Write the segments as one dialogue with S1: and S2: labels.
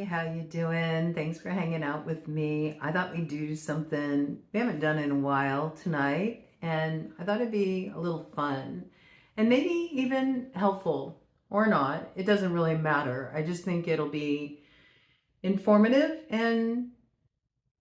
S1: how you doing? Thanks for hanging out with me. I thought we'd do something we haven't done in a while tonight, and I thought it'd be a little fun and maybe even helpful or not. It doesn't really matter. I just think it'll be informative and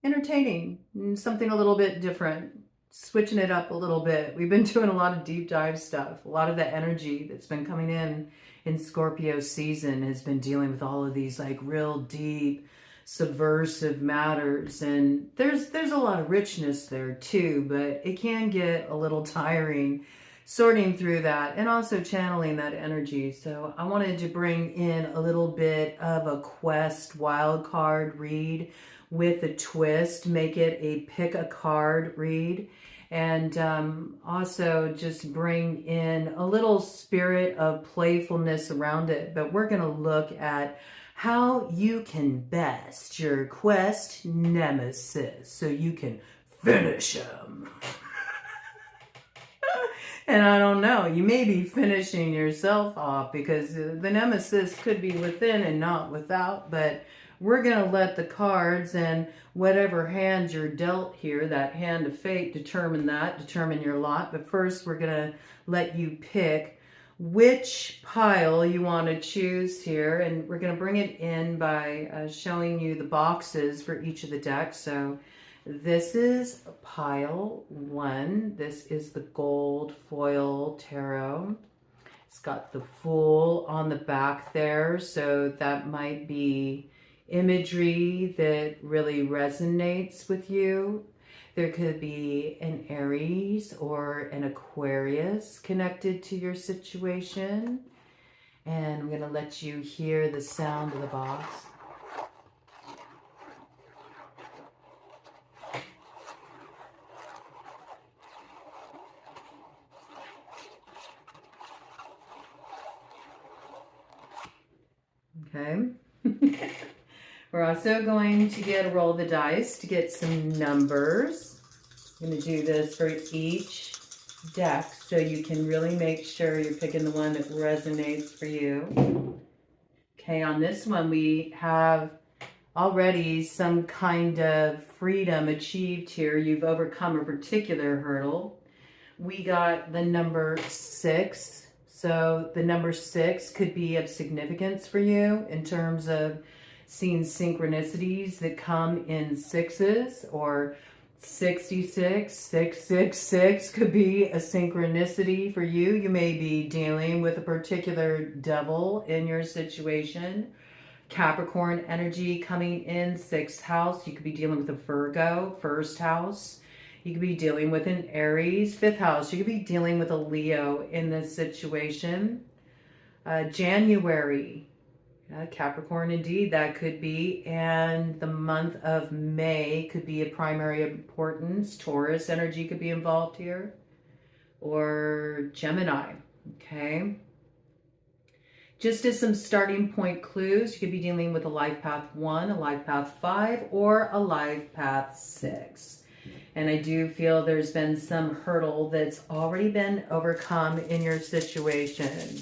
S1: entertaining, and something a little bit different, switching it up a little bit. We've been doing a lot of deep dive stuff. A lot of the energy that's been coming in Scorpio season has been dealing with all of these like real deep subversive matters, and there's a lot of richness there too, but it can get a little tiring sorting through that and also channeling that energy. So I wanted to bring in a little bit of a quest wild card read with a twist, make it a pick a card read, and also just bring in a little spirit of playfulness around it. But we're going to look at how you can best your quest nemesis so you can finish them. And I don't know, you may be finishing yourself off because the nemesis could be within and not without, but we're going to let the cards and whatever hand you're dealt here, that hand of fate, determine your lot. But first, we're going to let you pick which pile you want to choose here. And we're going to bring it in by showing you the boxes for each of the decks. So this is pile 1. This is the gold foil tarot. It's got the Fool on the back there, so that might be imagery that really resonates with you. There could be an Aries or an Aquarius connected to your situation. And I'm going to let you hear the sound of the box. Okay. We're also going to get a roll of the dice to get some numbers. I'm going to do this for each deck so you can really make sure you're picking the one that resonates for you. Okay, on this one we have already some kind of freedom achieved here. You've overcome a particular hurdle. We got the number 6. So the number 6 could be of significance for you in terms of seeing synchronicities that come in 6s, or 66, 666 could be a synchronicity for you. You may be dealing with a particular devil in your situation. Capricorn energy coming in 6th house. You could be dealing with a Virgo, 1st house. You could be dealing with an Aries, 5th house. You could be dealing with a Leo in this situation. January, Capricorn indeed, that could be. And the month of May could be a primary importance. Taurus energy could be involved here. Or Gemini, okay? Just as some starting point clues, you could be dealing with a life path 1, a life path 5, or a life path 6. And I do feel there's been some hurdle that's already been overcome in your situation.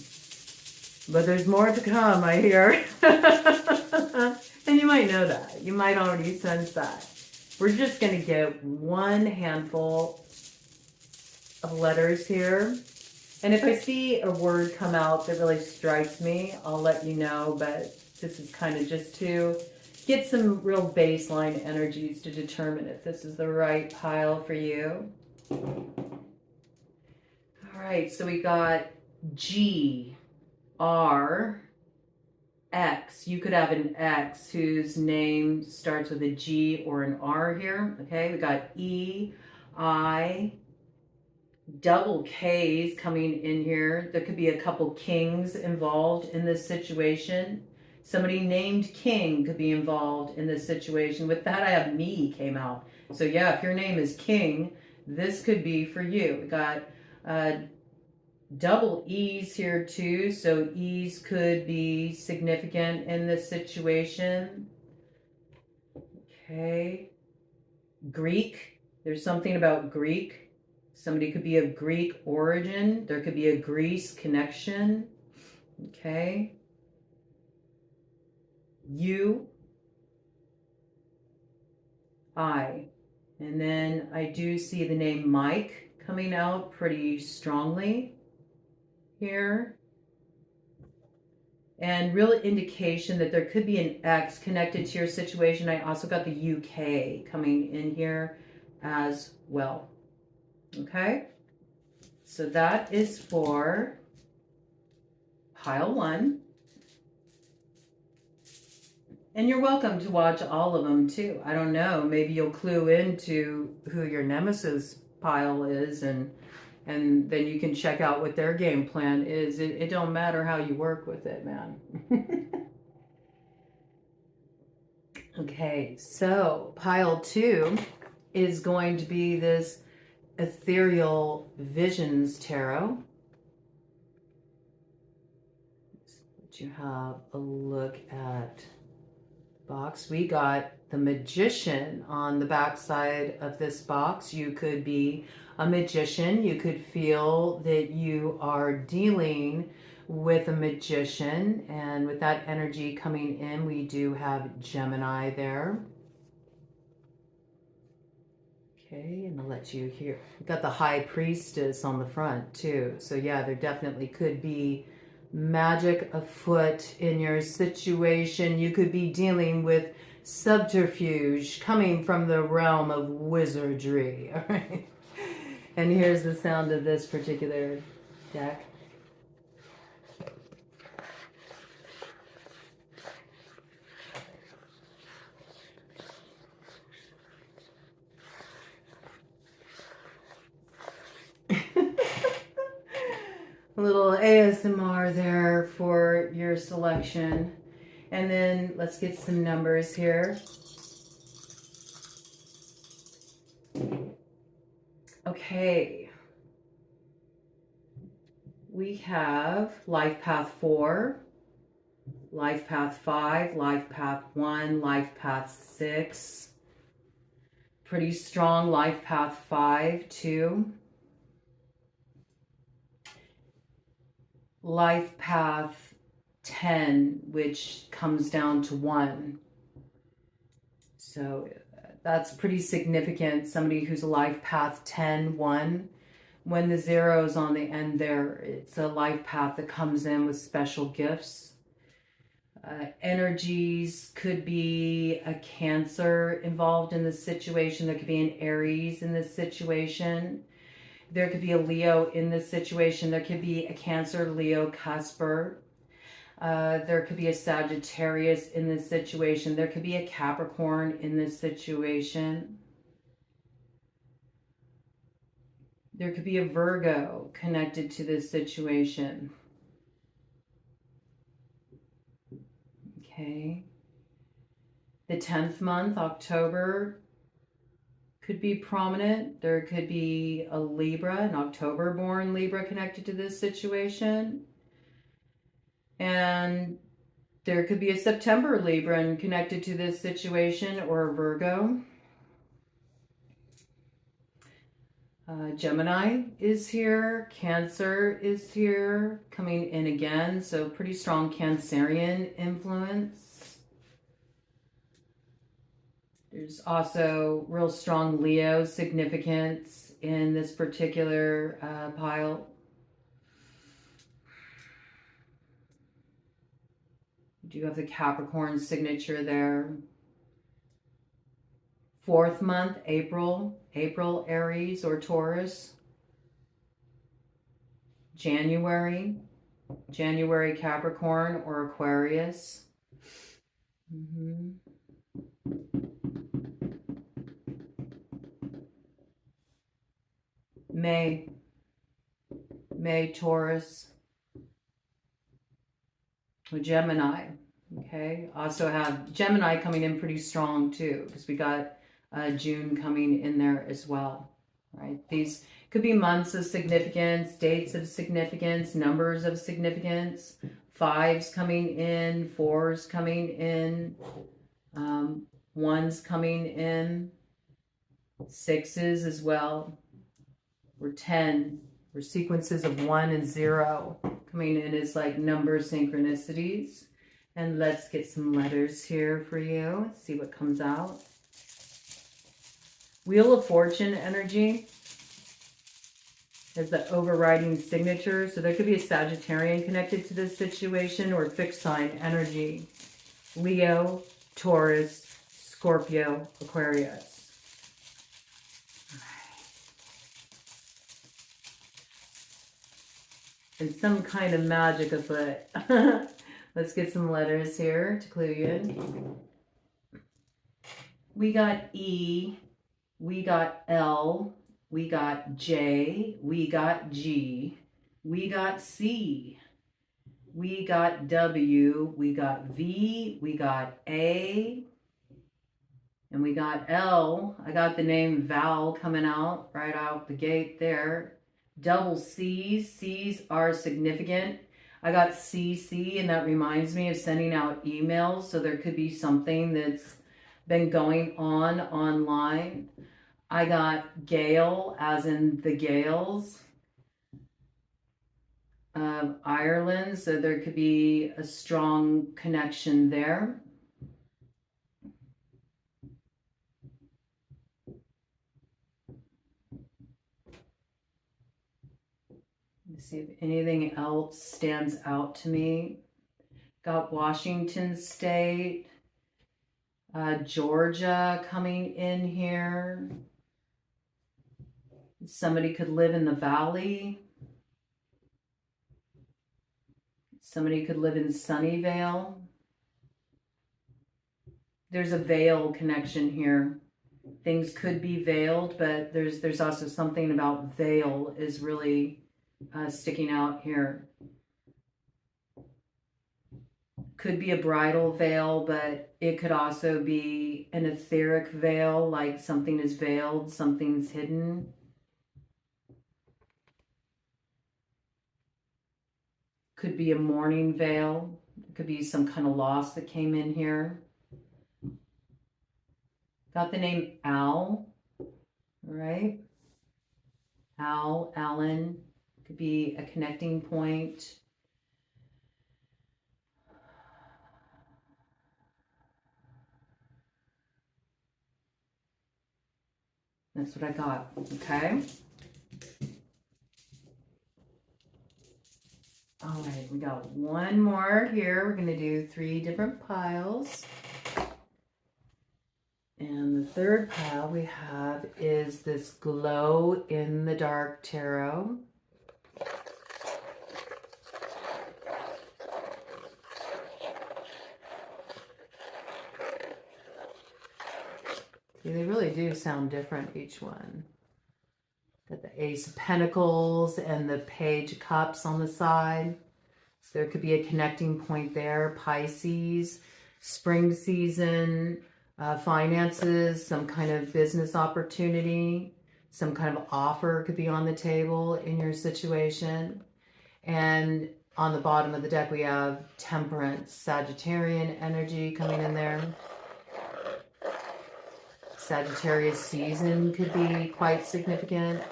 S1: But there's more to come, I hear. And you might know that. You might already sense that. We're just going to get one handful of letters here. And if I see a word come out that really strikes me, I'll let you know. But this is kind of just to get some real baseline energies to determine if this is the right pile for you. All right, so we got G, R, X. You could have an X whose name starts with a G or an R here. Okay, we got E, I, double K's coming in here. There could be a couple kings involved in this situation. Somebody named King could be involved in this situation. With that, I have me came out. So yeah, if your name is King, this could be for you. We got double E's here too. So E's could be significant in this situation. Okay. Greek. There's something about Greek. Somebody could be of Greek origin. There could be a Greece connection. Okay. You, I. And then I do see the name Mike coming out pretty strongly here. And real indication that there could be an X connected to your situation. I also got the UK coming in here as well. Okay, so that is for pile 1. And you're welcome to watch all of them too. I don't know, maybe you'll clue into who your Nemesis pile is, and then you can check out what their game plan is. It don't matter how you work with it, man. Okay, so pile 2 is going to be this Ethereal Visions Tarot. Let's let you have a look at box. We got the Magician on the back side of this box. You could be a magician. You could feel that you are dealing with a magician, and with that energy coming in, we do have Gemini there. Okay, and I'll let you hear. We've got the High Priestess on the front too. So yeah, there definitely could be magic afoot in your situation. You could be dealing with subterfuge coming from the realm of wizardry. All right. And here's the sound of this particular deck. A little ASMR there for your selection. And then let's get some numbers here. Okay. We have Life Path 4, Life Path 5, Life Path 1, Life Path 6. Pretty strong Life Path 5 too. Life Path 10, which comes down to 1. So that's pretty significant. Somebody who's a Life Path 10, 1. When the 0 is on the end there, it's a life path that comes in with special gifts. Energies could be a Cancer involved in this situation. There could be an Aries in this situation. There could be a Leo in this situation. There could be a Cancer, Leo, Cusper. There could be a Sagittarius in this situation. There could be a Capricorn in this situation. There could be a Virgo connected to this situation. Okay. The 10th month, October, could be prominent. There could be a Libra, an October born Libra connected to this situation. And there could be a September Libra connected to this situation, or a Virgo. Gemini is here. Cancer is here, coming in again. So pretty strong Cancerian influence. There's also real strong Leo significance in this particular pile. You do have the Capricorn signature there. 4th month, April, Aries or Taurus. January, Capricorn or Aquarius. May, Taurus. Gemini. Okay, also have Gemini coming in pretty strong too, because we got June coming in there as well, right? These could be months of significance, dates of significance, numbers of significance, 5s coming in, 4s coming in, 1s coming in, 6s as well, or 10, or sequences of 1 and 0 coming in as like number synchronicities. And let's get some letters here for you. Let's see what comes out. Wheel of Fortune energy is the overriding signature. So there could be a Sagittarian connected to this situation, or fixed sign energy. Leo, Taurus, Scorpio, Aquarius. And some kind of magic afoot. Let's get some letters here to clue you in. We got E, we got L, we got J, we got G, we got C, we got W, we got V, we got A, and we got L. I got the name Val coming out right out the gate there. Double C's. C's are significant. I got CC, and that reminds me of sending out emails. So there could be something that's been going on online. I got Gale, as in the Gales of Ireland. So there could be a strong connection there. Let's see if anything else stands out to me. Got Washington State, Georgia coming in here. Somebody could live in the valley. Somebody could live in Sunnyvale. There's a veil connection here. Things could be veiled, but there's also something about veil is really sticking out here. Could be a bridal veil, but it could also be an etheric veil, like something is veiled, something's hidden. Could be a mourning veil. It could be some kind of loss that came in here. Got the name Al, all right? Al, Alan, could be a connecting point. That's what I got, okay? All right, we got one more here. We're gonna do 3 different piles. And the third pile we have is this Glow in the Dark Tarot. They really do sound different, each one. Got the Ace of Pentacles and the Page of Cups on the side. So there could be a connecting point there. Pisces, spring season, finances, some kind of business opportunity, some kind of offer could be on the table in your situation. And on the bottom of the deck, we have Temperance, Sagittarian energy coming in there. Sagittarius season could be quite significant.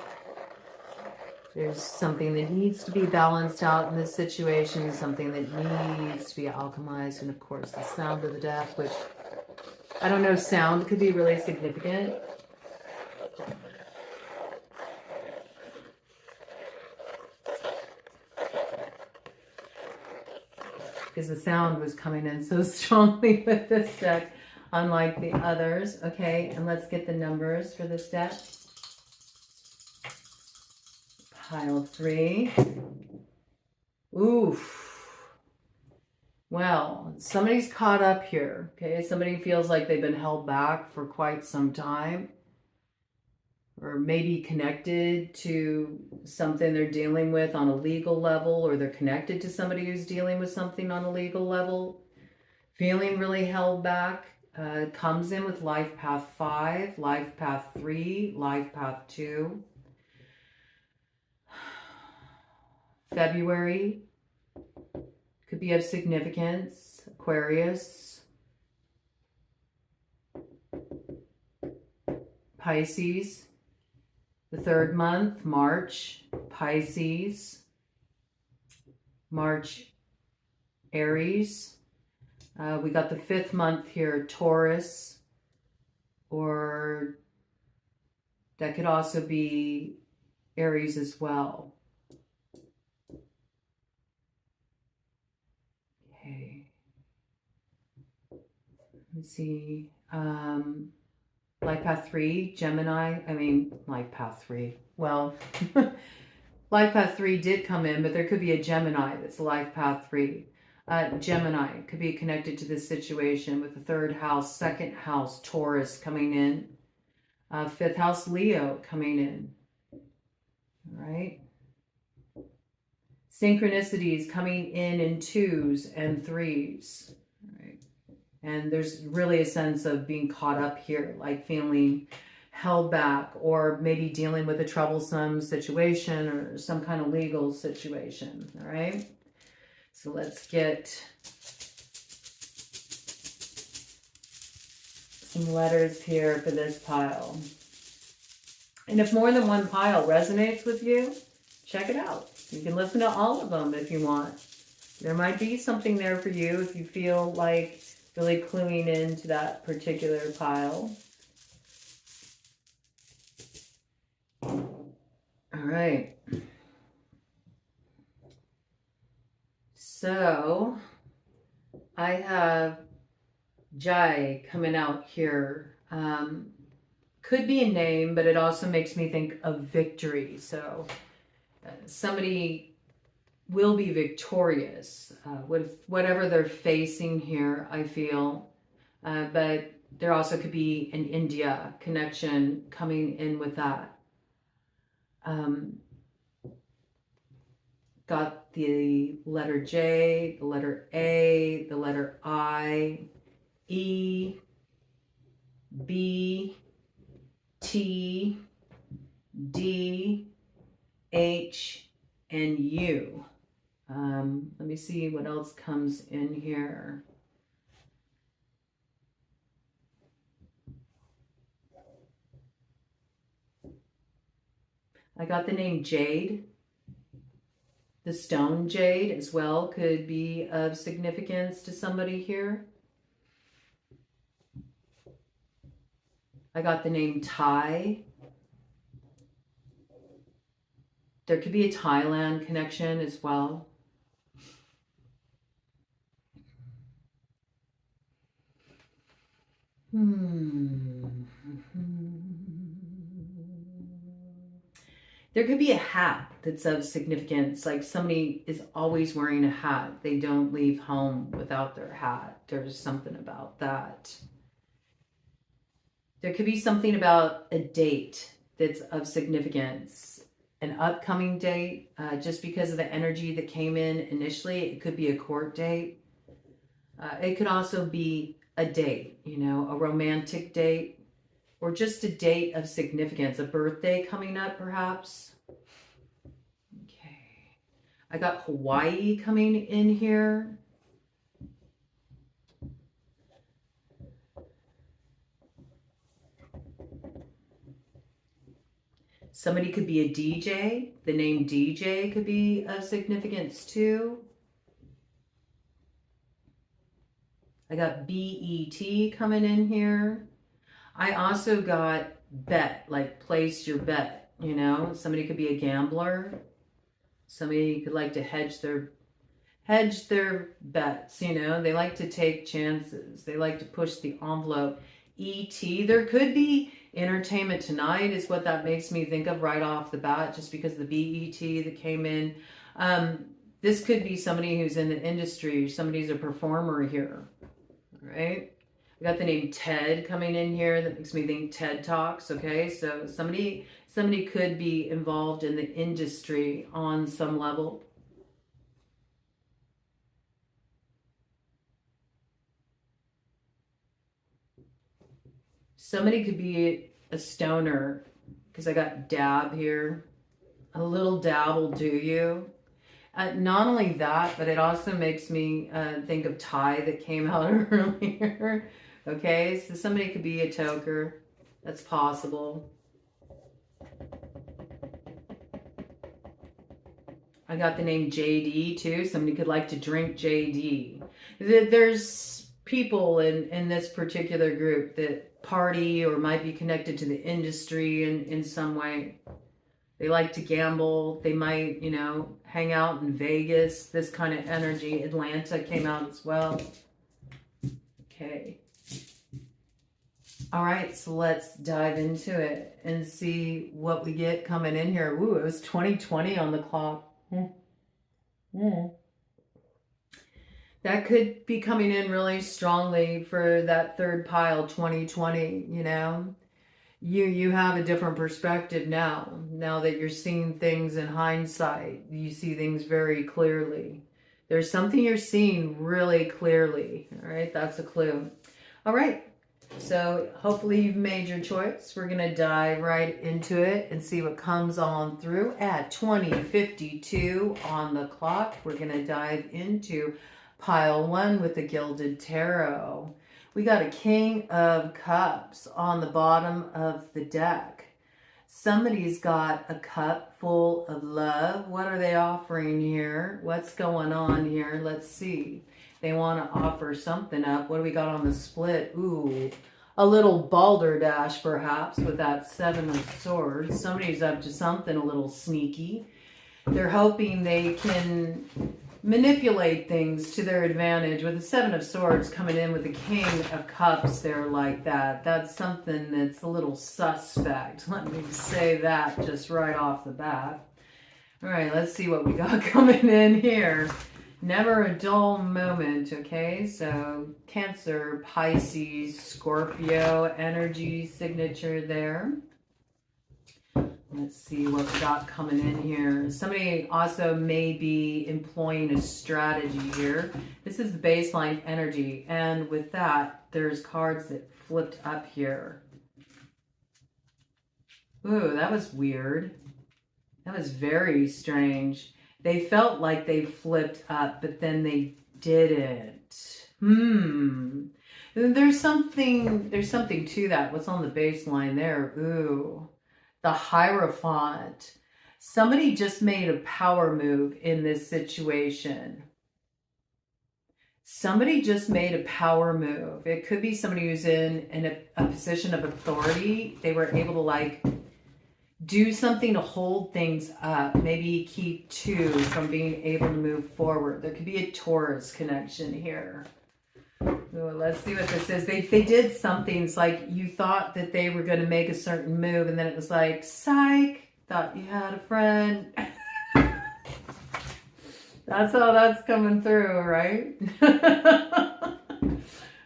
S1: There's something that needs to be balanced out in this situation, something that needs to be alchemized, and of course the sound of the death, which, I don't know, sound could be really significant. Because the sound was coming in so strongly with this deck, unlike the others. Okay, and let's get the numbers for this deck. Pile 3. Oof. Well, somebody's caught up here. Okay, somebody feels like they've been held back for quite some time, or maybe connected to something they're dealing with on a legal level, or they're connected to somebody who's dealing with something on a legal level. Feeling really held back. Comes in with Life Path 5, Life Path 3, Life Path 2. February could be of significance. Aquarius, Pisces. The 3rd month, March, Pisces. March, Aries. We got the 5th month here, Taurus, or That could also be Aries as well. Okay. Let's see. Life Path 3, Gemini. Life Path 3. Well, Life Path 3 did come in, but there could be a Gemini that's Life Path 3. Gemini could be connected to this situation with the 3rd house, 2nd house, Taurus coming in. 5th house, Leo coming in. All right. Synchronicities coming in 2s and 3s. All right. And there's really a sense of being caught up here, like feeling held back, or maybe dealing with a troublesome situation or some kind of legal situation. All right. So let's get some letters here for this pile. And if more than one pile resonates with you, check it out. You can listen to all of them if you want. There might be something there for you if you feel like really cluing into that particular pile. All right. So I have Jai coming out here. Could be a name, but it also makes me think of victory. So somebody will be victorious with whatever they're facing here, I feel. But there also could be an India connection coming in with that. Got the letter J, the letter A, the letter I, E, B, T, D, H, and U. Let me see what else comes in here. I got the name Jade. The stone jade as well could be of significance to somebody here. I got the name Thai. There could be a Thailand connection as well. There could be a hat that's of significance, like somebody is always wearing a hat. They don't leave home without their hat. There's something about that. There could be something about a date that's of significance, an upcoming date, just because of the energy that came in initially. It could be a court date. It could also be a date, you know, a romantic date, or just a date of significance, a birthday coming up perhaps. Okay. I got Hawaii coming in here. Somebody could be a DJ. The name DJ could be of significance too. I got BET coming in here. I also got bet, like place your bet, you know. Somebody could be a gambler. Somebody could like to hedge their bets, you know. They like to take chances. They like to push the envelope. ET, there could be entertainment tonight is what that makes me think of right off the bat, just because the BET that came in. This could be somebody who's in the industry. Somebody's a performer here, right? I got the name Ted coming in here. That makes me think TED Talks. Okay, so somebody could be involved in the industry on some level. Somebody could be a stoner, because I got dab here. A little dab will do you. Not only that, but it also makes me think of Ty that came out earlier. Okay, so somebody could be a toker. That's possible. I got the name JD too. Somebody could like to drink JD. There's people in this particular group that party or might be connected to the industry in some way. They like to gamble. They might, you know, hang out in Vegas, this kind of energy. Atlanta came out as well. Okay. All right, so let's dive into it and see what we get coming in here. Ooh, it was 2020 on the clock. That could be coming in really strongly for that third pile, 2020, you know. You have a different perspective now that you're seeing things in hindsight. You see things very clearly. There's something you're seeing really clearly. All right, that's a clue. All right, so hopefully you've made your choice. We're gonna dive right into it and see what comes on through at 20:52 on the clock. We're gonna dive into pile 1 with the Gilded Tarot. We got a King of Cups on the bottom of the deck. Somebody's got a cup full of love. What are they offering here? What's going on here? Let's see. They want to offer something up. What do we got on the split? Ooh, a little balderdash perhaps with that 7 of Swords. Somebody's up to something a little sneaky. They're hoping they can manipulate things to their advantage. With the 7 of Swords coming in with the King of Cups there like that, that's something that's a little suspect. Let me say that just right off the bat. All right, let's see what we got coming in here. Never a dull moment, okay? So Cancer, Pisces, Scorpio energy signature there. Let's see what we got coming in here. Somebody also may be employing a strategy here. This is the baseline energy. And with that, there's cards that flipped up here. Ooh, that was weird. That was very strange. They felt like they flipped up, but then they didn't. There's something to that. What's on the baseline there? Ooh. The Hierophant. Somebody just made a power move in this situation. Somebody just made a power move. It could be somebody who's in a position of authority. They were able to like do something to hold things up. Maybe keep 2 from being able to move forward. There could be a Taurus connection here. Ooh, let's see what this is. They did something. It's like you thought that they were going to make a certain move, and then it was like, psych, thought you had a friend. That's how that's coming through, right?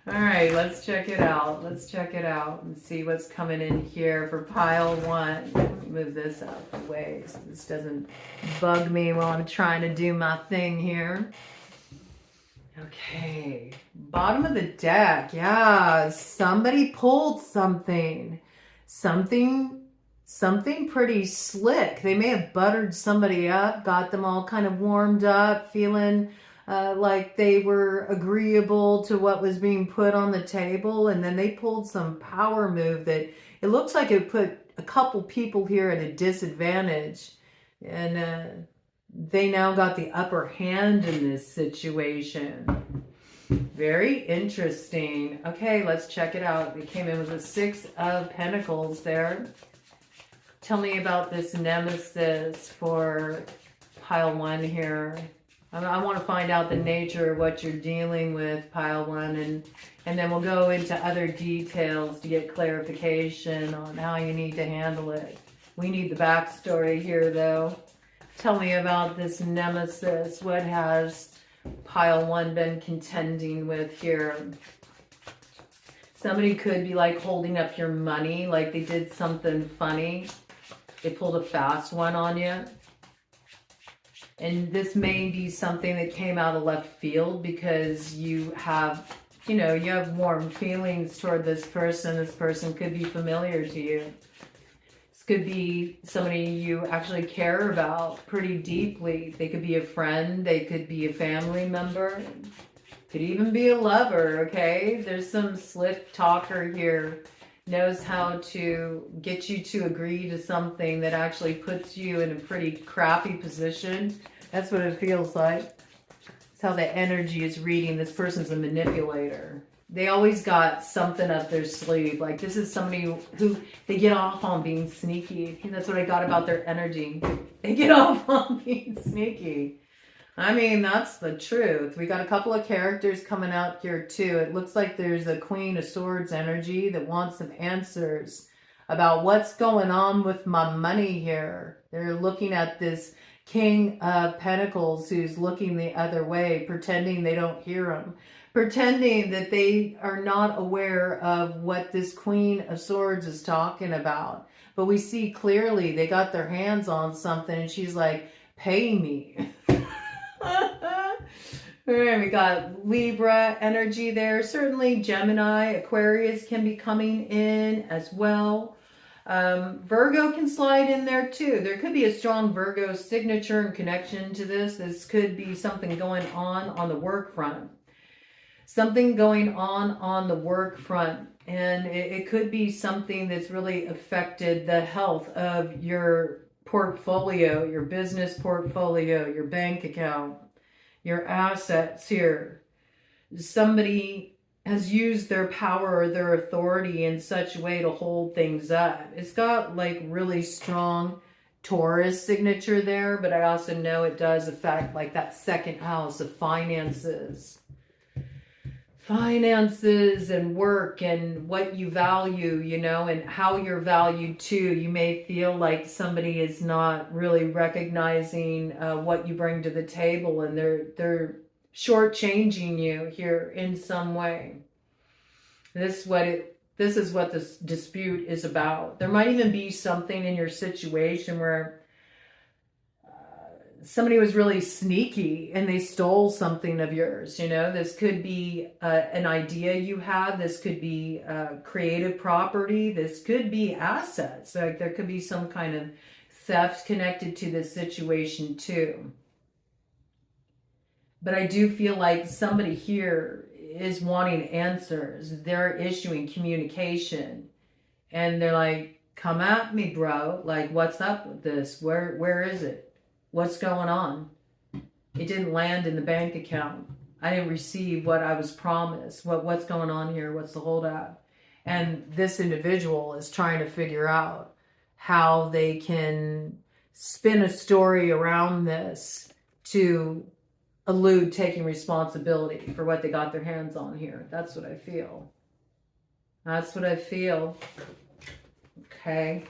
S1: All right, let's check it out. Let's check it out and see what's coming in here for pile 1. Let me move this out of the way so this doesn't bug me while I'm trying to do my thing here. Okay, bottom of the deck. Yeah, somebody pulled something pretty slick. They may have buttered somebody up, got them all kind of warmed up, feeling like they were agreeable to what was being put on the table, and then they pulled some power move that it looks like it put a couple people here at a disadvantage, and they now got the upper hand in this situation. Very interesting. Okay, let's check it out. We came in with a 6 of Pentacles there. Tell me about this Nemesis for pile 1 here. I want to find out the nature of what you're dealing with, pile 1, and then we'll go into other details to get clarification on how you need to handle it. We need the backstory here, though. Tell me about this Nemesis. What has pile 1 been contending with here? Somebody could be like holding up your money, like they did something funny. They pulled a fast one on you. And this may be something that came out of left field because you have, you have warm feelings toward this person. This person could be familiar to you. Could be somebody you actually care about pretty deeply. They could be a friend. They could be a family member. Could even be a lover, okay? There's some slick talker here. Knows how to get you to agree to something that actually puts you in a pretty crappy position. That's what it feels like. That's how the energy is reading. This person's a manipulator. They always got something up their sleeve. Like this is somebody who they get off on being sneaky. That's what I got about their energy. They get off on being sneaky. I mean, that's the truth. We got a couple of characters coming out here too. It looks like there's a Queen of Swords energy that wants some answers about what's going on with my money here. They're looking at this King of Pentacles who's looking the other way, pretending they don't hear him, pretending that they are not aware of what this Queen of Swords is talking about. But we see clearly they got their hands on something and she's like, pay me. And we got Libra energy there. Certainly Gemini, Aquarius can be coming in as well. Virgo can slide in there too. There could be a strong Virgo signature and connection to this. This could be something going on the work front. Something going on the work front. And it could be something that's really affected the health of your portfolio, your business portfolio, your bank account, your assets here. Somebody has used their power or their authority in such a way to hold things up. It's got like really strong Taurus signature there, but I also know it does affect like that second house of finances. Finances and work and what you value, you know, and how you're valued too. You may feel like somebody is not really recognizing what you bring to the table, and they're shortchanging you here in some way. This is what this dispute is about. There might even be something in your situation where somebody was really sneaky and they stole something of yours. You know, this could be an idea you had. This could be creative property. This could be assets. Like there could be some kind of theft connected to this situation too. But I do feel like somebody here is wanting answers. They're issuing communication and they're like, come at me, bro. Like, what's up with this? Where is it? What's going on? It didn't land in the bank account. I didn't receive what I was promised. What's going on here? What's the holdup? And this individual is trying to figure out how they can spin a story around this to elude taking responsibility for what they got their hands on here. That's what I feel. That's what I feel. Okay.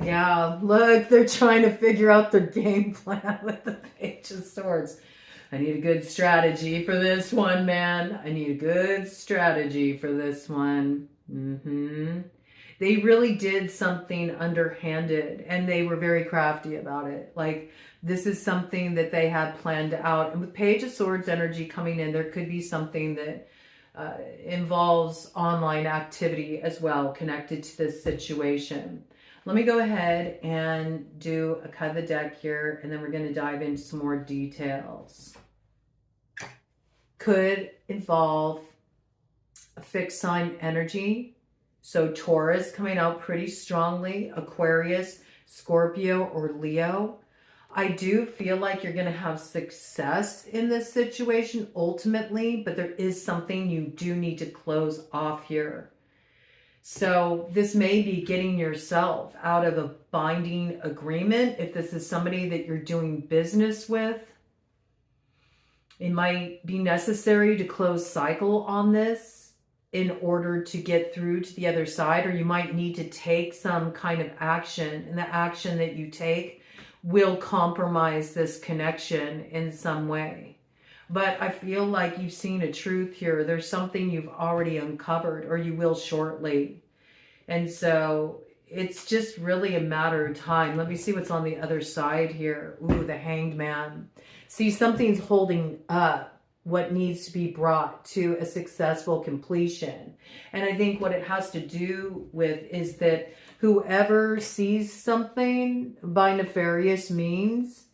S1: Yeah, look, they're trying to figure out their game plan with the Page of Swords. I need a good strategy for this one, man. I need a good strategy for this one. They really did something underhanded, and they were very crafty about it. Like, this is something that they had planned out. And with Page of Swords energy coming in, there could be something that involves online activity as well, connected to this situation. Let me go ahead and do a cut of the deck here, and then we're going to dive into some more details. Could involve a fixed sign energy. So Taurus coming out pretty strongly, Aquarius, Scorpio, or Leo. I do feel like you're going to have success in this situation ultimately, but there is something you do need to close off here. So this may be getting yourself out of a binding agreement. If this is somebody that you're doing business with, it might be necessary to close cycle on this in order to get through to the other side, or you might need to take some kind of action, and the action that you take will compromise this connection in some way. But I feel like you've seen a truth here. There's something you've already uncovered, or you will shortly. And so it's just really a matter of time. Let me see what's on the other side here. Ooh, the Hanged Man. See, something's holding up what needs to be brought to a successful completion. And I think what it has to do with is that whoever sees something by nefarious means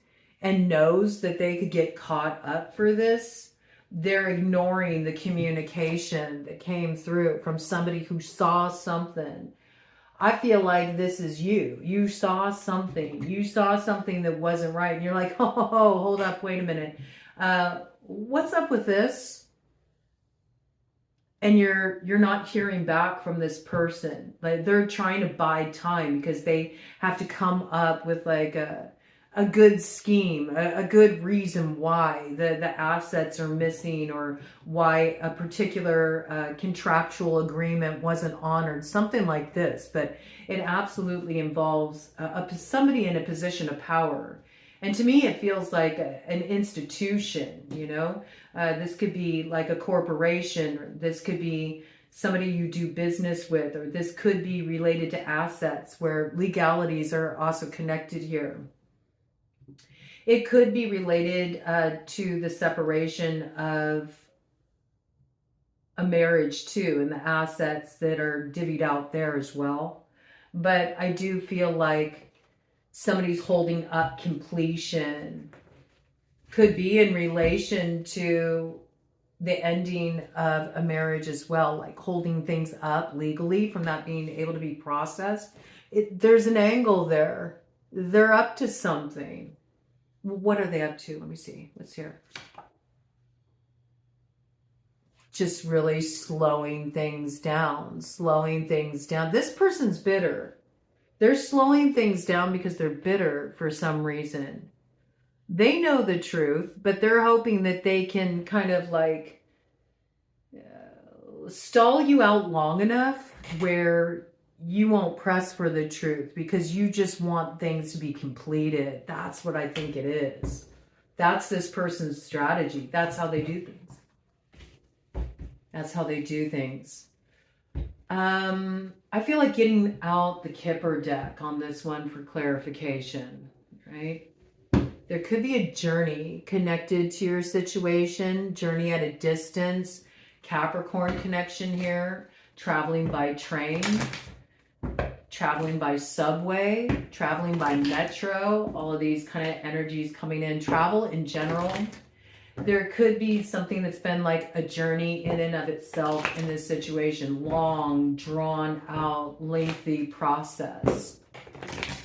S1: and knows that they could get caught up for this, they're ignoring the communication that came through from somebody who saw something. I feel like this is you. You saw something. You saw something that wasn't right. And you're like, oh, hold up, wait a minute. What's up with this? and you're not hearing back from this person. Like they're trying to buy time because they have to come up with like a good scheme, a good reason why the assets are missing, or why a particular contractual agreement wasn't honored, something like this. But it absolutely involves somebody in a position of power. And to me, it feels like an institution, you know? This could be like a corporation, or this could be somebody you do business with, or this could be related to assets where legalities are also connected here. It could be related to the separation of a marriage too, and the assets that are divvied out there as well. But I do feel like somebody's holding up completion. Could be in relation to the ending of a marriage as well, like holding things up legally from that being able to be processed. There's an angle there. They're up to something. What are they up to? Let me see. Let's hear. Just really slowing things down, slowing things down. This person's bitter. They're slowing things down because they're bitter for some reason. They know the truth, but they're hoping that they can kind of like stall you out long enough where you won't press for the truth because you just want things to be completed. That's what I think it is. That's this person's strategy. That's how they do things. That's how they do things. I feel like getting out the Kipper deck on this one for clarification, right? There could be a journey connected to your situation, journey at a distance, Capricorn connection here, traveling by train, traveling by subway, traveling by metro, all of these kind of energies coming in, travel in general. There could be something that's been like a journey in and of itself in this situation, long, drawn out, lengthy process.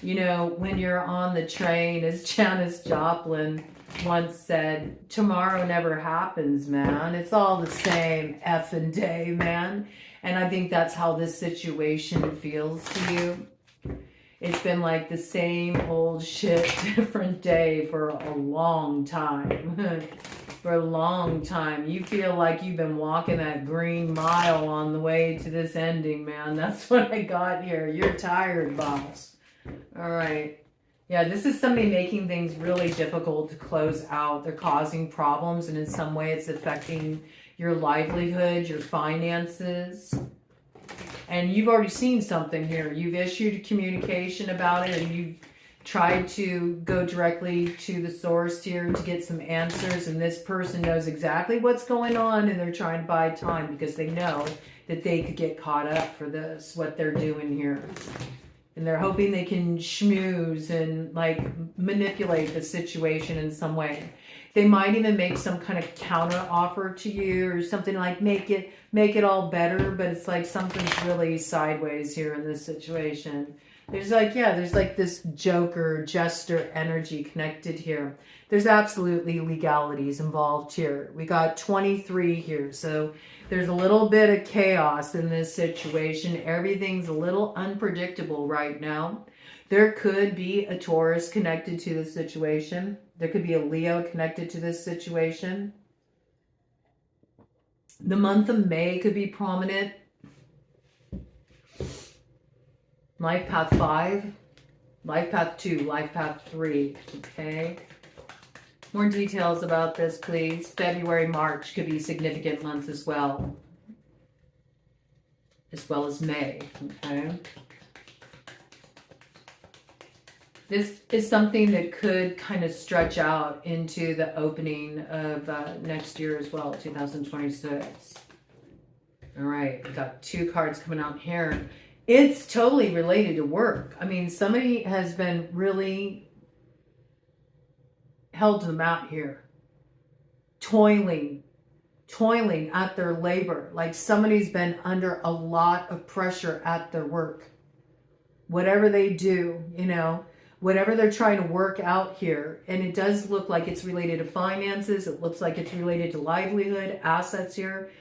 S1: You know, when you're on the train, as Janis Joplin once said, tomorrow never happens, man. It's all the same effing day, man. And I think that's how this situation feels to you. It's been like the same old shit, different day for a long time. For a long time. You feel like you've been walking that green mile on the way to this ending, man. That's what I got here. You're tired, boss. All right. Yeah, this is somebody making things really difficult to close out. They're causing problems, and in some way it's affecting your livelihood, your finances. And you've already seen something here. You've issued communication about it, and you've tried to go directly to the source here to get some answers. And this person knows exactly what's going on, and they're trying to buy time because they know that they could get caught up for this, what they're doing here. And they're hoping they can schmooze and like manipulate the situation in some way. They might even make some kind of counter offer to you or something, like make it all better, but it's like something's really sideways here in this situation. There's like, yeah, there's like this joker, jester energy connected here. There's absolutely legalities involved here. We got 23 here, so there's a little bit of chaos in this situation. Everything's a little unpredictable right now. There could be a Taurus connected to this situation. There could be a Leo connected to this situation. The month of May could be prominent. Life path 5, life path 2, life path 3. Okay. More details about this, please. February, March could be significant months as well as May. Okay. This is something that could kind of stretch out into the opening of next year as well, 2026. All right, we got 2 cards coming out here. It's totally related to work. I mean, somebody has been really held to the mat here. Toiling at their labor. Like somebody's been under a lot of pressure at their work. Whatever they do, you know, whatever they're trying to work out here. And it does look like it's related to finances. It looks like it's related to livelihood, assets here.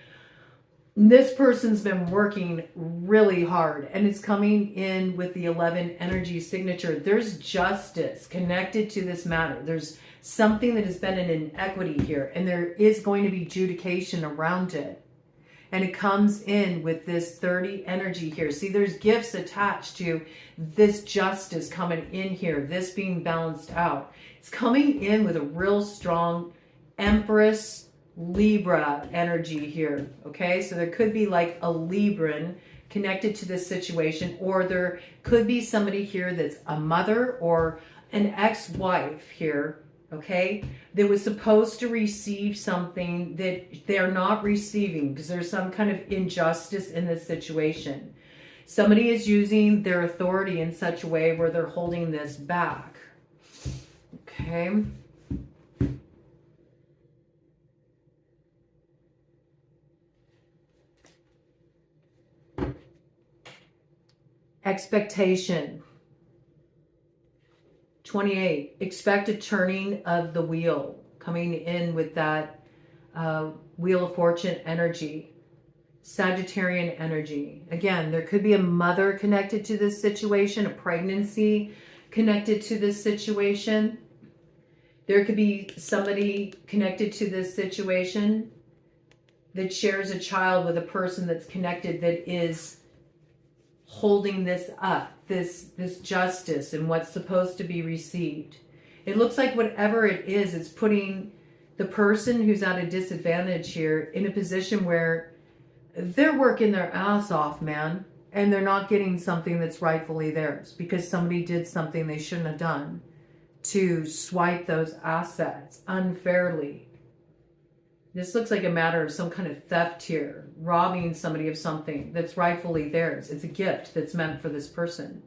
S1: This person's been working really hard, and it's coming in with the 11 energy signature. There's justice connected to this matter. There's something that has been an inequity here, and there is going to be adjudication around it. And it comes in with this 30 energy here. See, there's gifts attached to this justice coming in here, this being balanced out. It's coming in with a real strong Empress Libra energy here, okay? So there could be like a Libran connected to this situation, or there could be somebody here that's a mother or an ex-wife here, okay, that was supposed to receive something that they're not receiving because there's some kind of injustice in this situation. Somebody is using their authority in such a way where they're holding this back, okay? Expectation. 28, expect a turning of the wheel, coming in with that Wheel of Fortune energy, Sagittarian energy. Again, there could be a mother connected to this situation, a pregnancy connected to this situation. There could be somebody connected to this situation that shares a child with a person that's connected that is holding this up, this justice and what's supposed to be received. It looks like whatever it is, it's putting the person who's at a disadvantage here in a position where they're working their ass off, man, and they're not getting something that's rightfully theirs because somebody did something they shouldn't have done to swipe those assets unfairly. This looks like a matter of some kind of theft here, robbing somebody of something that's rightfully theirs. It's a gift that's meant for this person.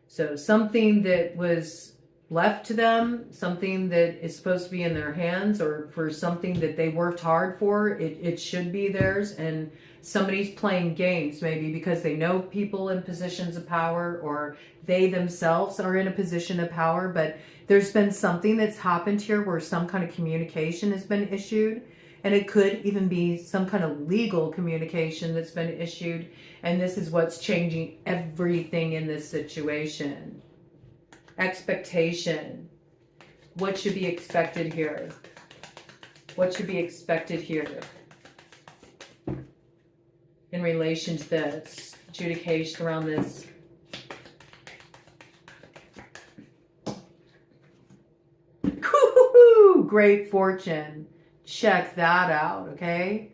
S1: So something that was left to them, something that is supposed to be in their hands, or for something that they worked hard for, it should be theirs. And somebody's playing games maybe because they know people in positions of power, or they themselves are in a position of power, but there's been something that's happened here where some kind of communication has been issued, and it could even be some kind of legal communication that's been issued, and this is what's changing everything in this situation. Expectation. What should be expected here? What should be expected here in relation to this adjudication around this? Great fortune. Check that out, okay?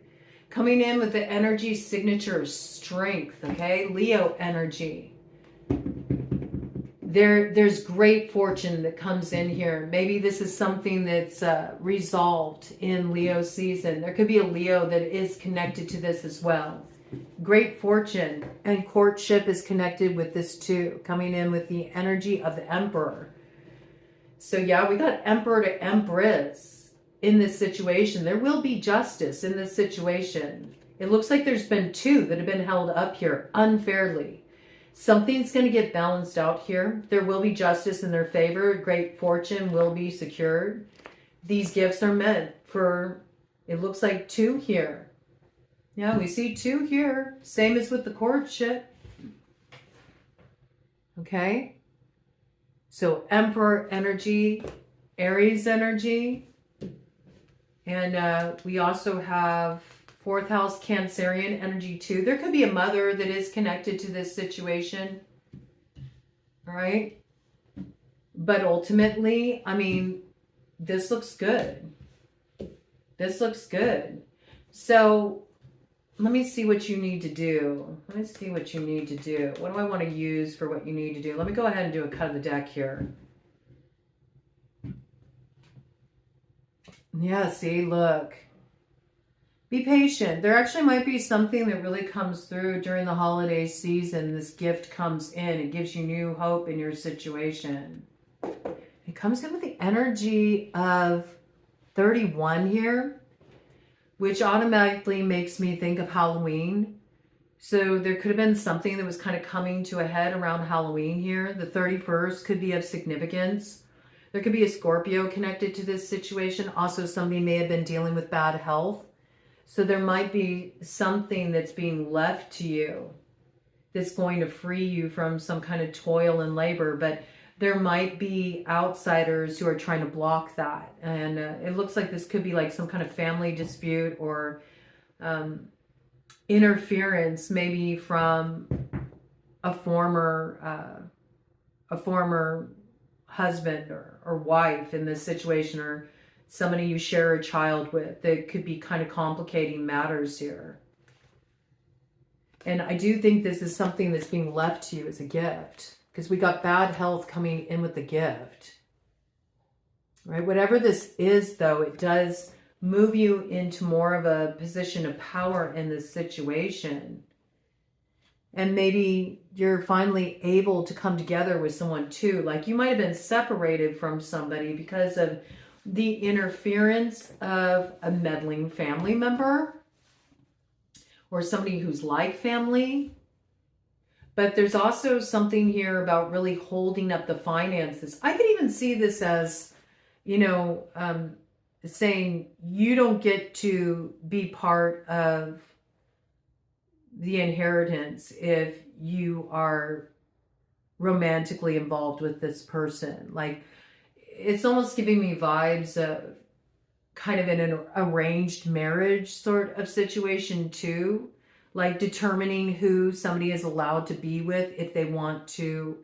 S1: Coming in with the energy signature strength, okay? Leo energy. There's great fortune that comes in here. Maybe this is something that's resolved in Leo season. There could be a Leo that is connected to this as well. Great fortune, and courtship is connected with this too, coming in with the energy of the Emperor. So yeah, we got Emperor to Empress in this situation. There will be justice in this situation. It looks like there's been two that have been held up here unfairly. Something's going to get balanced out here. There will be justice in their favor. Great fortune will be secured. These gifts are meant for, it looks like two here. Yeah, we see two here. Same as with the courtship. Okay. So Emperor energy, Aries energy, and we also have 4th house Cancerian energy too. There could be a mother that is connected to this situation, all right? But ultimately, I mean, this looks good. This looks good. So let me see what you need to do. Let me see what you need to do. What do I want to use for what you need to do? Let me go ahead and do a cut of the deck here. Yeah, see, look. Be patient. There actually might be something that really comes through during the holiday season. This gift comes in. It gives you new hope in your situation. It comes in with the energy of 31 here, which automatically makes me think of Halloween. So there could have been something that was kind of coming to a head around Halloween here. The 31st could be of significance. There could be a Scorpio connected to this situation. Also, somebody may have been dealing with bad health. So there might be something that's being left to you that's going to free you from some kind of toil and labor, but there might be outsiders who are trying to block that. And it looks like this could be like some kind of family dispute or interference, maybe from a former husband or wife in this situation, or somebody you share a child with, that could be kind of complicating matters here. And I do think this is something that's being left to you as a gift, because we got bad health coming in with the gift. Right? Whatever this is, though, it does move you into more of a position of power in this situation. And maybe you're finally able to come together with someone too. Like you might have been separated from somebody because of the interference of a meddling family member or somebody who's like family. But there's also something here about really holding up the finances. I could even see this as, saying you don't get to be part of the inheritance if you are romantically involved with this person. Like, it's almost giving me vibes of kind of in an arranged marriage sort of situation too, like determining who somebody is allowed to be with if they want to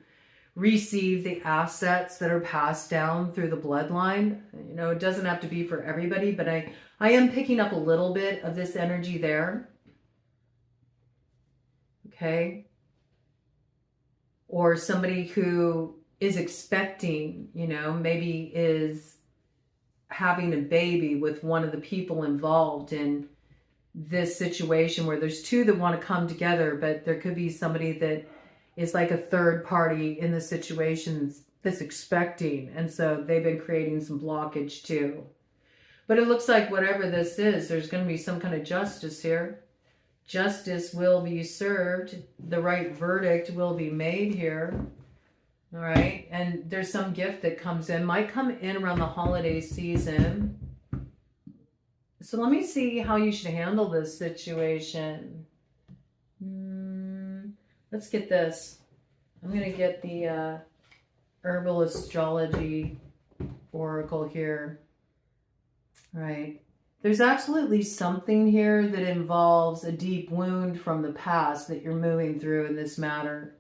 S1: receive the assets that are passed down through the bloodline. It doesn't have to be for everybody, but I am picking up a little bit of this energy there. Okay. Or somebody who is expecting, maybe is having a baby with one of the people involved in this situation where there's two that want to come together, but there could be somebody that is like a third party in the situation that's expecting. And so they've been creating some blockage too. But it looks like whatever this is, there's going to be some kind of justice here. Justice will be served. The right verdict will be made here. All right. And there's some gift that comes in, might come in around the holiday season. So let me see how you should handle this situation. Let's get this. I'm going to get the herbal astrology oracle here. All right. There's absolutely something here that involves a deep wound from the past that you're moving through in this matter.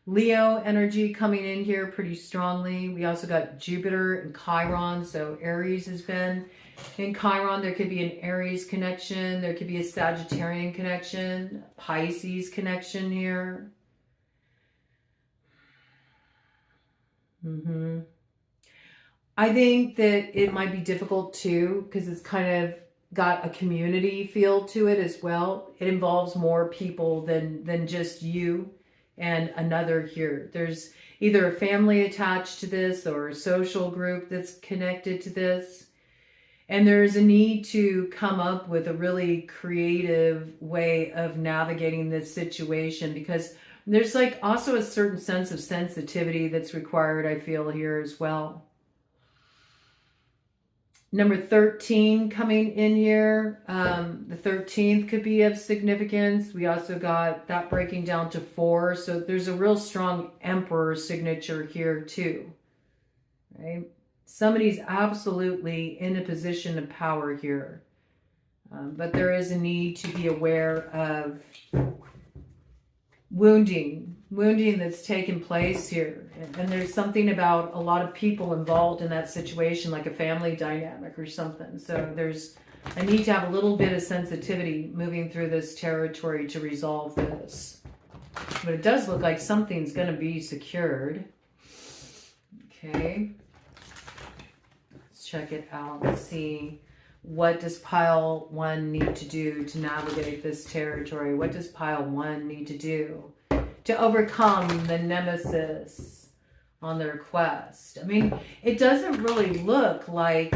S1: Leo energy coming in here pretty strongly. We also got Jupiter and Chiron. So Aries has been in Chiron. There could be an Aries connection. There could be a Sagittarian connection, Pisces connection here. I think that it might be difficult too, because it's kind of got a community feel to it as well. It involves more people than just you and another here. There's either a family attached to this or a social group that's connected to this. And there's a need to come up with a really creative way of navigating this situation, because there's like also a certain sense of sensitivity that's required, I feel, here as well. Number 13 coming in here. The 13th could be of significance. We also got that breaking down to 4. So there's a real strong Emperor signature here too. Right? Somebody's absolutely in a position of power here. But there is a need to be aware of wounding that's taken place here. And there's something about a lot of people involved in that situation, like a family dynamic or something. So there's a need to have a little bit of sensitivity moving through this territory to resolve this. But it does look like something's going to be secured. Okay. Let's check it out. Let's see. What does pile 1 need to do to navigate this territory? What does pile 1 need to do to overcome the Nemesis on their quest? I mean, it doesn't really look like,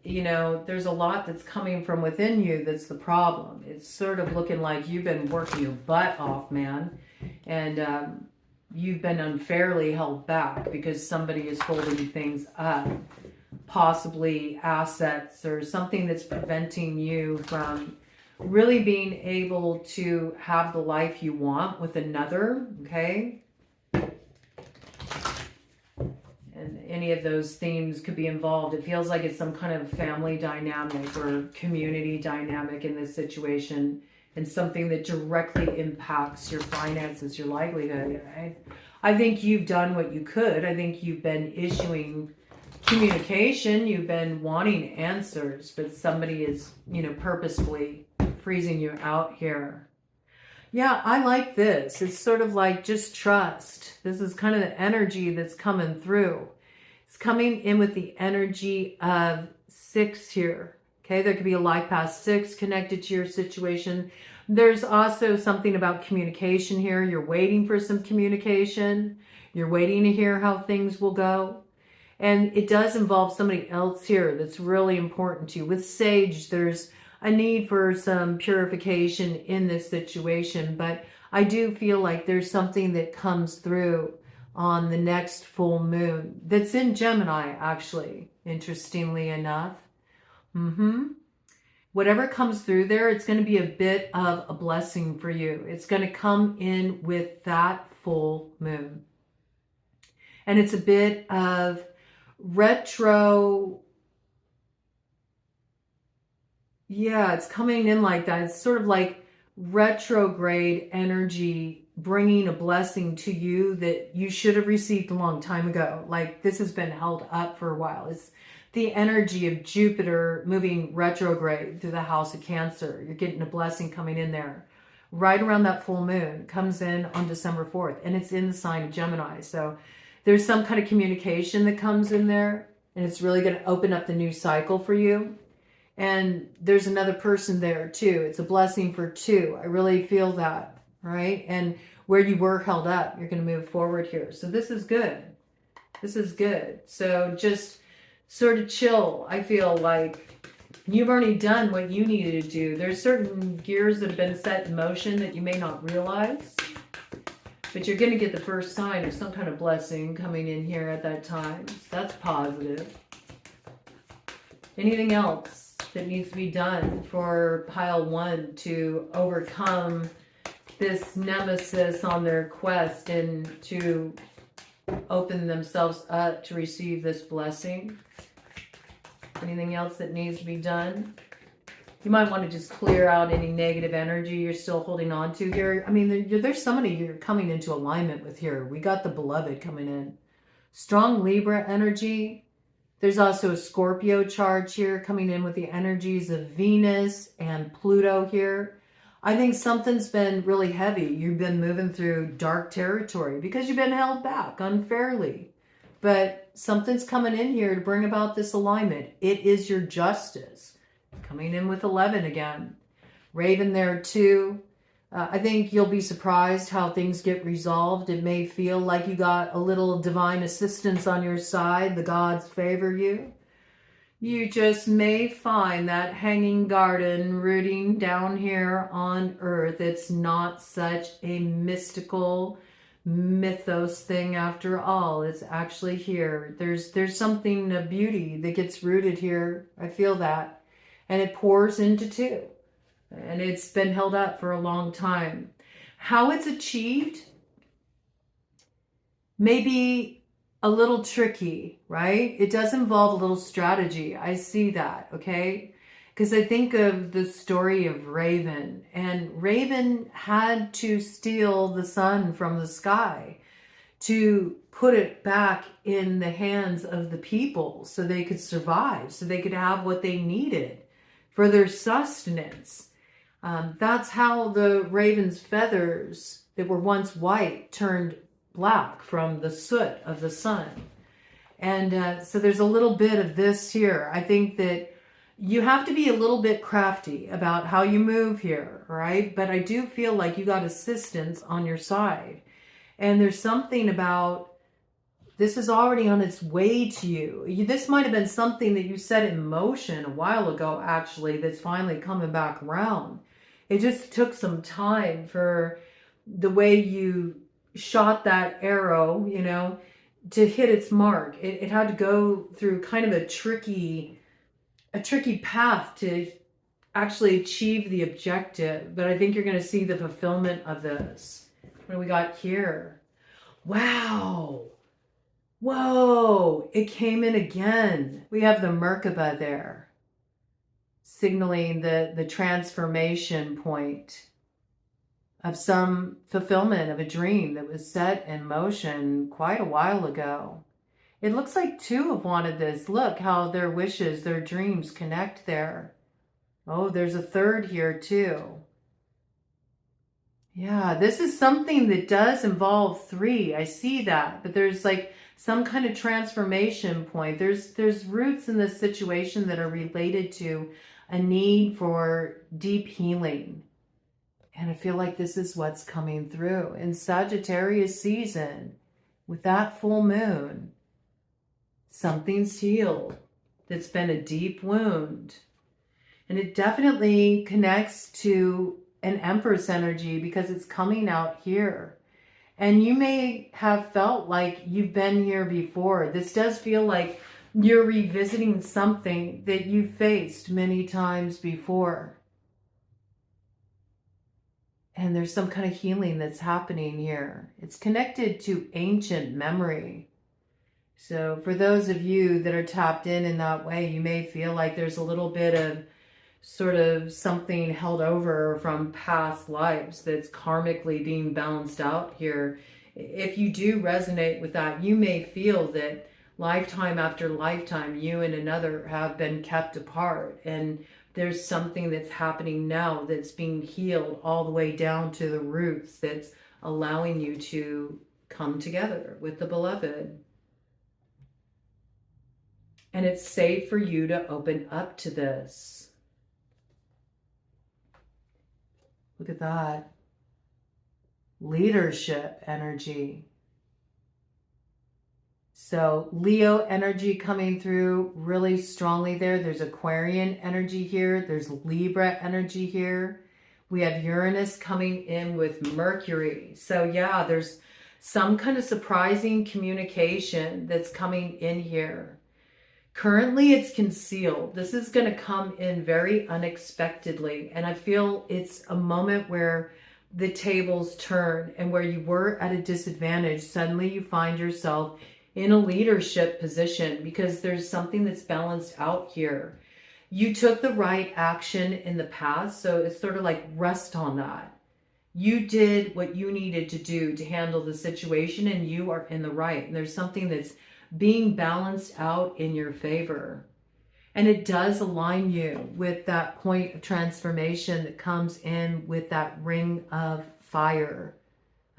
S1: there's a lot that's coming from within you that's the problem. It's sort of looking like you've been working your butt off, man. And you've been unfairly held back because somebody is holding things up. Possibly assets or something that's preventing you from really being able to have the life you want with another, okay? And any of those themes could be involved. It feels like it's some kind of family dynamic or community dynamic in this situation, and something that directly impacts your finances, your livelihood. I think you've done what you could. I think you've been issuing communication. You've been wanting answers, but somebody is, purposefully freezing you out here. Yeah, I like this. It's sort of like just trust. This is kind of the energy that's coming through. It's coming in with the energy of 6 here. Okay, there could be a life path 6 connected to your situation. There's also something about communication here. You're waiting for some communication. You're waiting to hear how things will go. And it does involve somebody else here that's really important to you. With Sage, there's a need for some purification in this situation, but I do feel like there's something that comes through on the next full moon that's in Gemini, actually, interestingly enough. Whatever comes through there, it's going to be a bit of a blessing for you. It's going to come in with that full moon. And it's a bit of retro. Yeah, it's coming in like that. It's sort of like retrograde energy, bringing a blessing to you that you should have received a long time ago. Like this has been held up for a while. It's the energy of Jupiter moving retrograde through the house of Cancer. You're getting a blessing coming in there. Right around that full moon. Comes in on December 4th. And it's in the sign of Gemini. So there's some kind of communication that comes in there. And it's really going to open up the new cycle for you. And there's another person there too. It's a blessing for 2. I really feel that, right? And where you were held up, you're going to move forward here. So this is good. This is good. So just sort of chill. I feel like you've already done what you needed to do. There's certain gears that have been set in motion that you may not realize. But you're going to get the first sign of some kind of blessing coming in here at that time. So that's positive. Anything else that needs to be done for pile 1 to overcome this nemesis on their quest and to open themselves up to receive this blessing? Anything else that needs to be done? You might want to just clear out any negative energy you're still holding on to here. I mean, there's somebody you're coming into alignment with here. We got the beloved coming in. Strong Libra energy. There's also a Scorpio charge here coming in with the energies of Venus and Pluto here. I think something's been really heavy. You've been moving through dark territory because you've been held back unfairly. But something's coming in here to bring about this alignment. It is your justice. Coming in with 11 again. Raven there too. I think you'll be surprised how things get resolved. It may feel like you got a little divine assistance on your side. The gods favor you. You just may find that hanging garden rooting down here on earth. It's not such a mystical mythos thing after all. It's actually here. There's something of beauty that gets rooted here. I feel that. And it pours into 2. And it's been held up for a long time. How it's achieved may be a little tricky, right? It does involve a little strategy. I see that, okay? Because I think of the story of Raven. And Raven had to steal the sun from the sky to put it back in the hands of the people so they could survive, so they could have what they needed for their sustenance. That's how the raven's feathers that were once white turned black from the soot of the sun. And so there's a little bit of this here. I think that you have to be a little bit crafty about how you move here, right? But I do feel like you got assistance on your side. And there's something about this is already on its way to you. This might have been something that you set in motion a while ago, actually, that's finally coming back around. It just took some time for the way you shot that arrow, to hit its mark. It had to go through kind of a tricky path to actually achieve the objective, but I think you're going to see the fulfillment of this. What do we got here? Wow. Whoa, it came in again. We have the Merkaba there, signaling the transformation point of some fulfillment of a dream that was set in motion quite a while ago. It looks like two have wanted this. Look how their wishes, their dreams connect there. Oh, there's a third here too. Yeah, this is something that does involve three. I see that, but there's like some kind of transformation point. There's roots in this situation that are related to a need for deep healing. And I feel like this is what's coming through in Sagittarius season with that full moon. Something's healed. That's been a deep wound. And it definitely connects to an Empress energy because it's coming out here. And you may have felt like you've been here before. This does feel like you're revisiting something that you faced many times before. And there's some kind of healing that's happening here. It's connected to ancient memory. So for those of you that are tapped in that way, you may feel like there's a little bit of sort of something held over from past lives that's karmically being balanced out here. If you do resonate with that, you may feel that lifetime after lifetime, you and another have been kept apart. And there's something that's happening now that's being healed all the way down to the roots that's allowing you to come together with the beloved. And it's safe for you to open up to this. Look at that. Leadership energy. So Leo energy coming through really strongly there. There's Aquarian energy here. There's Libra energy here. We have Uranus coming in with Mercury. So yeah, there's some kind of surprising communication that's coming in here. Currently, it's concealed. This is going to come in very unexpectedly. And I feel it's a moment where the tables turn and where you were at a disadvantage, suddenly you find yourself in a leadership position because there's something that's balanced out here. You took the right action in the past, so it's sort of like rest on that. You did what you needed to do to handle the situation and you are in the right. And there's something that's being balanced out in your favor. And it does align you with that point of transformation that comes in with that ring of fire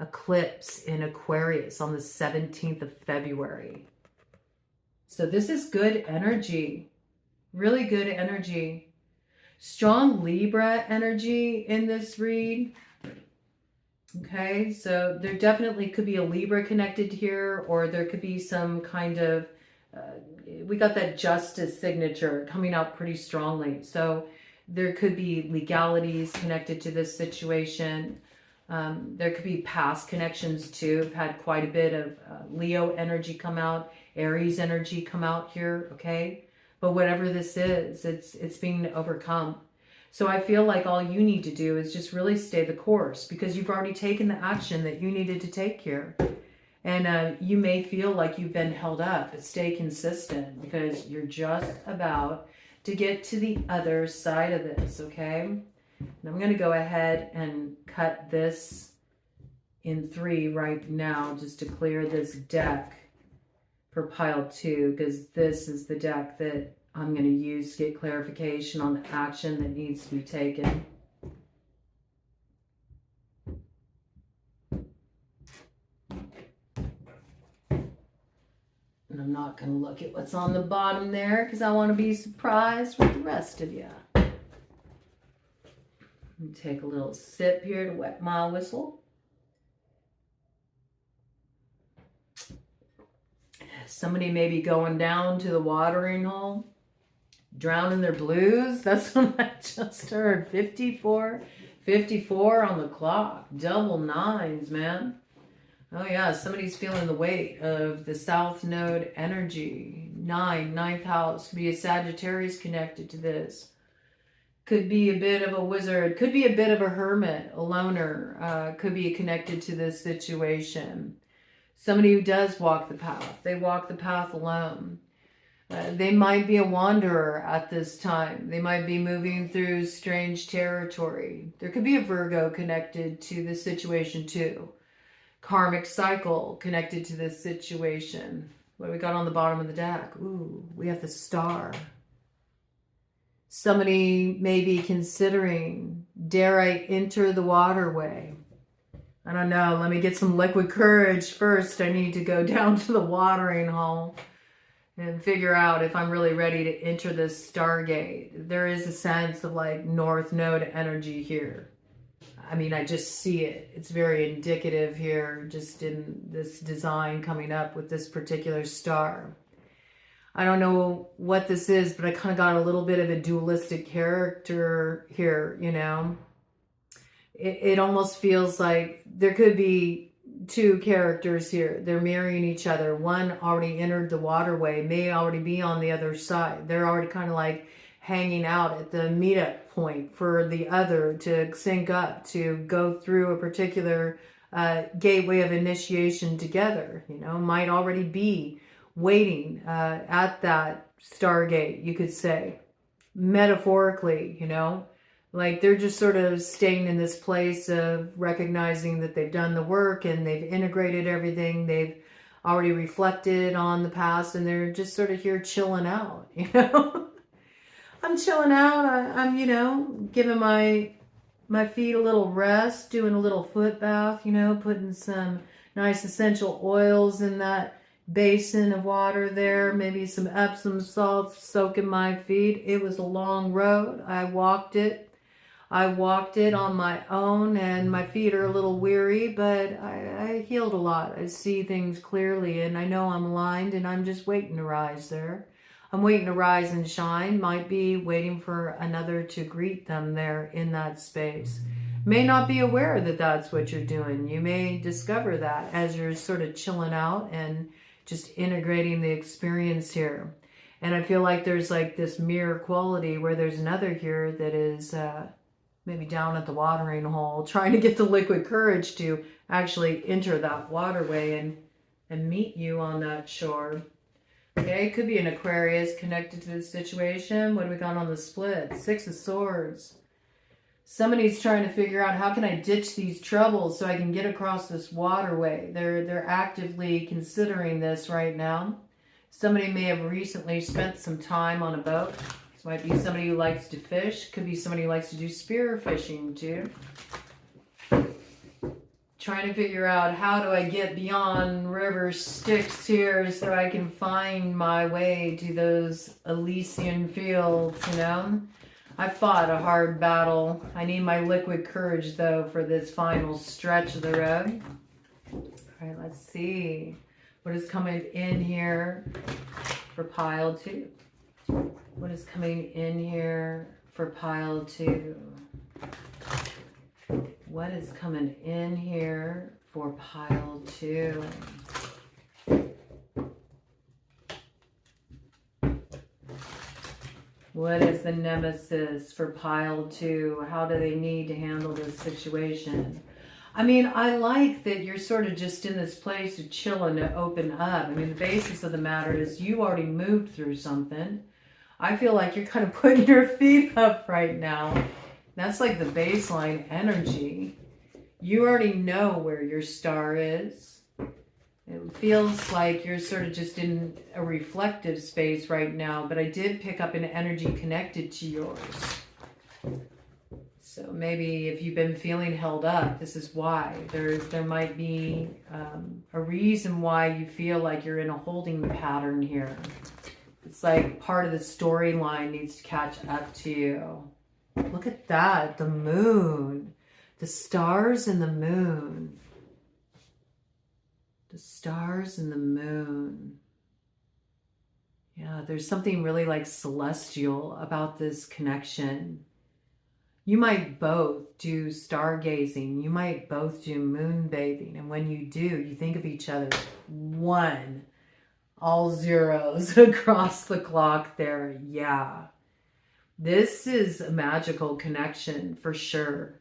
S1: eclipse in Aquarius on the 17th of February. So this is good energy, really good energy. Strong Libra energy in this read. Okay, so there definitely could be a Libra connected here, or there could be some kind of, we got that justice signature coming out pretty strongly. So there could be legalities connected to this situation. There could be past connections too. I've had quite a bit of Leo energy come out, Aries energy come out here, okay? But whatever this is, it's being overcome. So I feel like all you need to do is just really stay the course because you've already taken the action that you needed to take here. And you may feel like you've been held up, but stay consistent because you're just about to get to the other side of this, okay? And I'm going to go ahead and cut this in 3 right now just to clear this deck for pile 2 because this is the deck that I'm going to use to get clarification on the action that needs to be taken. And I'm not going to look at what's on the bottom there because I want to be surprised with the rest of you. Take a little sip here to wet my whistle. Somebody may be going down to the watering hole, drowning their blues. That's what I just heard. 54 on the clock. Double 9s, man. Oh yeah, somebody's feeling the weight of the South Node energy. 9th house. Could be a Sagittarius connected to this. Could be a bit of a wizard. Could be a bit of a hermit, a loner. Could be connected to this situation. Somebody who does walk the path. They walk the path alone. They might be a wanderer at this time. They might be moving through strange territory. There could be a Virgo connected to this situation too. Karmic cycle connected to this situation. What do we got on the bottom of the deck? Ooh, we have the Star. Somebody may be considering, dare I enter the waterway? I don't know. Let me get some liquid courage first. I need to go down to the watering hole and figure out if I'm really ready to enter this stargate. There is a sense of like North Node energy here. I mean, I just see it. It's very indicative here, just in this design coming up with this particular star. I don't know what this is, but I kind of got a little bit of a dualistic character here, you know. It almost feels like there could be two characters here. They're marrying each other. One already entered the waterway, may already be on the other side. They're already kind of like hanging out at the meetup point for the other to sync up, to go through a particular gateway of initiation together. You know, might already be waiting at that stargate, you could say, metaphorically, you know. Like they're just sort of staying in this place of recognizing that they've done the work and they've integrated everything. They've already reflected on the past and they're just sort of here chilling out, you know. I'm chilling out. I'm, you know, giving my feet a little rest, doing a little foot bath, you know, putting some nice essential oils in that basin of water there, maybe some Epsom salts soaking my feet. It was a long road. I walked it on my own and my feet are a little weary, but I healed a lot. I see things clearly and I know I'm aligned and I'm just waiting to rise there. I'm waiting to rise and shine. Might be waiting for another to greet them there in that space. May not be aware that that's what you're doing. You may discover that as you're sort of chilling out and just integrating the experience here. And I feel like there's like this mirror quality where there's another here that is maybe down at the watering hole trying to get the liquid courage to actually enter that waterway and meet you on that shore. Okay, it could be an Aquarius connected to this situation. What do we got on the split? 6 of Swords. Somebody's trying to figure out, how can I ditch these troubles so I can get across this waterway? They're actively considering this right now. Somebody may have recently spent some time on a boat. This might be somebody who likes to fish. Could be somebody who likes to do spear fishing too. Trying to figure out, how do I get beyond river Styx here so I can find my way to those Elysian fields, you know? I fought a hard battle. I need my liquid courage, though, for this final stretch of the road. All right, let's see. What is coming in here for pile 2? What is coming in here for pile 2? What is coming in here for pile 2? What is the Nemesis for pile 2? How do they need to handle this situation? I mean, I like that you're sort of just in this place to chill and to open up. I mean, the basis of the matter is you already moved through something. I feel like you're kind of putting your feet up right now. That's like the baseline energy. You already know where your star is. It feels like you're sort of just in a reflective space right now, but I did pick up an energy connected to yours. So maybe if you've been feeling held up, this is why. There might be a reason why you feel like you're in a holding pattern here. It's like part of the storyline needs to catch up to you. Look at that, the moon. The stars and the moon. The stars and the moon. Yeah, there's something really like celestial about this connection. You might both do stargazing. You might both do moon bathing. And when you do, you think of each other. One. All zeros across the clock there. Yeah. This is a magical connection for sure.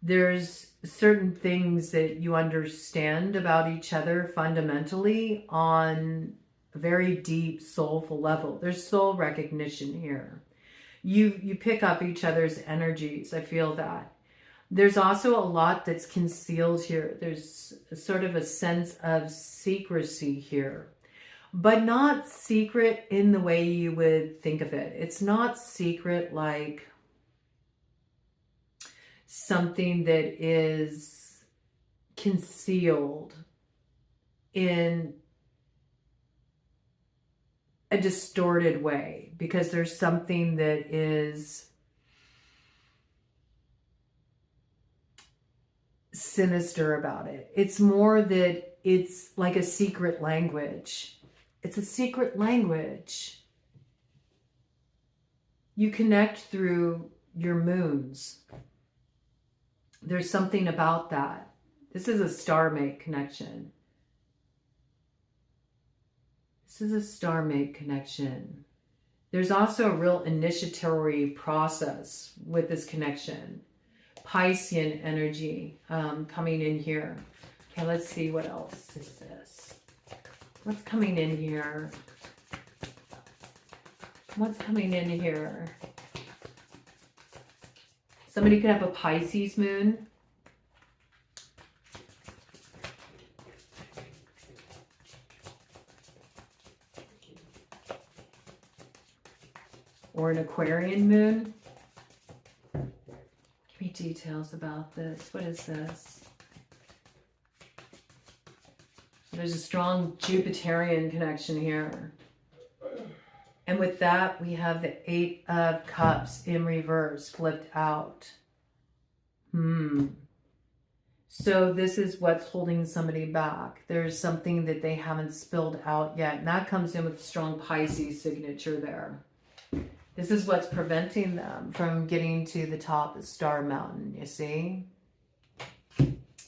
S1: There's certain things that you understand about each other fundamentally on a very deep soulful level. There's soul recognition here. You pick up each other's energies. I feel that. There's also a lot that's concealed here. There's sort of a sense of secrecy here, but not secret in the way you would think of it. It's not secret like something that is concealed in a distorted way, because there's something that is sinister about it. It's more that it's like a secret language. It's a secret language. You connect through your moons. There's something about that. This is a star-mate connection. This is a star-mate connection. There's also a real initiatory process with this connection. Piscean energy coming in here. Okay, let's see what else is this. What's coming in here? What's coming in here? Somebody could have a Pisces moon. Or an Aquarian moon. Give me details about this. What is this? There's a strong Jupiterian connection here. And with that, we have the 8 of Cups in reverse, flipped out. So this is what's holding somebody back. There's something that they haven't spilled out yet. And that comes in with a strong Pisces signature there. This is what's preventing them from getting to the top of Star Mountain, you see?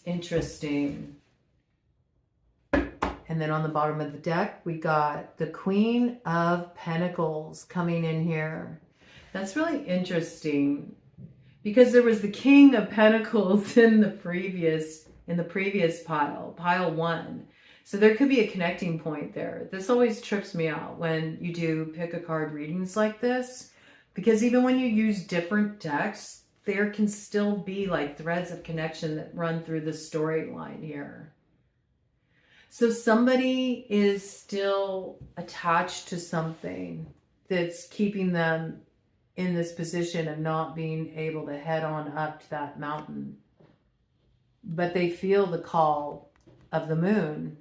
S1: Interesting. And then on the bottom of the deck, we got the Queen of Pentacles coming in here. That's really interesting because there was the King of Pentacles in the previous pile, pile 1. So there could be a connecting point there. This always trips me out when you do pick a card readings like this, because even when you use different decks, there can still be like threads of connection that run through the storyline here. So somebody is still attached to something that's keeping them in this position of not being able to head on up to that mountain. But they feel the call of the moon,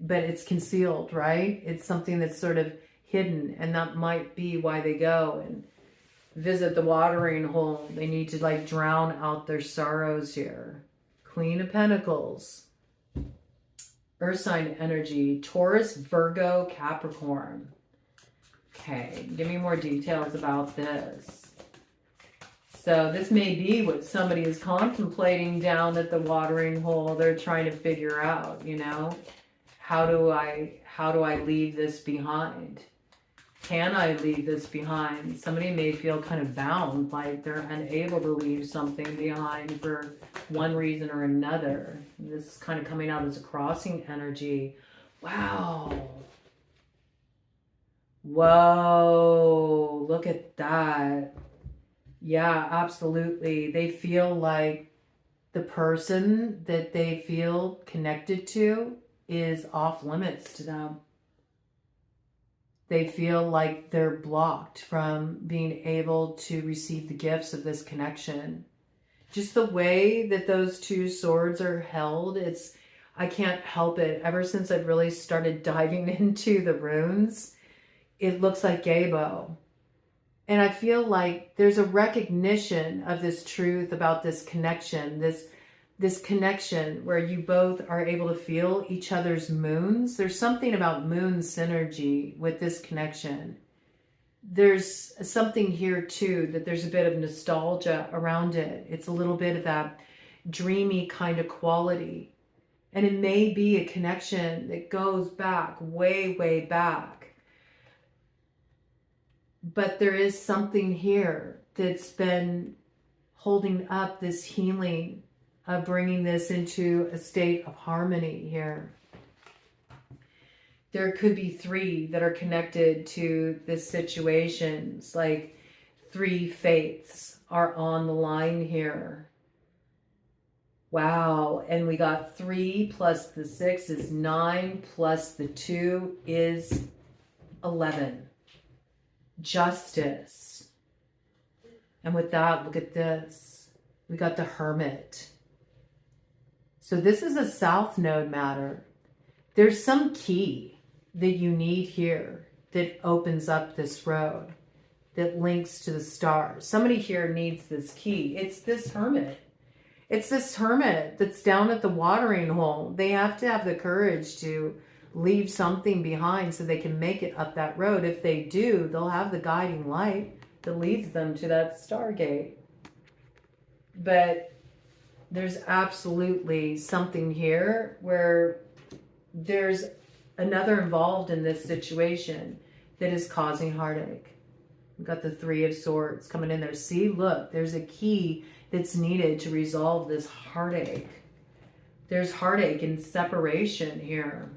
S1: but it's concealed, right? It's something that's sort of hidden, and that might be why they go and visit the watering hole. They need to like drown out their sorrows here. Queen of Pentacles. Earth sign energy, Taurus, Virgo, Capricorn. Okay, give me more details about this. So this may be what somebody is contemplating down at the watering hole. They're trying to figure out, you know, how do I leave this behind? Can I leave this behind? Somebody may feel kind of bound, like they're unable to leave something behind for one reason or another. This is kind of coming out as a crossing energy. Wow. Whoa, look at that. Yeah, absolutely. They feel like the person that they feel connected to is off limits to them. They feel like they're blocked from being able to receive the gifts of this connection. Just the way that those 2 swords are held, I can't help it. Ever since I've really started diving into the runes, it looks like Gabo. And I feel like there's a recognition of this truth about this connection, this connection where you both are able to feel each other's moons. There's something about moon synergy with this connection. There's something here too, that there's a bit of nostalgia around it. It's a little bit of that dreamy kind of quality. And it may be a connection that goes back, way, way back. But there is something here that's been holding up this healing of bringing this into a state of harmony here. There could be 3 that are connected to this situation. It's like 3 faiths are on the line here. Wow. And we got 3 plus the 6 is 9 plus the 2 is 11. Justice. And with that, look at this. We got the Hermit. So this is a South Node matter. There's some key that you need here that opens up this road, that links to the stars. Somebody here needs this key. It's this Hermit. It's this Hermit that's down at the watering hole. They have to have the courage to leave something behind so they can make it up that road. If they do, they'll have the guiding light that leads them to that stargate. But there's absolutely something here where there's another involved in this situation that is causing heartache. We've got the 3 of Swords coming in there. See, look, there's a key that's needed to resolve this heartache. There's heartache and separation here.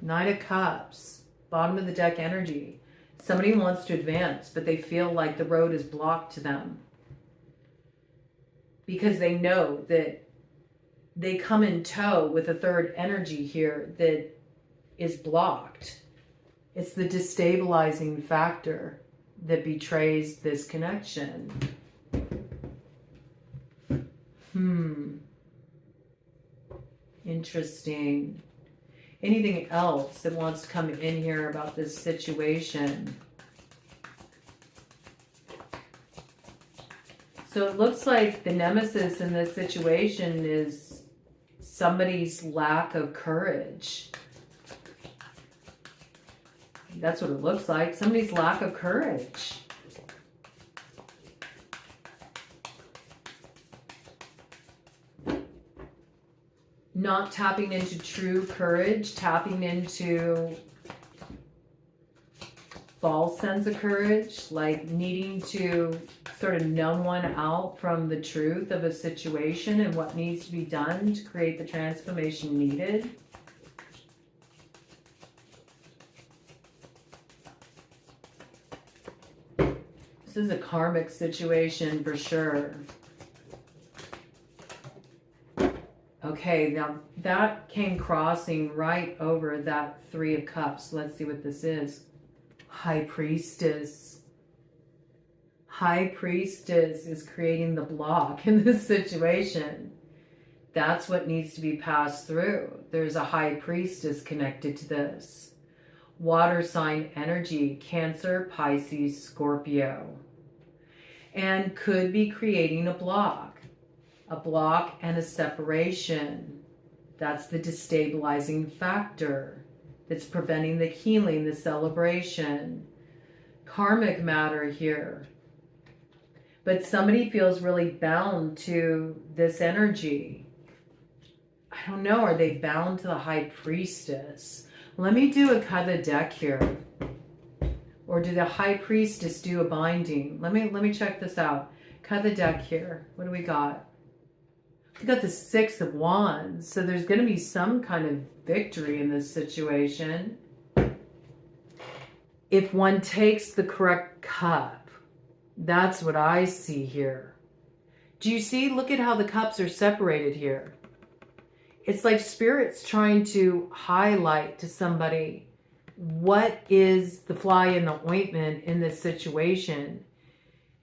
S1: Knight of Cups, bottom of the deck energy. Somebody wants to advance, but they feel like the road is blocked to them. Because they know that they come in tow with a 3rd energy here that is blocked. It's the destabilizing factor that betrays this connection. Interesting. Anything else that wants to come in here about this situation? So it looks like the nemesis in this situation is somebody's lack of courage. That's what it looks like. Somebody's lack of courage. Not tapping into true courage, tapping into false sense of courage, like needing to sort of numb one out from the truth of a situation and what needs to be done to create the transformation needed. This is a karmic situation for sure. Okay, now that came crossing right over that 3 of Cups. Let's see what this is. High Priestess. High Priestess is creating the block in this situation. That's what needs to be passed through. There's a High Priestess connected to this. Water sign energy, Cancer, Pisces, Scorpio. And could be creating a block and a separation. That's the destabilizing factor that's preventing the healing, the celebration. Karmic matter here. But somebody feels really bound to this energy. I don't know, are they bound to the High Priestess? Let me do a cut of the deck here. Or did the High Priestess do a binding? Let me check this out. Cut the deck here. What do we got? We got the 6 of Wands. So there's going to be some kind of victory in this situation. If one takes the correct cup, that's what I see here. Do you see? Look at how the cups are separated here. It's like Spirit's trying to highlight to somebody what is the fly in the ointment in this situation.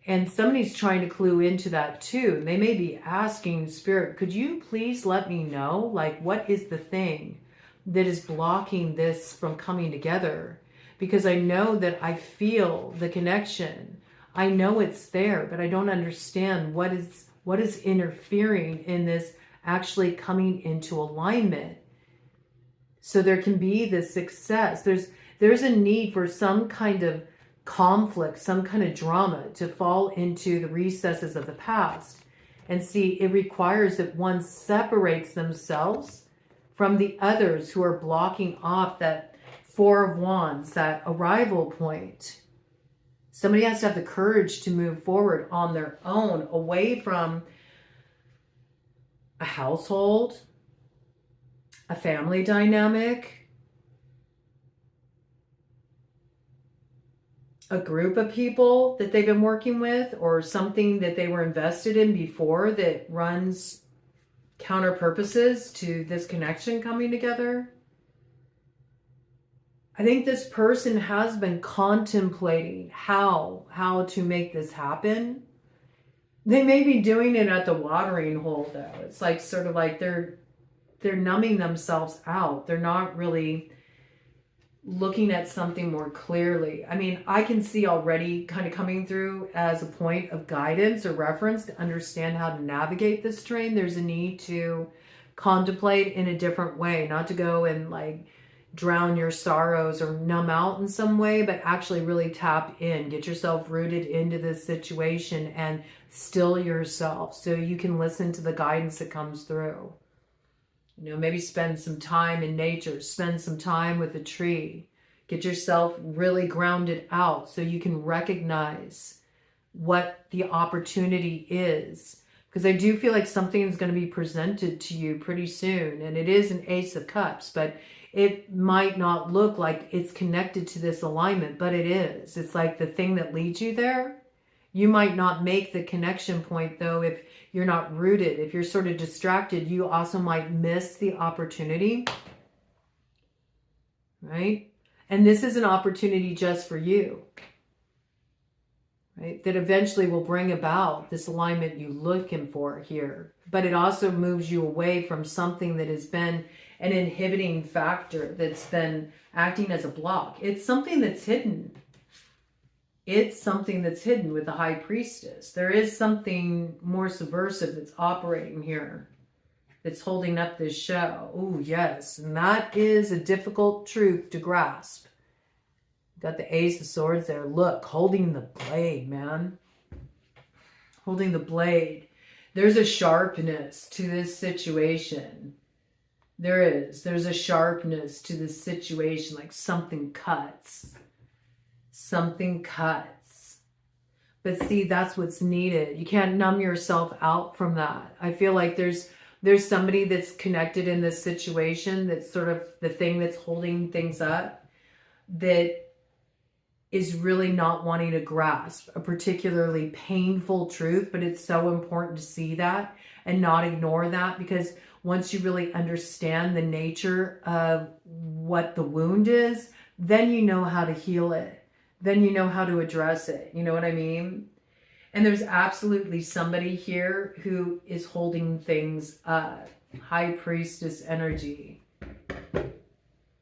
S1: And somebody's trying to clue into that too. They may be asking Spirit, could you please let me know, like, what is the thing that is blocking this from coming together? Because I know that I feel the connection. I know it's there, but I don't understand what is interfering in this actually coming into alignment. So there can be this success. There's a need for some kind of conflict, some kind of drama to fall into the recesses of the past. And see, it requires that one separates themselves from the others who are blocking off that 4 of Wands, that arrival point. Somebody has to have the courage to move forward on their own, away from a household, a family dynamic, a group of people that they've been working with, or something that they were invested in before that runs counter purposes to this connection coming together. I think this person has been contemplating how to make this happen. They may be doing it at the watering hole, though. It's like sort of like they're numbing themselves out. They're not really looking at something more clearly. I mean, I can see already kind of coming through as a point of guidance or reference to understand how to navigate this terrain. There's a need to contemplate in a different way, not to go and like drown your sorrows or numb out in some way, but actually really tap in, get yourself rooted into this situation and still yourself so you can listen to the guidance that comes through. You know, maybe spend some time in nature, spend some time with a tree, get yourself really grounded out so you can recognize what the opportunity is. Because I do feel like something is going to be presented to you pretty soon. And it is an Ace of Cups, but it might not look like it's connected to this alignment, but it is. It's like the thing that leads you there. You might not make the connection point, though, if you're not rooted. If you're sort of distracted, you also might miss the opportunity, right? And this is an opportunity just for you, right? That eventually will bring about this alignment you're looking for here. But it also moves you away from something that has been an inhibiting factor, that's been acting as a block. It's something that's hidden. It's something that's hidden with the High Priestess. There is something more subversive that's operating here, that's holding up this show. Oh, yes. And that is a difficult truth to grasp. Got the Ace of Swords there. Look, holding the blade, man. Holding the blade. There's a sharpness to this situation. There is. There's a sharpness to this situation, like something cuts. Something cuts. But see, that's what's needed. You can't numb yourself out from that. I feel like there's somebody that's connected in this situation, that's sort of the thing that's holding things up, that is really not wanting to grasp a particularly painful truth, but it's so important to see that and not ignore that, because once you really understand the nature of what the wound is, then you know how to heal it. Then you know how to address it. You know what I mean? And there's absolutely somebody here who is holding things up. High Priestess energy.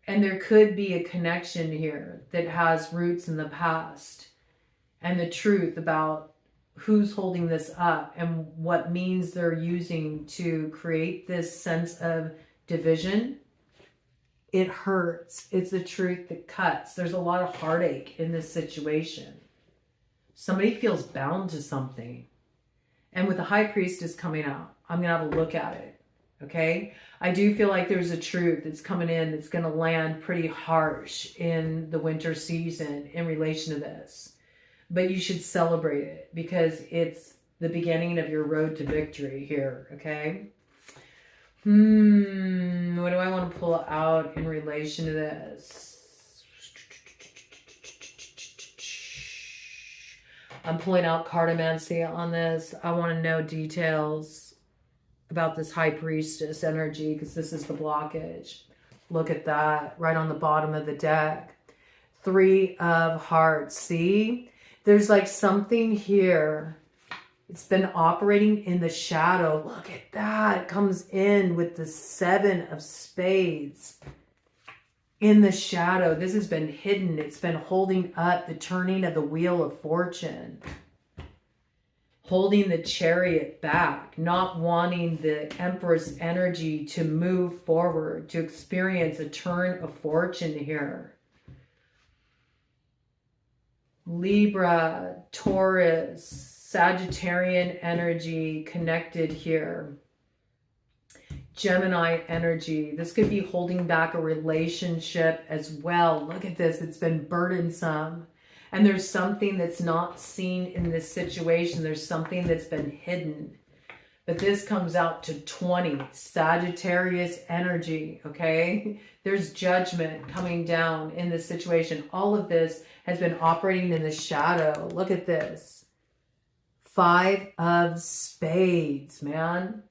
S1: And there could be a connection here that has roots in the past. And the truth about who's holding this up and what means they're using to create this sense of division. It hurts. It's the truth that cuts. There's a lot of heartache in this situation. Somebody feels bound to something. And with the High Priestess coming out, I'm going to have a look at it. Okay? I do feel like there's a truth that's coming in that's going to land pretty harsh in the winter season in relation to this. But you should celebrate it because it's the beginning of your road to victory here. Okay? What do I want to pull out in relation to this? I'm pulling out Cartomancy on this. I want to know details about this High Priestess energy because this is the blockage. Look at that, right on the bottom of the deck. 3 of Hearts. See? There's like something here. It's been operating in the shadow. Look at that. It comes in with the 7 of Spades. In the shadow. This has been hidden. It's been holding up the turning of the Wheel of Fortune. Holding the Chariot back. Not wanting the Empress energy to move forward. To experience a turn of fortune here. Libra, Taurus, Sagittarian energy connected here. Gemini energy. This could be holding back a relationship as well. Look at this. It's been burdensome. And there's something that's not seen in this situation. There's something that's been hidden. But this comes out to 20, Sagittarius energy, okay? There's judgment coming down in this situation. All of this has been operating in the shadow. Look at this. 5 of Spades, man.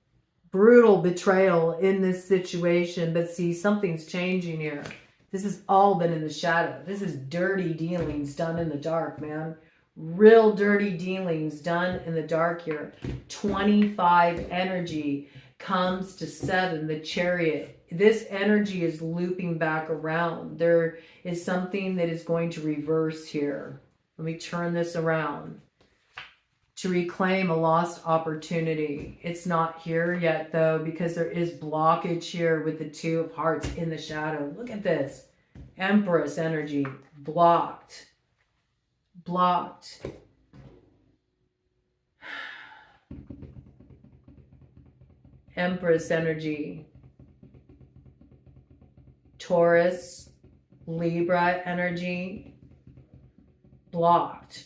S1: Brutal betrayal in this situation. But see, something's changing here. This has all been in the shadow. This is dirty dealings done in the dark, man. Real dirty dealings done in the dark here. 25 energy comes to 7, the Chariot. This energy is looping back around. There is something that is going to reverse here. Let me turn this around. To reclaim a lost opportunity. It's not here yet though, because there is blockage here with the 2 of Hearts in the shadow. Look at this. Empress energy. Blocked. Blocked. Empress energy. Taurus, Libra energy. Blocked.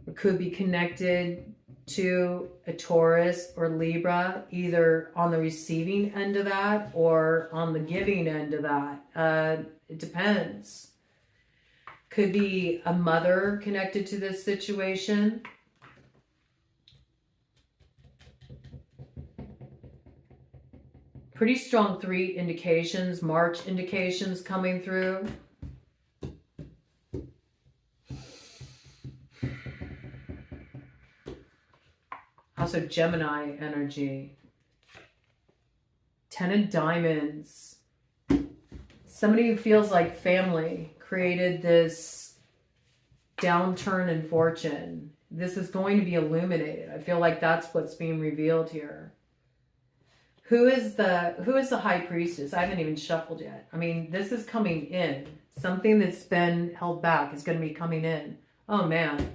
S1: It could be connected to a Taurus or Libra, either on the receiving end of that or on the giving end of that. It depends. Could be a mother connected to this situation. Pretty strong 3 indications, March indications coming through. Also Gemini energy. 10 of Diamonds. Somebody who feels like family created this downturn in fortune. This is going to be illuminated. I feel like that's what's being revealed here. Who is the High Priestess? I haven't even shuffled yet. I mean, this is coming in. Something that's been held back is going to be coming in. Oh, man.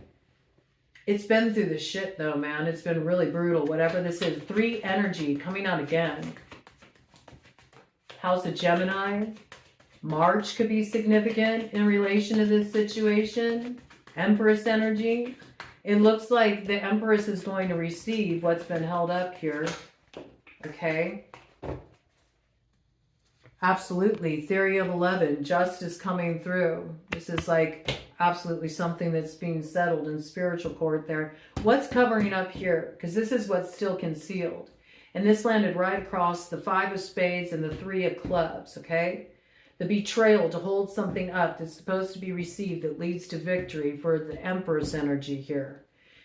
S1: It's been through the shit, though, man. It's been really brutal. Whatever this is. 3 energy coming out again. House of Gemini. March could be significant in relation to this situation. Empress energy. It looks like the Empress is going to receive what's been held up here. Okay. Absolutely. Theory of 11. Justice coming through. This is like absolutely something that's being settled in spiritual court there. What's covering up here? Because this is what's still concealed. And this landed right across the 5 of Spades and the 3 of Clubs. Okay. The betrayal to hold something up that's supposed to be received that leads to victory for the Empress energy here.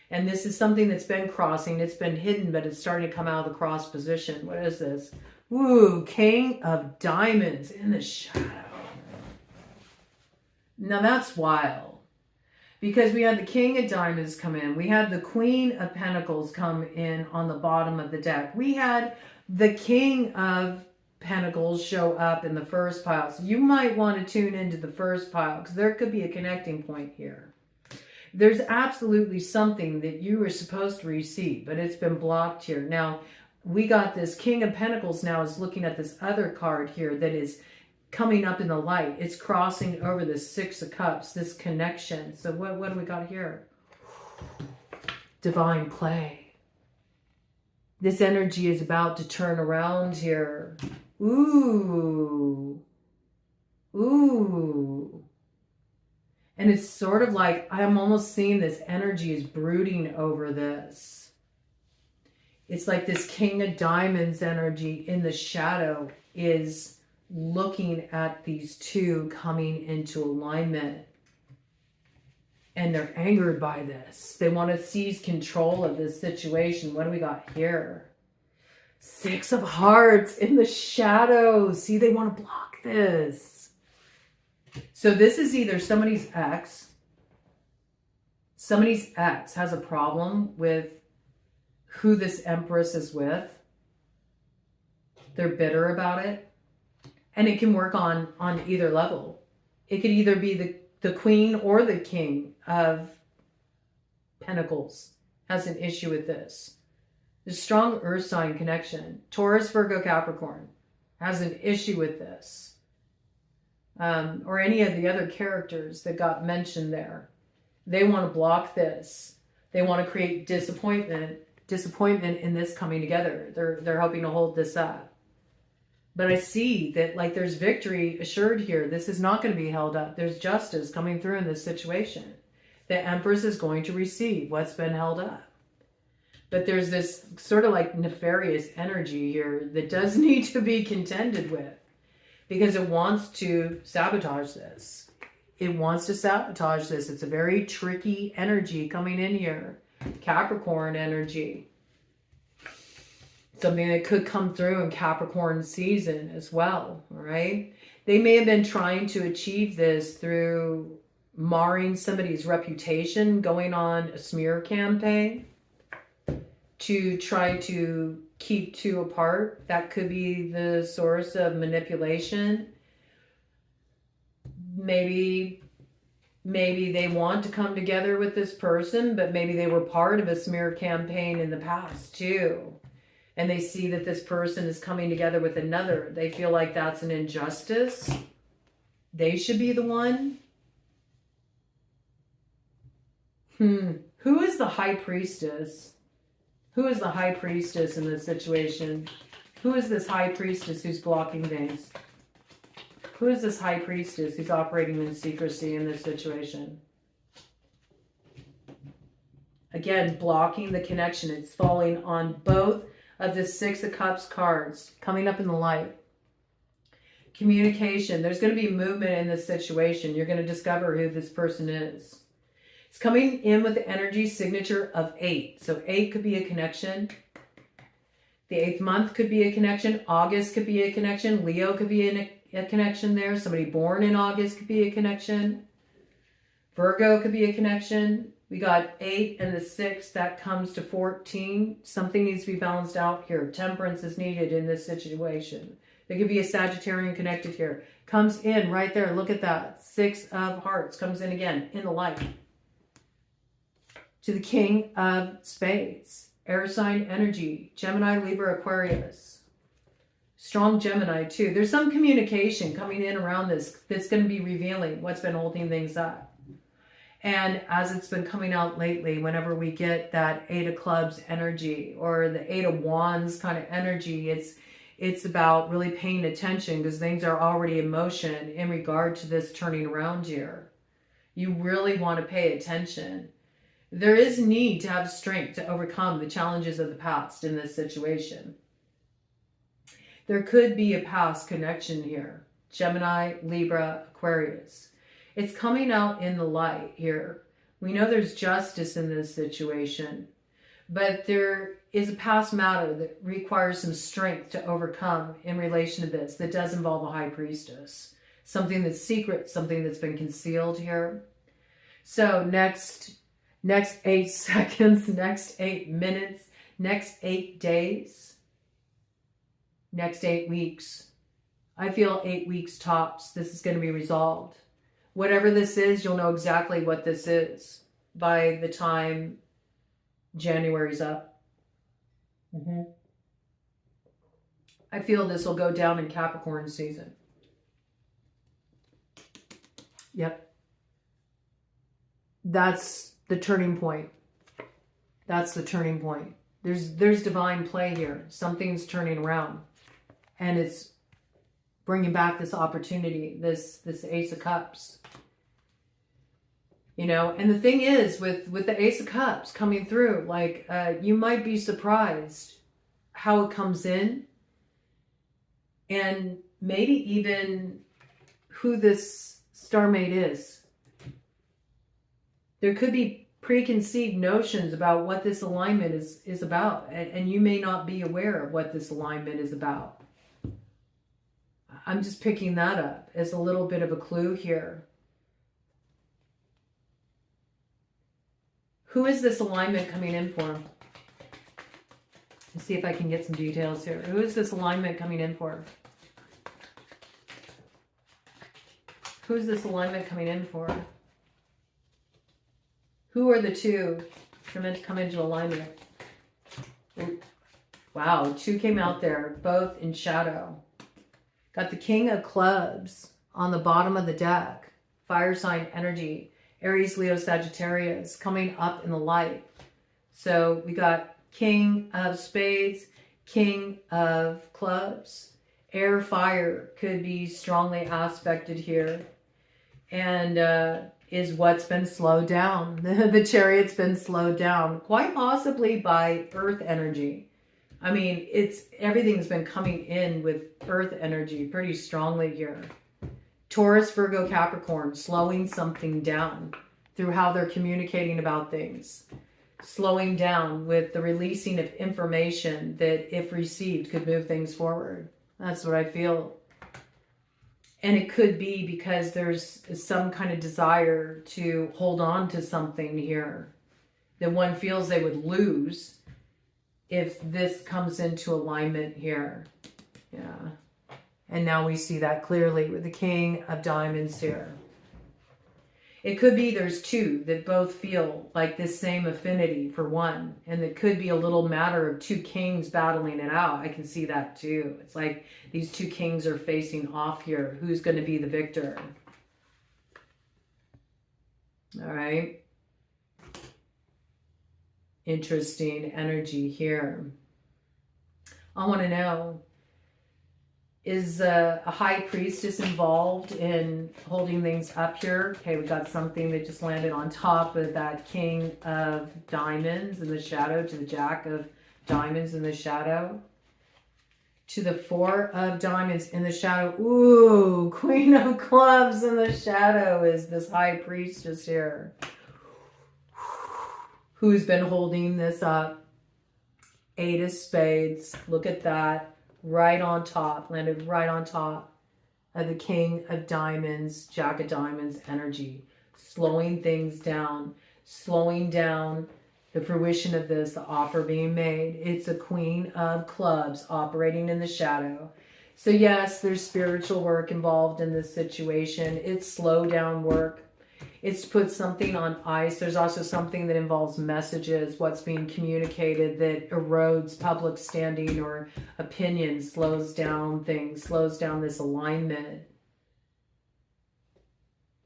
S1: And this is something that's been crossing. It's been hidden, but it's starting to come out of the cross position. What is this? Woo, King of Diamonds in the shadow. Now that's wild. Because we had the King of Diamonds come in. We had the Queen of Pentacles come in on the bottom of the deck. We had the King of Pentacles show up in the first pile. So you might want to tune into the first pile because there could be a connecting point here. There's absolutely something that you were supposed to receive, but it's been blocked here. Now, we got this King of Pentacles now is looking at this other card here that is coming up in the light. It's crossing over the 6 of Cups, this connection. So what do we got here? Divine play. This energy is about to turn around here. Ooh. Ooh. And it's sort of like, I'm almost seeing this energy is brooding over this. It's like this King of Diamonds energy in the shadow is looking at these 2 coming into alignment. And they're angered by this. They want to seize control of this situation. What do we got here? 6 of Hearts in the shadow. See, they want to block this. So this is either somebody's ex. Somebody's ex has a problem with who this Empress is with. They're bitter about it. And it can work on either level. It could either be the Queen or the King of Pentacles has an issue with this. The strong earth sign connection. Taurus, Virgo, Capricorn has an issue with this. or any of the other characters that got mentioned there. They want to block this. They want to create disappointment in this coming together. They're hoping to hold this up. But I see that like there's victory assured here. This is not going to be held up. There's justice coming through in this situation. The Empress is going to receive what's been held up. But there's this sort of like nefarious energy here that does need to be contended with, because it wants to sabotage this. It wants to sabotage this. It's a very tricky energy coming in here. Capricorn energy. Something that could come through in Capricorn season as well, all right? They may have been trying to achieve this through marring somebody's reputation, going on a smear campaign to try to keep two apart. That could be the source of manipulation. Maybe they want to come together with this person, but maybe they were part of a smear campaign in the past too. And they see that this person is coming together with another. They feel like that's an injustice. They should be the one. Who is the High Priestess? Who is the High Priestess in this situation? Who is this High Priestess who's blocking things? Who is this High Priestess who's operating in secrecy in this situation? Again, blocking the connection. It's falling on both of the Six of Cups cards coming up in the light. Communication. There's going to be movement in this situation. You're going to discover who this person is. It's coming in with the energy signature of 8. So 8 could be a connection. The 8th month could be a connection. August could be a connection. Leo could be a connection there. Somebody born in August could be a connection. Virgo could be a connection. We got 8 and the 6. That comes to 14. Something needs to be balanced out here. Temperance is needed in this situation. There could be a Sagittarian connected here. Comes in right there. Look at that. 6 of Hearts comes in again in the light. To the King of Spades. Air sign energy. Gemini, Libra, Aquarius. Strong Gemini too. There's some communication coming in around this that's going to be revealing what's been holding things up. And as it's been coming out lately, whenever we get that 8 of Clubs energy or the 8 of Wands kind of energy, it's about really paying attention because things are already in motion in regard to this turning around here. You really want to pay attention. There is need to have strength to overcome the challenges of the past in this situation. There could be a past connection here. Gemini, Libra, Aquarius. It's coming out in the light here. We know there's justice in this situation, but there is a past matter that requires some strength to overcome in relation to this that does involve a High Priestess. Something that's secret, something that's been concealed here. So next 8 seconds, next 8 minutes, next 8 days, next 8 weeks. I feel 8 weeks tops. This is going to be resolved. Whatever this is, you'll know exactly what this is by the time January's up. I feel this will go down in Capricorn season. Yep. That's the turning point. That's the turning point. There's divine play here. Something's turning around. And it's bringing back this opportunity, this Ace of Cups. You know, and the thing is, with the Ace of Cups coming through, like, you might be surprised how it comes in. And maybe even who this starmate is. There could be preconceived notions about what this alignment is about. And you may not be aware of what this alignment is about. I'm just picking that up as a little bit of a clue here. Who is this alignment coming in for? Let's see if I can get some details here. Who is this alignment coming in for? Who is this alignment coming in for? Who are the two that are meant to come into alignment? Wow, 2 came out there, both in shadow. Got the King of Clubs on the bottom of the deck. Fire sign energy. Aries, Leo, Sagittarius coming up in the light. So we got King of Spades, King of Clubs. Air, fire could be strongly aspected here. And is what's been slowed down. The Chariot's been slowed down, quite possibly by earth energy. I mean, everything's been coming in with earth energy pretty strongly here. Taurus, Virgo, Capricorn, slowing something down through how they're communicating about things. Slowing down with the releasing of information that, if received, could move things forward. That's what I feel. And it could be because there's some kind of desire to hold on to something here that one feels they would lose if this comes into alignment here. Yeah. And now we see that clearly with the King of Diamonds here. It could be there's two that both feel like this same affinity for one. And it could be a little matter of two kings battling it out. I can see that too. It's like these two kings are facing off here. Who's going to be the victor? All right. Interesting energy here. I want to know, is a high priestess involved in holding things up here? Okay, we got something that just landed on top of that King of Diamonds in the shadow to the Jack of Diamonds in the shadow. To the Four of Diamonds in the shadow. Ooh, Queen of Clubs in the shadow is this high priestess here. Who's been holding this up? Eight of Spades. Look at that. Right on top, landed right on top of the King of Diamonds, Jack of Diamonds energy. Slowing things down, slowing down the fruition of this, the offer being made. It's a Queen of Clubs operating in the shadow. So yes, there's spiritual work involved in this situation. It's slow down work. It's to put something on ice. There's also something that involves messages, what's being communicated that erodes public standing or opinion, slows down things, slows down this alignment.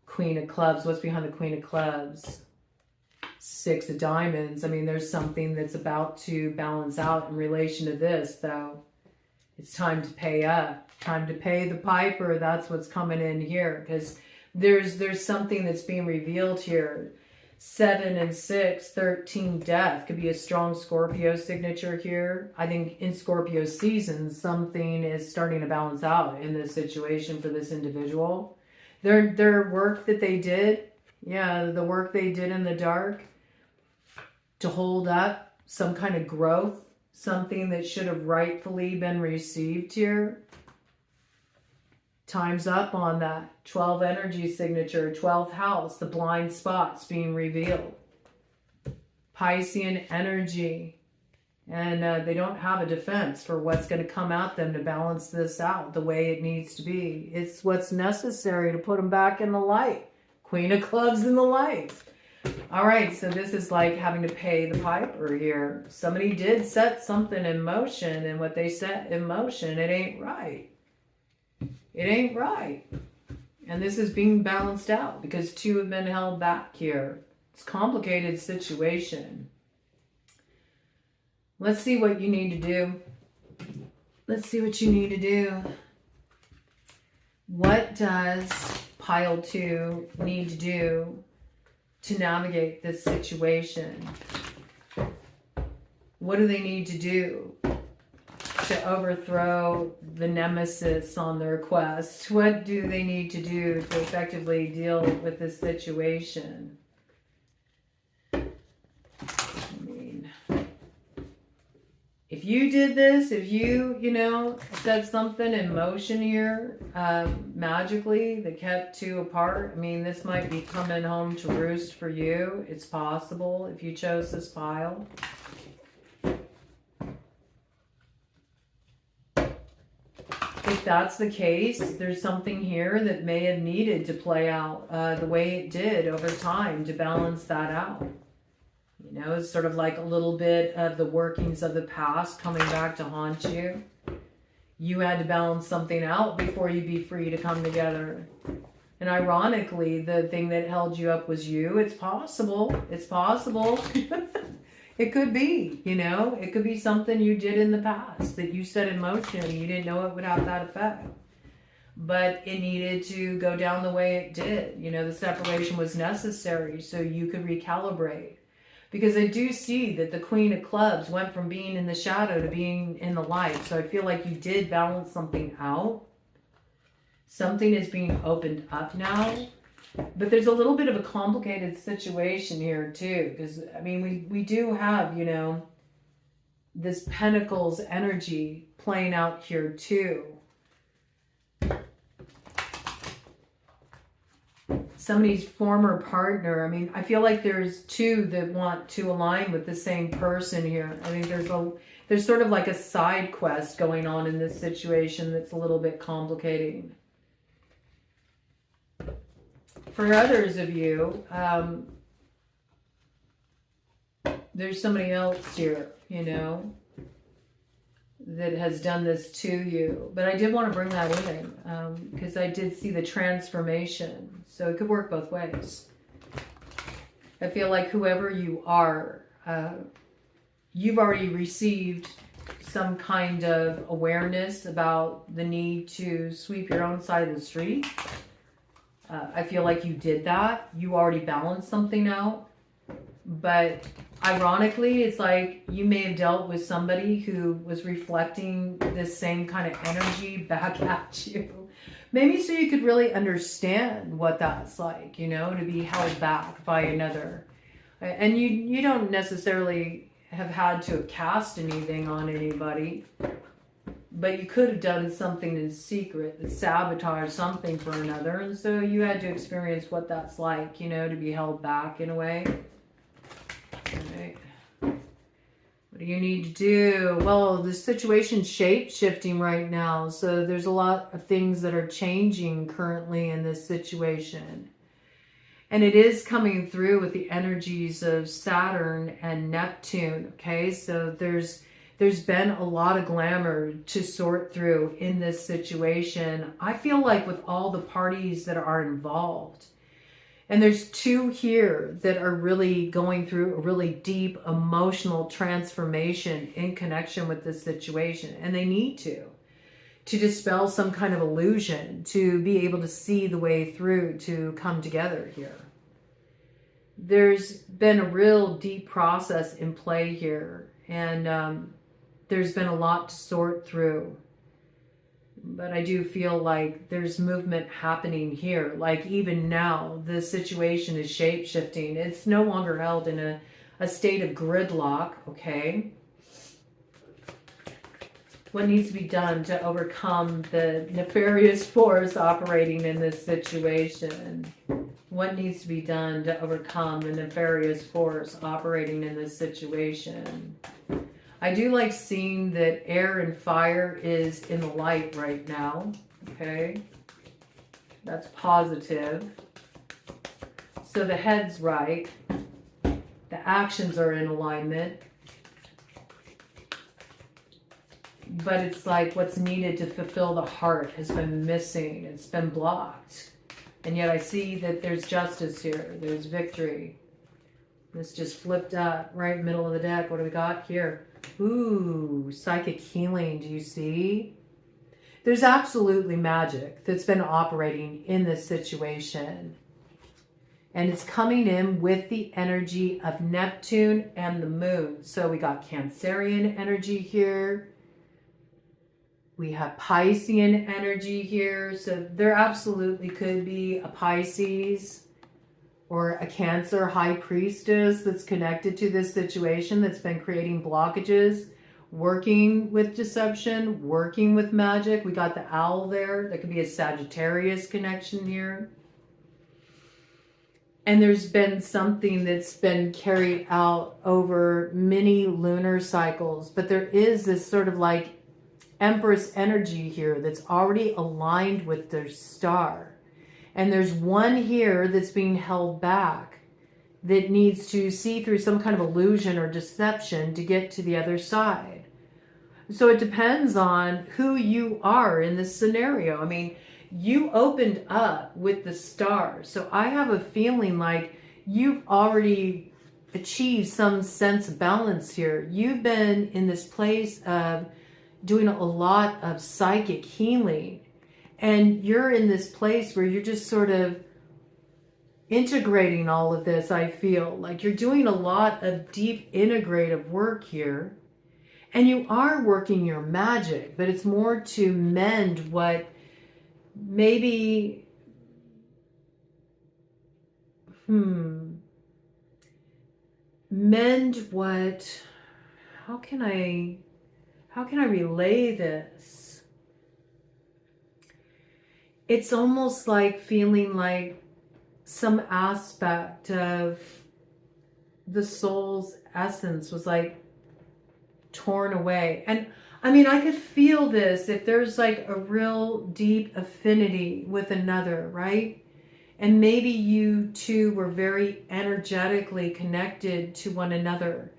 S1: Queen of Clubs. What's behind the Queen of Clubs? Six of Diamonds. I mean, there's something that's about to balance out in relation to this, though. It's time to pay up. Time to pay the piper. That's what's coming in here, because there's something that's being revealed here. 7 and 6, 13, death. Could be a strong Scorpio signature here. I think in Scorpio season, something is starting to balance out in this situation for this individual. Their work that they did, yeah, the work they did in the dark to hold up some kind of growth, something that should have rightfully been received here. Time's up on that. 12 energy signature, 12th house, the blind spots being revealed. Piscean energy. And they don't have a defense for what's going to come at them to balance this out the way it needs to be. It's what's necessary to put them back in the light. Queen of Clubs in the light. All right, so this is like having to pay the piper here. Somebody did set something in motion, and what they set in motion, it ain't right. It ain't right. And this is being balanced out because two have been held back here. It's a complicated situation. Let's see what you need to do. Let's see what you need to do. What does pile 2 need to do to navigate this situation? What do they need to do to overthrow the Nemesis on their quest? What do they need to do to effectively deal with this situation? I mean, if you did this, if you set something in motion here, magically, that kept two apart, I mean, this might be coming home to roost for you. It's possible if you chose this pile. If that's the case, there's something here that may have needed to play out the way it did over time to balance that out. It's sort of like a little bit of the workings of the past coming back to haunt you. You had to balance something out before you'd be free to come together. And ironically, the thing that held you up was you. It's possible. It's possible. It could be, you know, it could be something you did in the past that you set in motion. You didn't know it would have that effect. But it needed to go down the way it did. You know, the separation was necessary so you could recalibrate. Because I do see that the Queen of Clubs went from being in the shadow to being in the light. So I feel like you did balance something out. Something is being opened up now. But there's a little bit of a complicated situation here too. Because, I mean, we do have, you know, this Pentacles energy playing out here too. Somebody's former partner. I mean, I feel like there's two that want to align with the same person here. I think there's sort of like a side quest going on in this situation that's a little bit complicating. For others of you, there's somebody else here, you know, that has done this to you. But I did want to bring that in because I did see the transformation. So it could work both ways. I feel like whoever you are, you've already received some kind of awareness about the need to sweep your own side of the street. I feel like you did that. You already balanced something out. But ironically, it's like you may have dealt with somebody who was reflecting this same kind of energy back at you. Maybe so you could really understand what that's like, you know, to be held back by another. And you don't necessarily have had to have cast anything on anybody. But you could have done something in secret that sabotaged something for another. And so you had to experience what that's like, you know, to be held back in a way. Right. What do you need to do? Well, the situation's shape-shifting right now. So there's a lot of things that are changing currently in this situation. And it is coming through with the energies of Saturn and Neptune. Okay, so there's been a lot of glamour to sort through in this situation. I feel like with all the parties that are involved. And there's two here that are really going through a really deep emotional transformation in connection with this situation. And they need to dispel some kind of illusion, to be able to see the way through, to come together here. There's been a real deep process in play here. And there's been a lot to sort through. But I do feel like there's movement happening here. Like even now, the situation is shape-shifting. It's no longer held in a state of gridlock, okay? What needs to be done to overcome the nefarious force operating in this situation? What needs to be done to overcome the nefarious force operating in this situation? I do like seeing that air and fire is in the light right now, okay? That's positive. So the head's right. The actions are in alignment. But it's like what's needed to fulfill the heart has been missing. It's been blocked. And yet I see that there's justice here. There's victory. This just flipped up right middle of the deck. What do we got here? Ooh, psychic healing. Do you see? There's absolutely magic that's been operating in this situation. And it's coming in with the energy of Neptune and the moon. So we got Cancerian energy here. We have Piscean energy here. So there absolutely could be a Pisces or a Cancer high priestess that's connected to this situation, that's been creating blockages, working with deception, working with magic. We got the owl there. That could be a Sagittarius connection here. And there's been something that's been carried out over many lunar cycles. But there is this sort of like Empress energy here that's already aligned with their star. And there's one here that's being held back that needs to see through some kind of illusion or deception to get to the other side. So it depends on who you are in this scenario. I mean, you opened up with the stars. So I have a feeling like you've already achieved some sense of balance here. You've been in this place of doing a lot of psychic healing. And you're in this place where you're just sort of integrating all of this. I feel like you're doing a lot of deep integrative work here. And you are working your magic, but it's more to mend what maybe, mend what, how can I relay this? It's almost like feeling like some aspect of the soul's essence was like torn away. And I mean, I could feel this if there's like a real deep affinity with another, right? And maybe you two were very energetically connected to one another,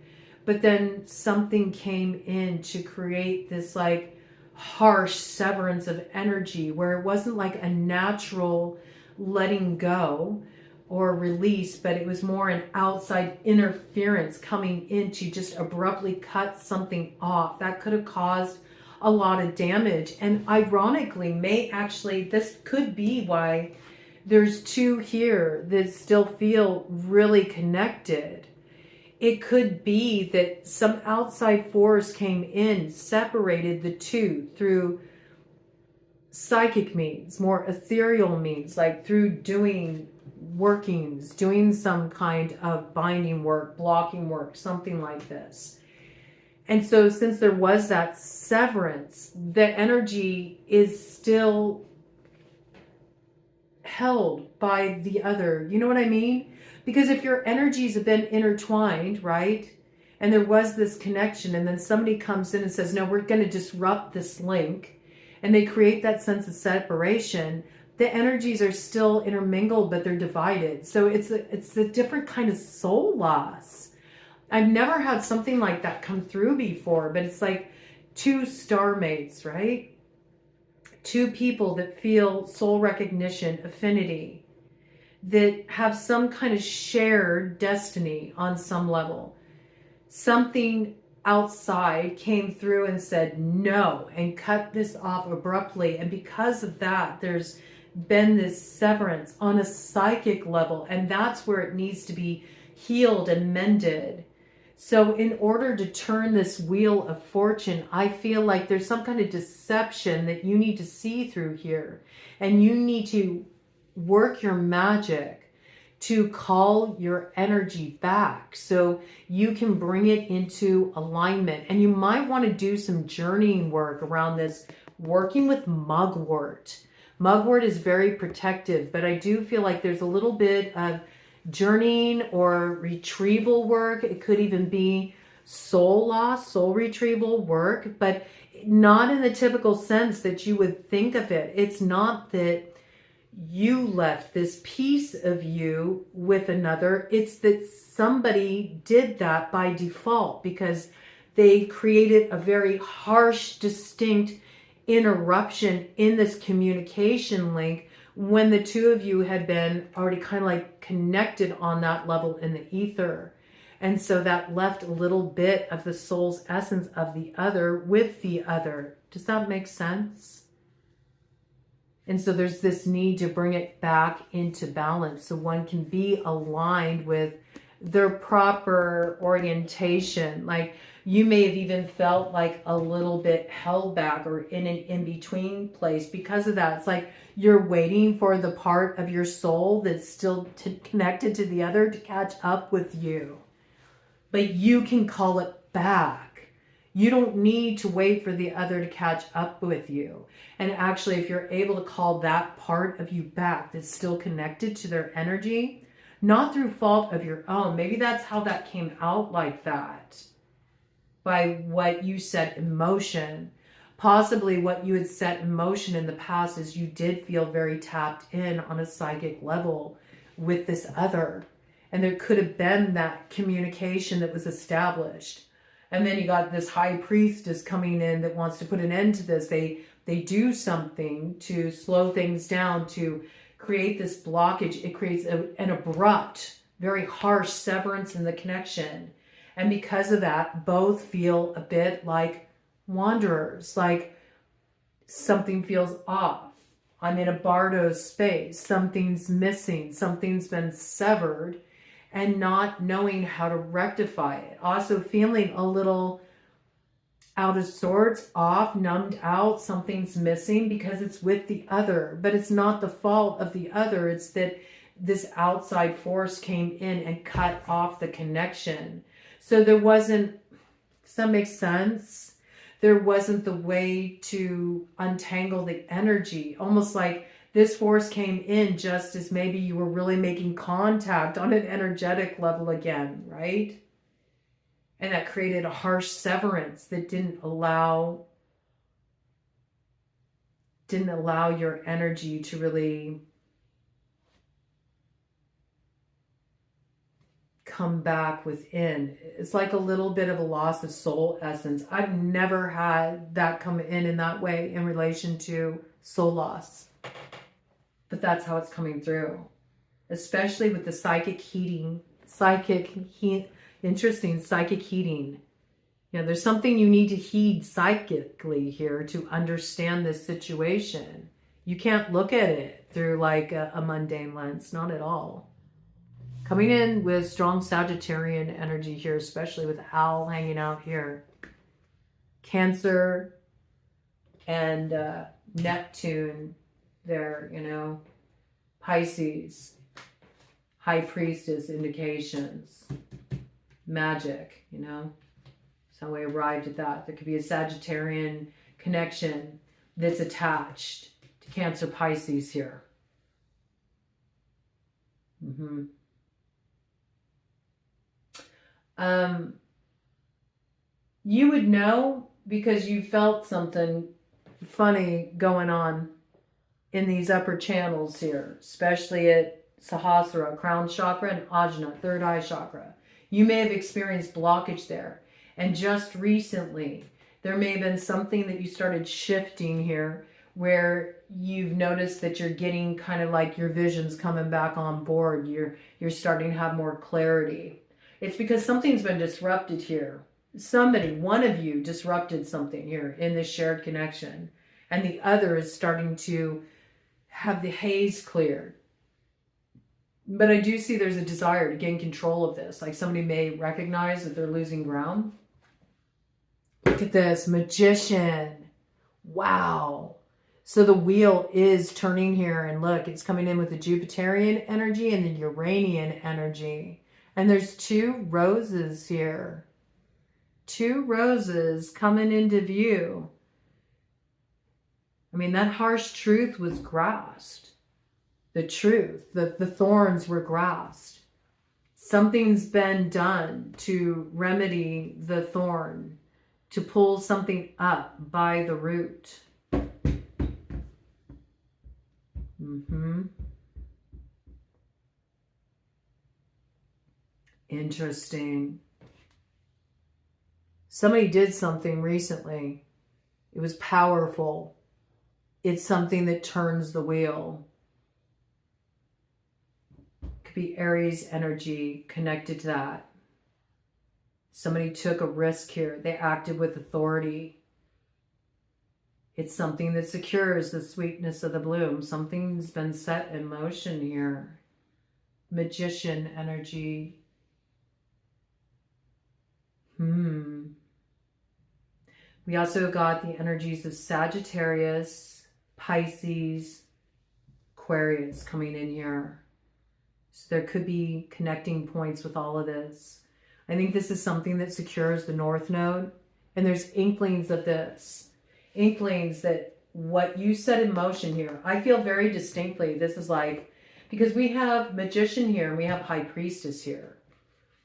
S1: but then something came in to create this like harsh severance of energy where it wasn't like a natural letting go or release, but it was more an outside interference coming in to just abruptly cut something off that could have caused a lot of damage. And ironically, this could be why there's two here that still feel really connected. It could be that some outside force came in, separated the two through psychic means, more ethereal means, like through doing workings, doing some kind of binding work, blocking work, something like this. And so since there was that severance, the energy is still held by the other. You know what I mean? Because if your energies have been intertwined, right? And there was this connection, and then somebody comes in and says, no, we're going to disrupt this link, and they create that sense of separation, the energies are still intermingled, but they're divided. So it's a different kind of soul loss. I've never had something like that come through before, but it's like two star mates, right? Two people that feel soul recognition, affinity, that have some kind of shared destiny on some level. Something outside came through and said no and cut this off abruptly. And because of that, there's been this severance on a psychic level. And that's where it needs to be healed and mended. So in order to turn this wheel of fortune, I feel like there's some kind of deception that you need to see through here. And you need to work your magic to call your energy back so you can bring it into alignment. And you might want to do some journeying work around this, working with mugwort. Mugwort is very protective, but I do feel like there's a little bit of journeying or retrieval work. It could even be soul loss, soul retrieval work, but not in the typical sense that you would think of it. It's not that you left this piece of you with another. It's that somebody did that by default because they created a very harsh, distinct interruption in this communication link when the two of you had been already kind of like connected on that level in the ether. And so that left a little bit of the soul's essence of the other with the other. Does that make sense? And so there's this need to bring it back into balance so one can be aligned with their proper orientation. Like you may have even felt like a little bit held back or in an in-between place because of that. It's like you're waiting for the part of your soul that's still connected to the other to catch up with you. But you can call it back. You don't need to wait for the other to catch up with you. And actually, if you're able to call that part of you back that's still connected to their energy, not through fault of your own, maybe that's how that came out like that, by what you set in motion. Possibly what you had set in motion in the past is you did feel very tapped in on a psychic level with this other. And there could have been that communication that was established. And then you got this high priestess coming in that wants to put an end to this. They do something to slow things down, to create this blockage. It creates an abrupt, very harsh severance in the connection. And because of that, both feel a bit like wanderers, like something feels off. I'm in a Bardo space. Something's missing. Something's been severed, and not knowing how to rectify it. Also feeling a little out of sorts, off, numbed out. Something's missing because it's with the other, but it's not the fault of the other. It's that this outside force came in and cut off the connection. So there wasn't, does that make sense? There wasn't the way to untangle the energy. Almost like this force came in just as maybe you were really making contact on an energetic level again, right? And that created a harsh severance that didn't allow your energy to really come back within. It's like a little bit of a loss of soul essence. I've never had that come in that way in relation to soul loss. But that's how it's coming through. Especially with the psychic heating. Interesting, psychic heating. You know, there's something you need to heed psychically here to understand this situation. You can't look at it through like a mundane lens. Not at all. Coming in with strong Sagittarian energy here, especially with Owl hanging out here. Cancer and Neptune there, you know. Pisces, High Priestess indications. Magic, you know. So we arrived at that. There could be a Sagittarian connection that's attached to Cancer Pisces here. You would know because you felt something funny going on in these upper channels here, especially at Sahasrara, crown chakra, and Ajna, third eye chakra. You may have experienced blockage there. And just recently, there may have been something that you started shifting here where you've noticed that you're getting kind of like your vision's coming back on board. You're starting to have more clarity. It's because something's been disrupted here. Somebody, one of you, disrupted something here in this shared connection. And the other is starting to have the haze cleared. But I do see there's a desire to gain control of this. Like somebody may recognize that they're losing ground. Look at this, Magician. Wow. So the wheel is turning here. And look, it's coming in with the Jupiterian energy and the Uranian energy. And there's two roses here. Two roses coming into view. I mean, that harsh truth was grasped. The truth, the thorns were grasped. Something's been done to remedy the thorn, to pull something up by the root. Interesting. Somebody did something recently. It was powerful. It's something that turns the wheel. Could be Aries energy connected to that. Somebody took a risk here. They acted with authority. It's something that secures the sweetness of the bloom. Something's been set in motion here. Magician energy. We also got the energies of Sagittarius, Pisces, Aquarius coming in here. So there could be connecting points with all of this. I think this is something that secures the North Node. And there's inklings of this. Inklings that what you set in motion here. I feel very distinctly this is like, because we have Magician here and we have High Priestess here.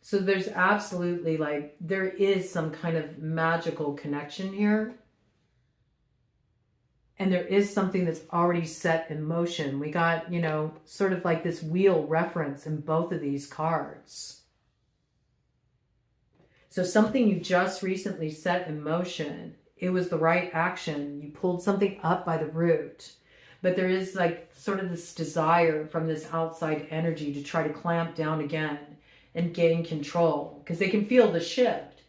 S1: So there's absolutely like, there is some kind of magical connection here. And there is something that's already set in motion. We got, you know, sort of like this wheel reference in both of these cards. So something you just recently set in motion, it was the right action. You pulled something up by the root. But there is like sort of this desire from this outside energy to try to clamp down again and gain control because they can feel the shift.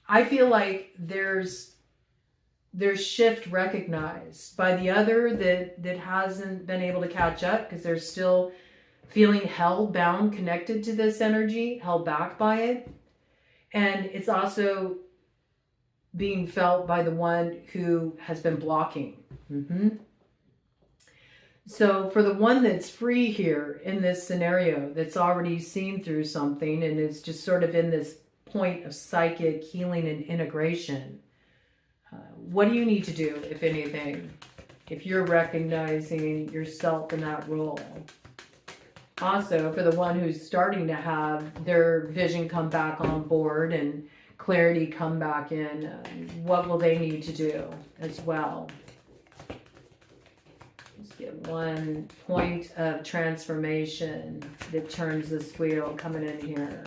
S1: I feel like there's shift recognized by the other that hasn't been able to catch up because they're still feeling held, bound, connected to this energy, held back by it. And it's also being felt by the one who has been blocking. So for the one that's free here in this scenario, that's already seen through something and is just sort of in this point of psychic healing and integration, what do you need to do, if anything, if you're recognizing yourself in that role? Also, for the one who's starting to have their vision come back on board and clarity come back in, what will they need to do as well? Let's get one point of transformation that turns this wheel coming in here.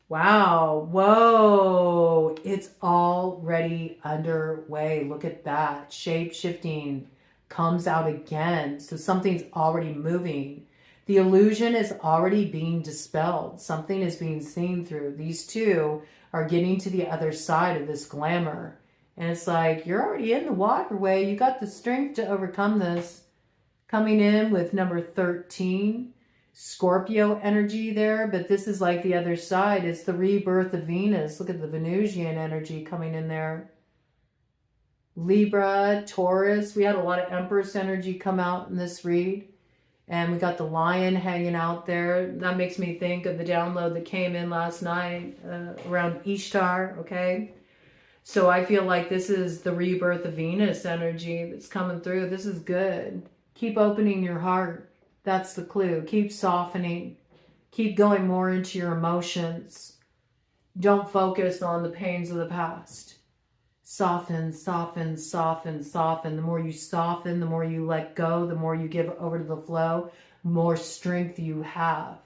S1: Wow. Whoa. It's already underway. Look at that. Shape shifting comes out again. So something's already moving. The illusion is already being dispelled. Something is being seen through. These two are getting to the other side of this glamour. And it's like, you're already in the waterway. You got the strength to overcome this. Coming in with number 13. Scorpio energy there, but this is like the other side. It's the rebirth of Venus. Look at the Venusian energy coming in there. Libra, Taurus. We had a lot of Empress energy come out in this read. And we got the lion hanging out there. That makes me think of the download that came in last night around Ishtar, okay? So I feel like this is the rebirth of Venus energy that's coming through. This is good. Keep opening your heart. That's the clue. Keep softening. Keep going more into your emotions. Don't focus on the pains of the past. Soften, soften, soften, soften. The more you soften, the more you let go, the more you give over to the flow, the more strength you have.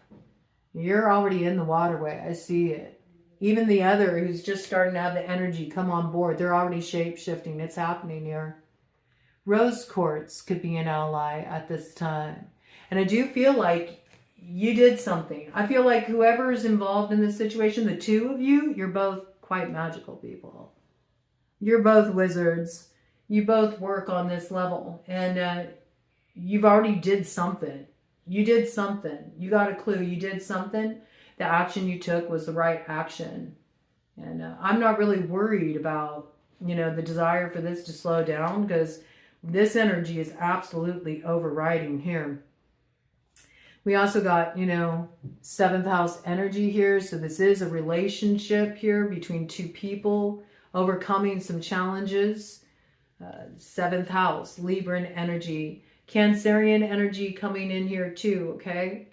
S1: You're already in the waterway. I see it. Even the other who's just starting to have the energy come on board, they're already shape-shifting. It's happening here. Rose quartz could be an ally at this time. And I do feel like you did something. I feel like whoever is involved in this situation, the two of you, you're both quite magical people. You're both wizards. You both work on this level. And you've already did something. You did something. You got a clue. You did something. The action you took was the right action. And I'm not really worried about, the desire for this to slow down because this energy is absolutely overriding here. We also got, 7th house energy here. So this is a relationship here between two people overcoming some challenges. 7th house, Libran energy, Cancerian energy coming in here too, okay?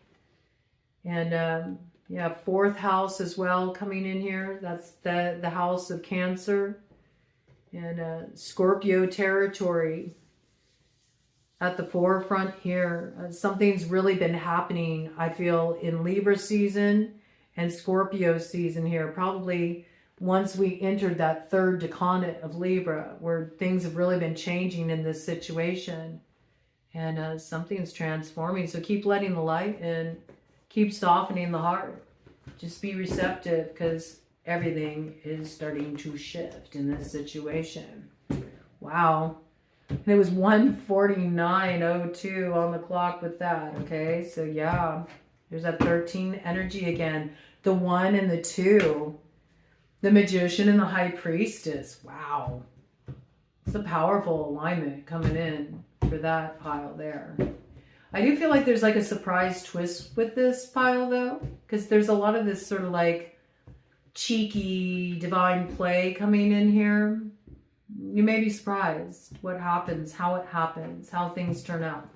S1: And 4th house as well coming in here. That's the house of Cancer. And Scorpio territory at the forefront here. Something's really been happening, I feel, in Libra season and Scorpio season here. Probably once we entered that third decade of Libra, where things have really been changing in this situation. And something's transforming. So keep letting the light in. Keep softening the heart. Just be receptive because everything is starting to shift in this situation. Wow. And it was 1:49:02 on the clock with that, okay? So yeah, there's that 13 energy again. The 1 and the 2. The Magician and the High Priestess. Wow. It's a powerful alignment coming in for that pile there. I do feel like there's like a surprise twist with this pile though, because there's a lot of this sort of like cheeky divine play coming in here. You may be surprised what happens, how things turn out.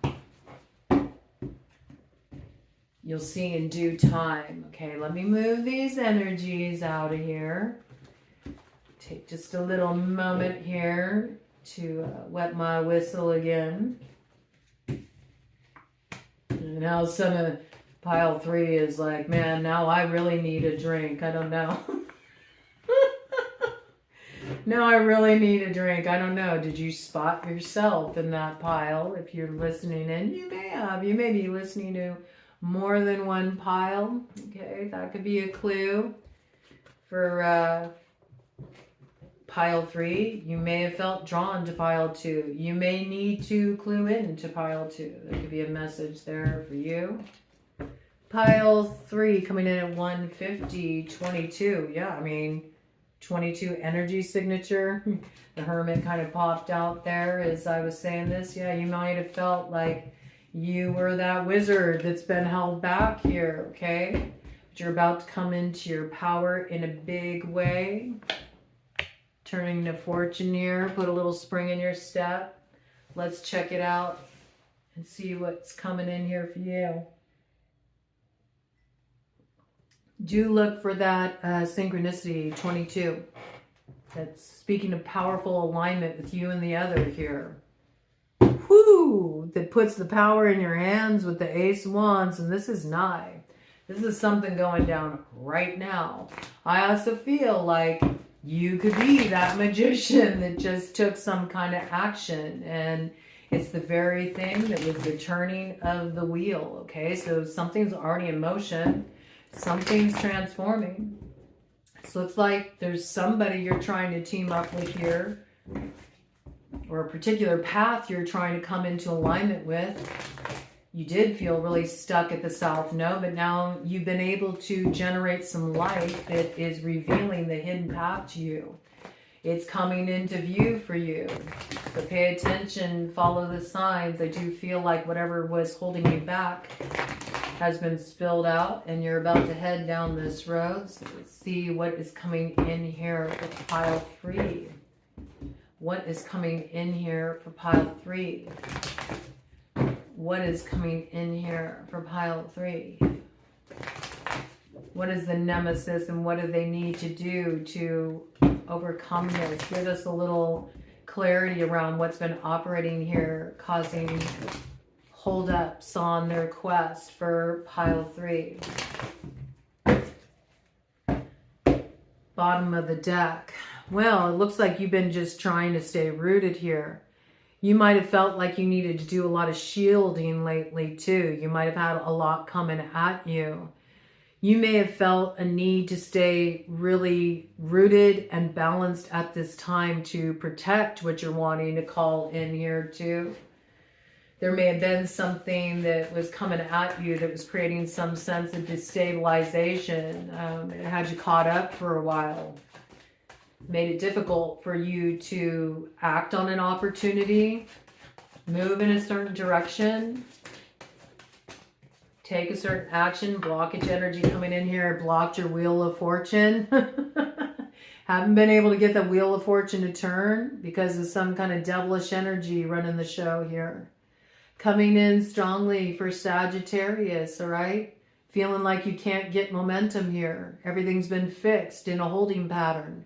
S1: You'll see in due time. Okay, let me move these energies out of here. Take just a little moment here to wet my whistle again. And now some of Pile 3 is like, man, now I really need a drink. I don't know. No, I really need a drink. I don't know. Did you spot yourself in that pile? If you're listening in, you may have. You may be listening to more than one pile. Okay, that could be a clue for pile 3. You may have felt drawn to pile 2. You may need to clue in to pile 2. There could be a message there for you. Pile 3 coming in at 150, 22. Yeah, I mean, 22 energy signature. The Hermit kind of popped out there as I was saying this. Yeah, you might have felt like you were that wizard that's been held back here, okay? But you're about to come into your power in a big way. Turning to fortune here. Put a little spring in your step. Let's check it out and see what's coming in here for you. Do look for that synchronicity 22. That's speaking of powerful alignment with you and the other here. Whoo! That puts the power in your hands with the Ace of Wands, and this is nigh. This is something going down right now. I also feel like you could be that magician that just took some kind of action, and it's the very thing that was the turning of the wheel, okay? So something's already in motion. Something's transforming. So it's like there's somebody you're trying to team up with here, or a particular path you're trying to come into alignment with. You did feel really stuck at the South Node, but now you've been able to generate some light that is revealing the hidden path to you. It's coming into view for you. So pay attention, follow the signs. I do feel like whatever was holding you back has been spilled out, and you're about to head down this road. So let's see what is coming in here for pile 3. What is coming in here for pile 3? What is coming in here for pile 3? What is the Nemesis, and what do they need to do to overcome this? Give us a little clarity around what's been operating here, causing holdups on their quest for pile 3. Bottom of the deck. Well, it looks like you've been just trying to stay rooted here. You might have felt like you needed to do a lot of shielding lately too. You might have had a lot coming at you. You may have felt a need to stay really rooted and balanced at this time to protect what you're wanting to call in here too. There may have been something that was coming at you that was creating some sense of destabilization. It had you caught up for a while. Made it difficult for you to act on an opportunity, move in a certain direction, take a certain action. Blockage energy coming in here blocked your Wheel of Fortune. Haven't been able to get the Wheel of Fortune to turn because of some kind of devilish energy running the show here. Coming in strongly for Sagittarius, all right? Feeling like you can't get momentum here. Everything's been fixed in a holding pattern.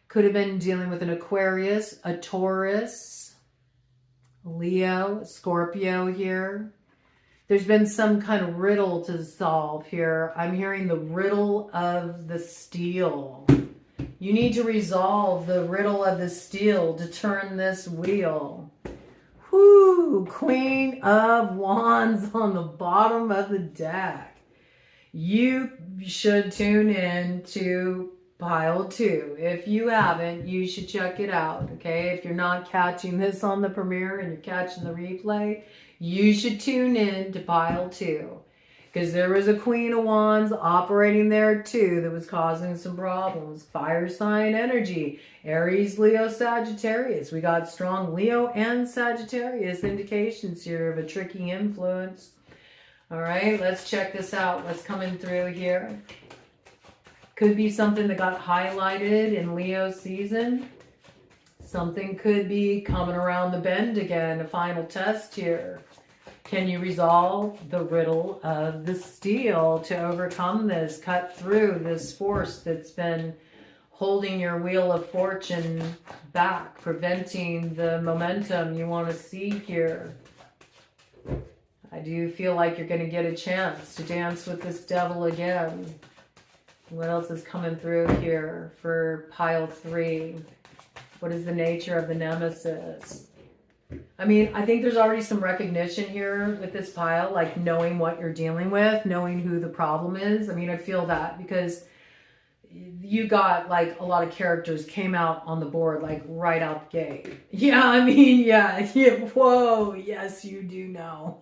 S1: Could have been dealing with an Aquarius, a Taurus, a Leo, a Scorpio here. There's been some kind of riddle to solve here. I'm hearing the riddle of the steel. You need to resolve the riddle of the steel to turn this wheel. Whoo! Queen of Wands on the bottom of the deck. You should tune in to pile 2. If you haven't, you should check it out, okay? If you're not catching this on the premiere and you're catching the replay, you should tune in to pile 2. Because there was a Queen of Wands operating there too that was causing some problems. Fire sign energy. Aries, Leo, Sagittarius. We got strong Leo and Sagittarius indications here of a tricky influence. All right, let's check this out. What's coming through here? Could be something that got highlighted in Leo season. Something could be coming around the bend again. A final test here. Can you resolve the riddle of the steel to overcome this, cut through this force that's been holding your Wheel of Fortune back, preventing the momentum you want to see here? I do feel like you're going to get a chance to dance with this devil again. What else is coming through here for pile 3? What is the nature of the Nemesis? I mean, I think there's already some recognition here with this pile, like knowing what you're dealing with, knowing who the problem is. I mean, I feel that because you got like a lot of characters came out on the board like right out the gate. Yeah, I mean, yeah. Whoa, yes, you do know.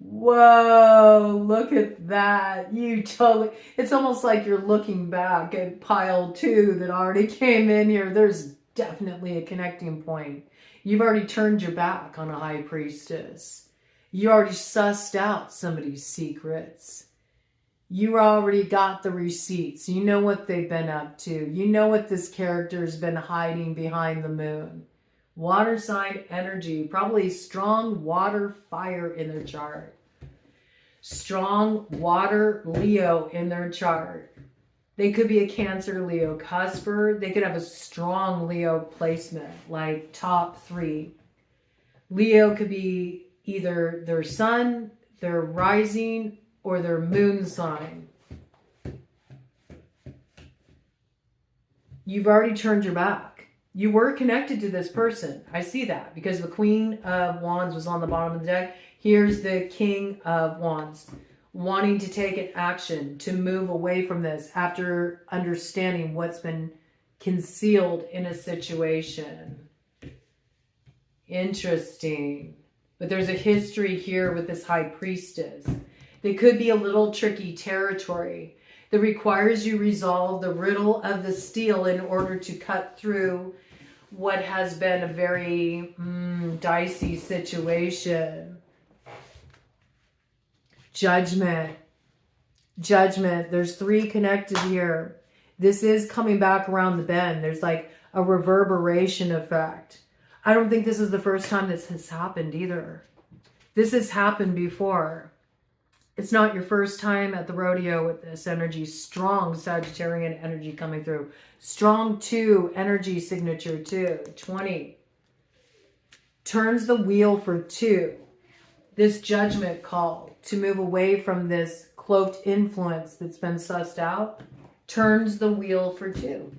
S1: Whoa, look at that. You totally, it's almost like you're looking back at pile 2 that already came in here. There's definitely a connecting point. You've already turned your back on a high priestess. You already sussed out somebody's secrets. You already got the receipts. You know what they've been up to. You know what this character's been hiding behind the moon. Water sign energy, probably strong water fire in their chart. Strong water Leo in their chart. They could be a Cancer Leo cusper. They could have a strong Leo placement, like top 3. Leo could be either their sun, their rising, or their moon sign. You've already turned your back. You were connected to this person. I see that because the Queen of Wands was on the bottom of the deck. Here's the King of Wands wanting to take an action to move away from this after understanding what's been concealed in a situation. Interesting. But there's a history here with this High Priestess. There could be a little tricky territory that requires you resolve the riddle of the steel in order to cut through what has been a very dicey situation. Judgment. Judgment. There's 3 connected here. This is coming back around the bend. There's like a reverberation effect. I don't think this is the first time this has happened either. This has happened before. It's not your first time at the rodeo with this energy. Strong Sagittarian energy coming through. Strong 2 energy signature 2. 20. Turns the wheel for 2. This judgment call to move away from this cloaked influence that's been sussed out. Turns the wheel for 2.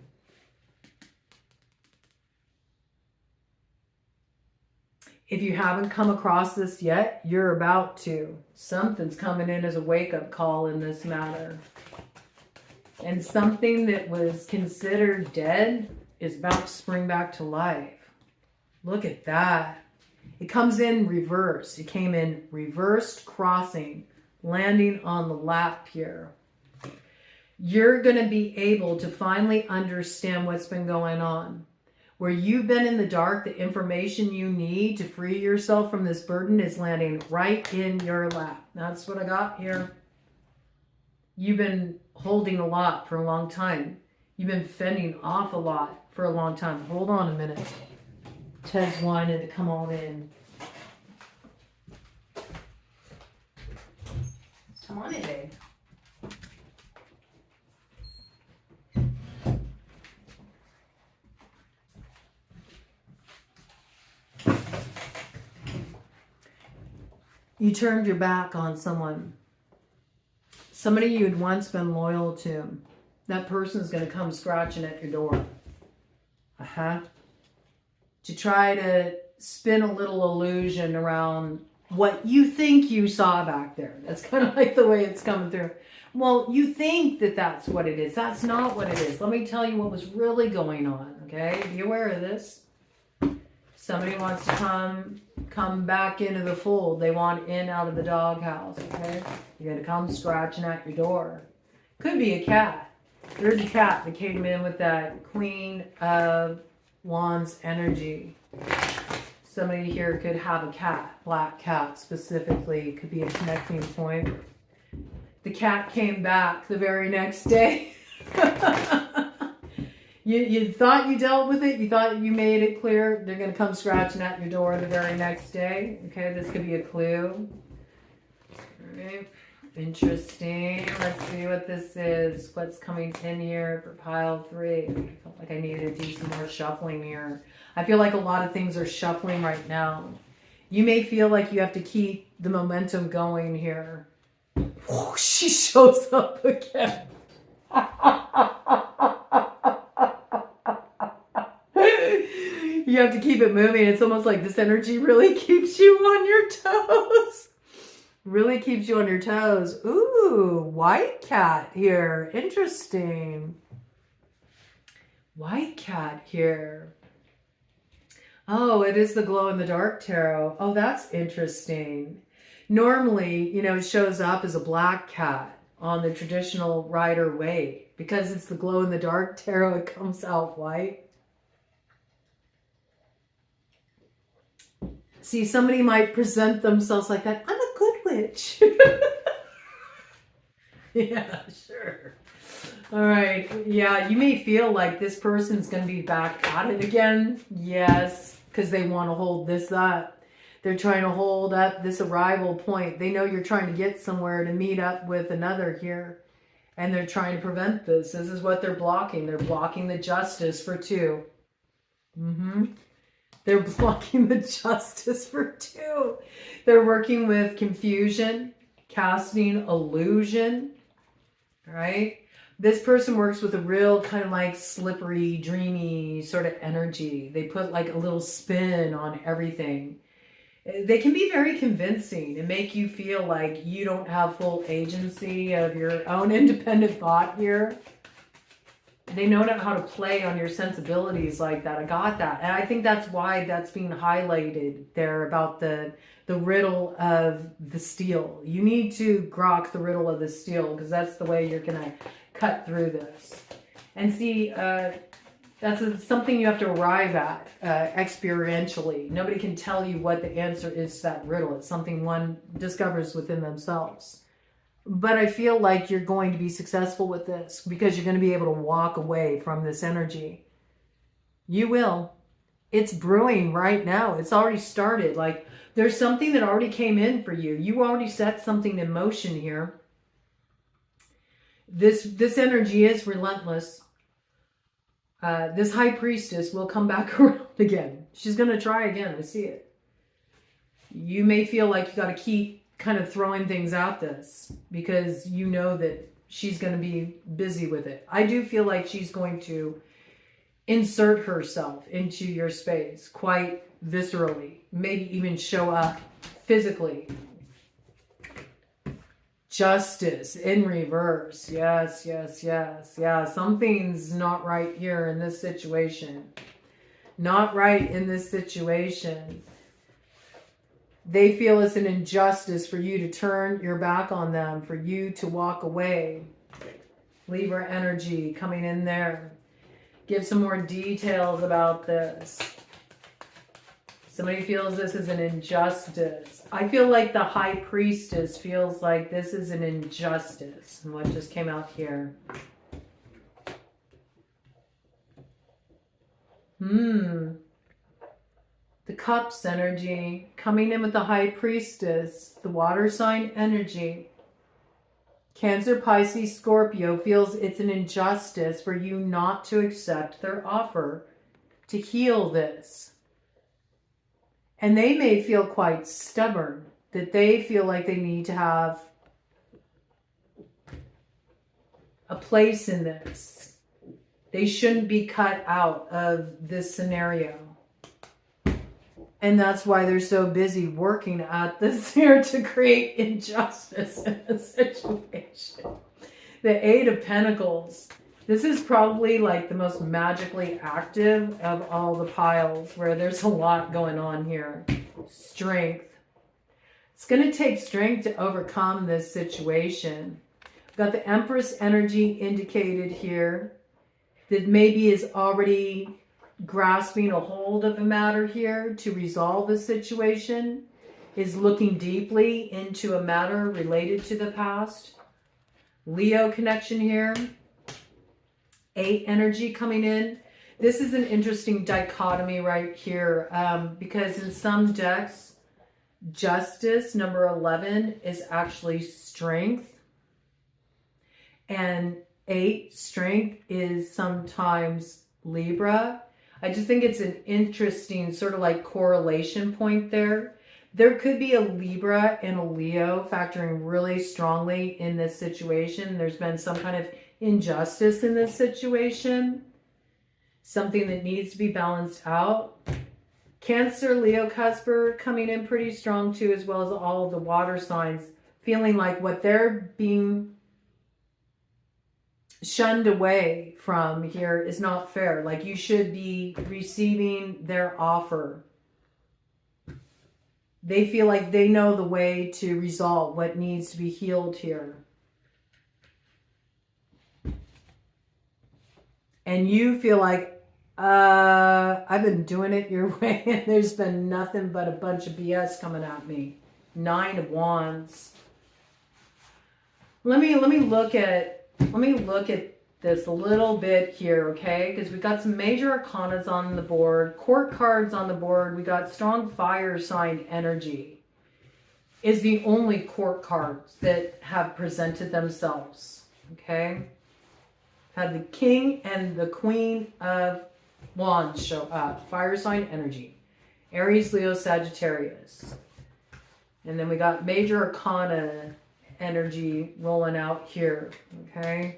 S1: If you haven't come across this yet, you're about to. Something's coming in as a wake-up call in this matter. And something that was considered dead is about to spring back to life. Look at that. It comes in reverse. It came in reversed crossing, landing on the lap here. You're going to be able to finally understand what's been going on. Where you've been in the dark, the information you need to free yourself from this burden is landing right in your lap. That's what I got here. You've been holding a lot for a long time. You've been fending off a lot for a long time. Hold on a minute. Ted's whining to come on in. Come on in, babe. You turned your back on someone. Somebody you'd once been loyal to. That person's going to come scratching at your door. To try to spin a little illusion around what you think you saw back there. That's kind of like the way it's coming through. Well, you think that that's what it is. That's not what it is. Let me tell you what was really going on, okay? Be aware of this. Somebody wants to come back into the fold. They want in out of the doghouse, okay? You're going to come scratching at your door. Could be a cat. There's a cat that came in with that Queen of Wands energy. Somebody here could have a cat, black cat specifically. Could be a connecting point. The cat came back the very next day. You thought you dealt with it. You thought you made it clear. They're going to come scratching at your door the very next day. Okay, this could be a clue. All right. Interesting. Let's see what this is. What's coming in here for pile 3? I felt like I needed to do some more shuffling here. I feel like a lot of things are shuffling right now. You may feel like you have to keep the momentum going here. Oh, she shows up again. You have to keep it moving. It's almost like this energy really keeps you on your toes. Really keeps you on your toes. Ooh, white cat here. Interesting. White cat here. Oh, it is the glow-in-the-dark tarot. Oh, that's interesting. Normally, you know, it shows up as a black cat on the traditional Rider-Waite. Because it's the glow-in-the-dark tarot, it comes out white. See, somebody might present themselves like that. I'm a good witch. Yeah, sure. All right. Yeah, you may feel like this person's going to be back at it again. Yes, because they want to hold this up. They're trying to hold up this arrival point. They know you're trying to get somewhere to meet up with another here. And they're trying to prevent this. This is what they're blocking. They're blocking the justice for 2. They're blocking the justice for 2. They're working with confusion, casting illusion, right? This person works with a real kind of like slippery, dreamy sort of energy. They put like a little spin on everything. They can be very convincing and make you feel like you don't have full agency of your own independent thought here. They know how to play on your sensibilities like that. I got that. And I think that's why that's being highlighted there about the riddle of the steel. You need to grok the riddle of the steel because that's the way you're going to cut through this. And see, that's something you have to arrive at experientially. Nobody can tell you what the answer is to that riddle. It's something one discovers within themselves. But I feel like you're going to be successful with this because you're going to be able to walk away from this energy. You will. It's brewing right now. It's already started. Like there's something that already came in for you. You already set something in motion here. This energy is relentless. This high priestess will come back around again. She's going to try again. I see it. You may feel like you got to keep kind of throwing things at this because you know that she's going to be busy with it. I do feel like she's going to insert herself into your space quite viscerally, maybe even show up physically. Justice in reverse. Yes, yes, yes. Yeah, something's not right here in this situation. Not right in this situation. They feel it's an injustice for you to turn your back on them, for you to walk away. Libra energy coming in there. Give some more details about this. Somebody feels this is an injustice. I feel like the high priestess feels like this is an injustice. And what just came out here? The cups energy coming in with the high priestess, the water sign energy. Cancer, Pisces, Scorpio feels it's an injustice for you not to accept their offer to heal this. And they may feel quite stubborn, that they feel like they need to have a place in this. They shouldn't be cut out of this scenario. And that's why they're so busy working at this here to create injustice in the situation. The Eight of Pentacles. This is probably like the most magically active of all the piles where there's a lot going on here. Strength. It's going to take strength to overcome this situation. We've got the Empress energy indicated here that maybe is already grasping a hold of a matter here to resolve the situation, is looking deeply into a matter related to the past. Leo connection here. 8 energy coming in. This is an interesting dichotomy right here because in some decks, Justice, number 11, is actually strength. And 8, strength, is sometimes Libra. I just think it's an interesting sort of like correlation point there. There could be a Libra and a Leo factoring really strongly in this situation. There's been some kind of injustice in this situation. Something that needs to be balanced out. Cancer, Leo, Cusper coming in pretty strong too, as well as all of the water signs. Feeling like what they're being shunned away from here is not fair. Like you should be receiving their offer. They feel like they know the way to resolve what needs to be healed here. And you feel like, I've been doing it your way and there's been nothing but a bunch of BS coming at me. 9 of Wands. Let me look at this a little bit here, okay? Because we got some major arcanas on the board, court cards on the board. We got strong fire sign energy. Is the only court cards that have presented themselves, okay? Had the King and the Queen of Wands show up. Fire sign energy. Aries, Leo, Sagittarius. And then we got major arcana energy rolling out here, okay?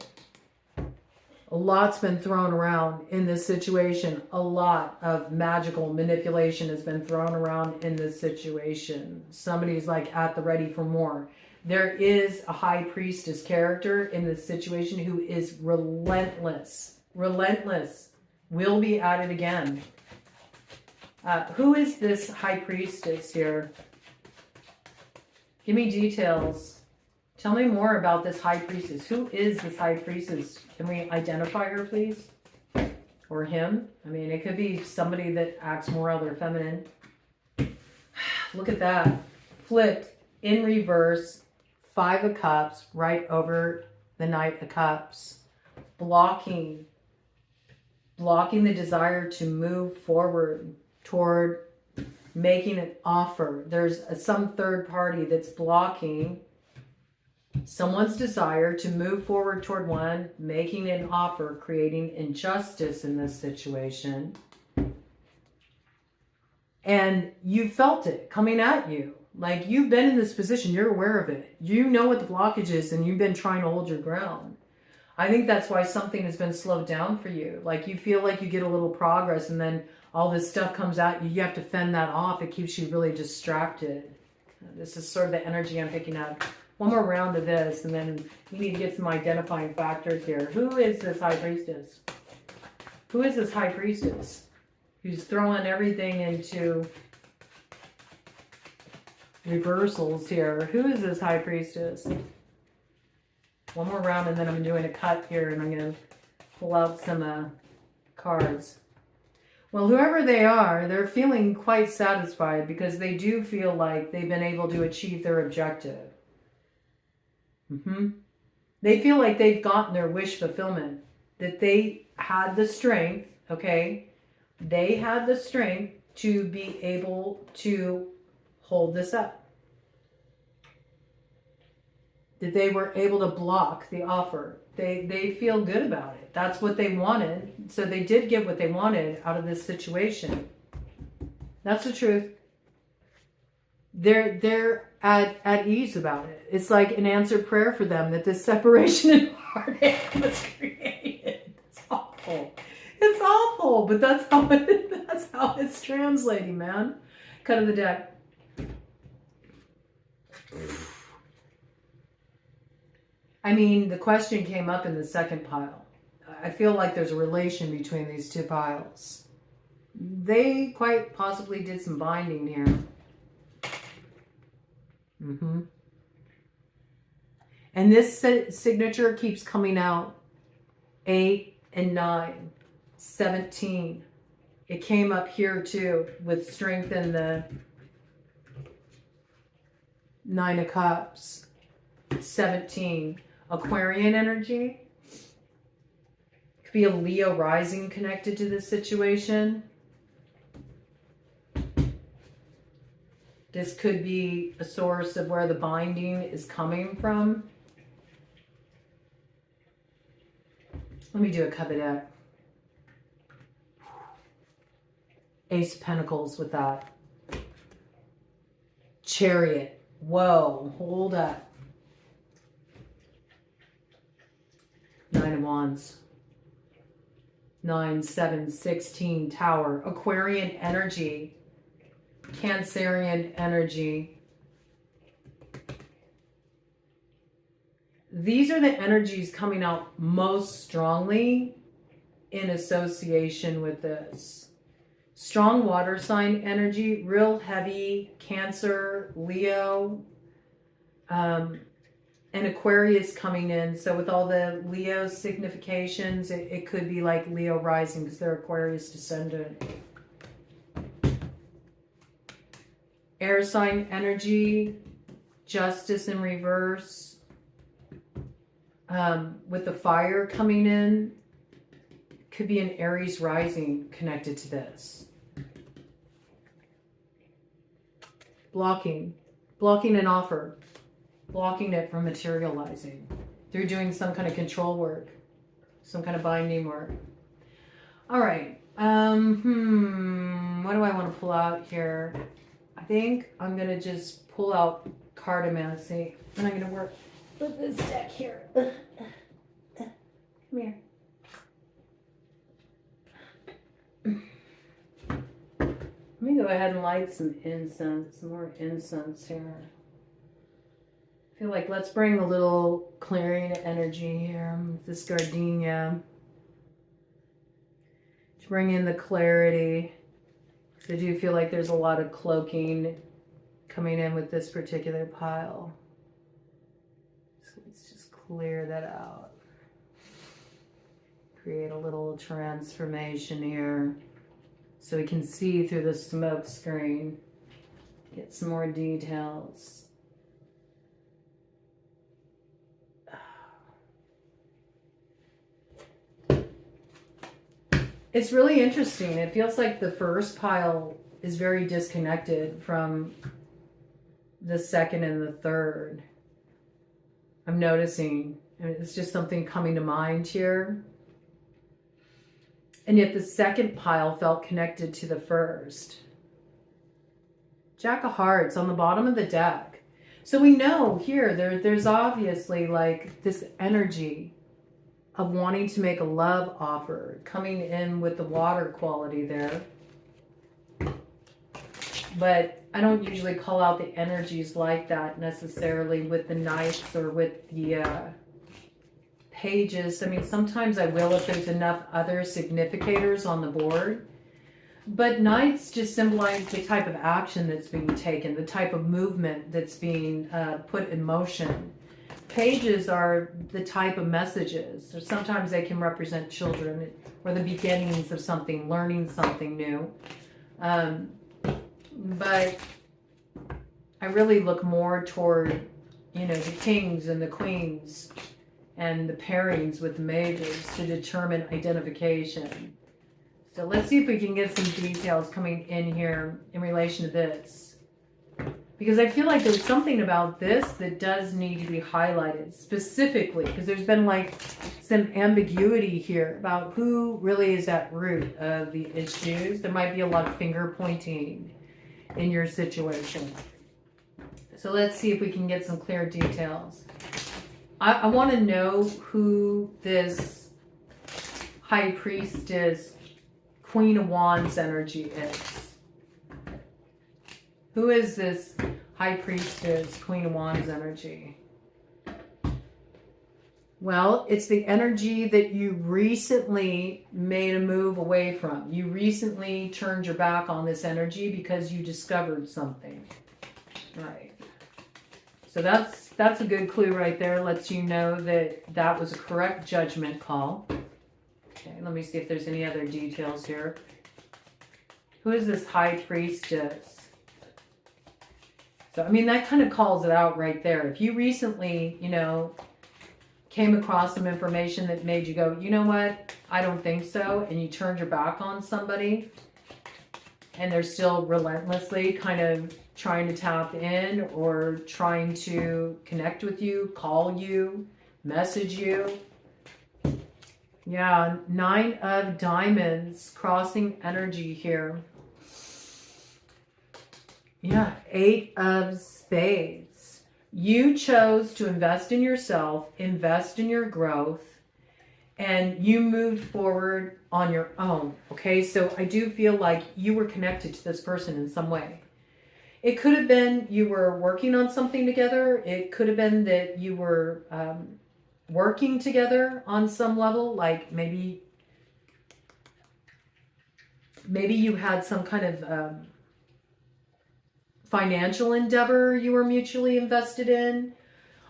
S1: A lot's been thrown around in this situation. A lot of magical manipulation has been thrown around in this situation. Somebody's like at the ready for more. There is a high priestess character in this situation who is relentless. Relentless. Will be at it again. Who is this high priestess here? Give me details. Tell me more about this high priestess. Who is this high priestess? Can we identify her, please? Or him? I mean, it could be somebody that acts more other feminine. Look at that. Flipped in reverse. 5 of Cups right over the Knight of Cups. Blocking the desire to move forward toward making an offer. There's some third party that's blocking someone's desire to move forward toward one, making an offer, creating injustice in this situation. And you felt it coming at you. Like you've been in this position, you're aware of it. You know what the blockage is and you've been trying to hold your ground. I think that's why something has been slowed down for you. Like you feel like you get a little progress and then all this stuff comes at you. You have to fend that off. It keeps you really distracted. This is sort of the energy I'm picking up. One more round of this and then you need to get some identifying factors here. Who is this high priestess? Who is this high priestess who's throwing everything into reversals here? Who is this high priestess? One more round and then I'm doing a cut here and I'm going to pull out some cards. Well, whoever they are, they're feeling quite satisfied because they do feel like they've been able to achieve their objective. They feel like they've gotten their wish fulfillment, that they had the strength, okay? They had the strength to be able to hold this up. That they were able to block the offer. They feel good about it. That's what they wanted. So they did get what they wanted out of this situation. That's the truth. They're at ease about it. It's like an answered prayer for them that this separation and heartache was created. It's awful. It's awful, but that's how it's translating, man. Cut of the deck. I mean, the question came up in the second pile. I feel like there's a relation between these two piles. They quite possibly did some binding here. And this signature keeps coming out. 8 and 9. 17. It came up here too with strength in the 9 of Cups. 17. Aquarian energy. Could be a Leo rising connected to this situation. This could be a source of where the binding is coming from. Let me do a cover deck. Ace of Pentacles with that. Chariot. Whoa, hold up. Nine of Wands. 9, 7, 16, Tower. Aquarian energy. Cancerian energy. These are the energies coming out most strongly in association with this. Strong water sign energy, real heavy Cancer, Leo, and Aquarius coming in. So with all the Leo significations, it could be like Leo rising because they're Aquarius descendant. Air sign energy, Justice in reverse. With the fire coming in, could be an Aries rising connected to this. Blocking an offer, blocking it from materializing through doing some kind of control work, some kind of binding work. All right. What do I want to pull out here? I think I'm going to just pull out Cartomancy, and I'm going to work with this deck here. Come here. Let me go ahead and light some incense, some more incense here. I feel like let's bring a little clearing energy here with this gardenia to bring in the clarity. So I do feel like there's a lot of cloaking coming in with this particular pile. So let's just clear that out. Create a little transformation here so we can see through the smoke screen. Get some more details. It's really interesting. It feels like the first pile is very disconnected from the second and the third. I'm noticing, and it's just something coming to mind here. And yet the second pile felt connected to the first. Jack of Hearts on the bottom of the deck. So we know here, there's obviously like this energy of wanting to make a love offer, coming in with the water quality there. But I don't usually call out the energies like that necessarily with the knights or with the pages. I mean, sometimes I will if there's enough other significators on the board. But knights just symbolize the type of action that's being taken, the type of movement that's being put in motion. Pages are the type of messages, or sometimes they can represent children or the beginnings of something, learning something new. But I really look more toward, the kings and the queens and the pairings with the mages to determine identification. So let's see if we can get some details coming in here in relation to this. Because I feel like there's something about this that does need to be highlighted specifically, because there's been like some ambiguity here about who really is at root of the issues. There might be a lot of finger pointing in your situation. So let's see if we can get some clear details. I want to know who this High Priestess, Queen of Wands energy is. Who is this High Priestess, Queen of Wands energy? Well, it's the energy that you recently made a move away from. You recently turned your back on this energy because you discovered something. Right. So that's a good clue right there. Lets you know that that was a correct judgment call. Okay, let me see if there's any other details here. Who is this High Priestess? So, I mean, that kind of calls it out right there. If you recently, came across some information that made you go, you know what, I don't think so, and you turned your back on somebody, and they're still relentlessly kind of trying to tap in or trying to connect with you, call you, message you. Yeah, 9 of Diamonds, crossing energy here. Yeah, 8 of Spades. You chose to invest in yourself, invest in your growth, and you moved forward on your own, okay? So I do feel like you were connected to this person in some way. It could have been you were working on something together. It could have been that you were working together on some level, like maybe you had some kind of financial endeavor you were mutually invested in.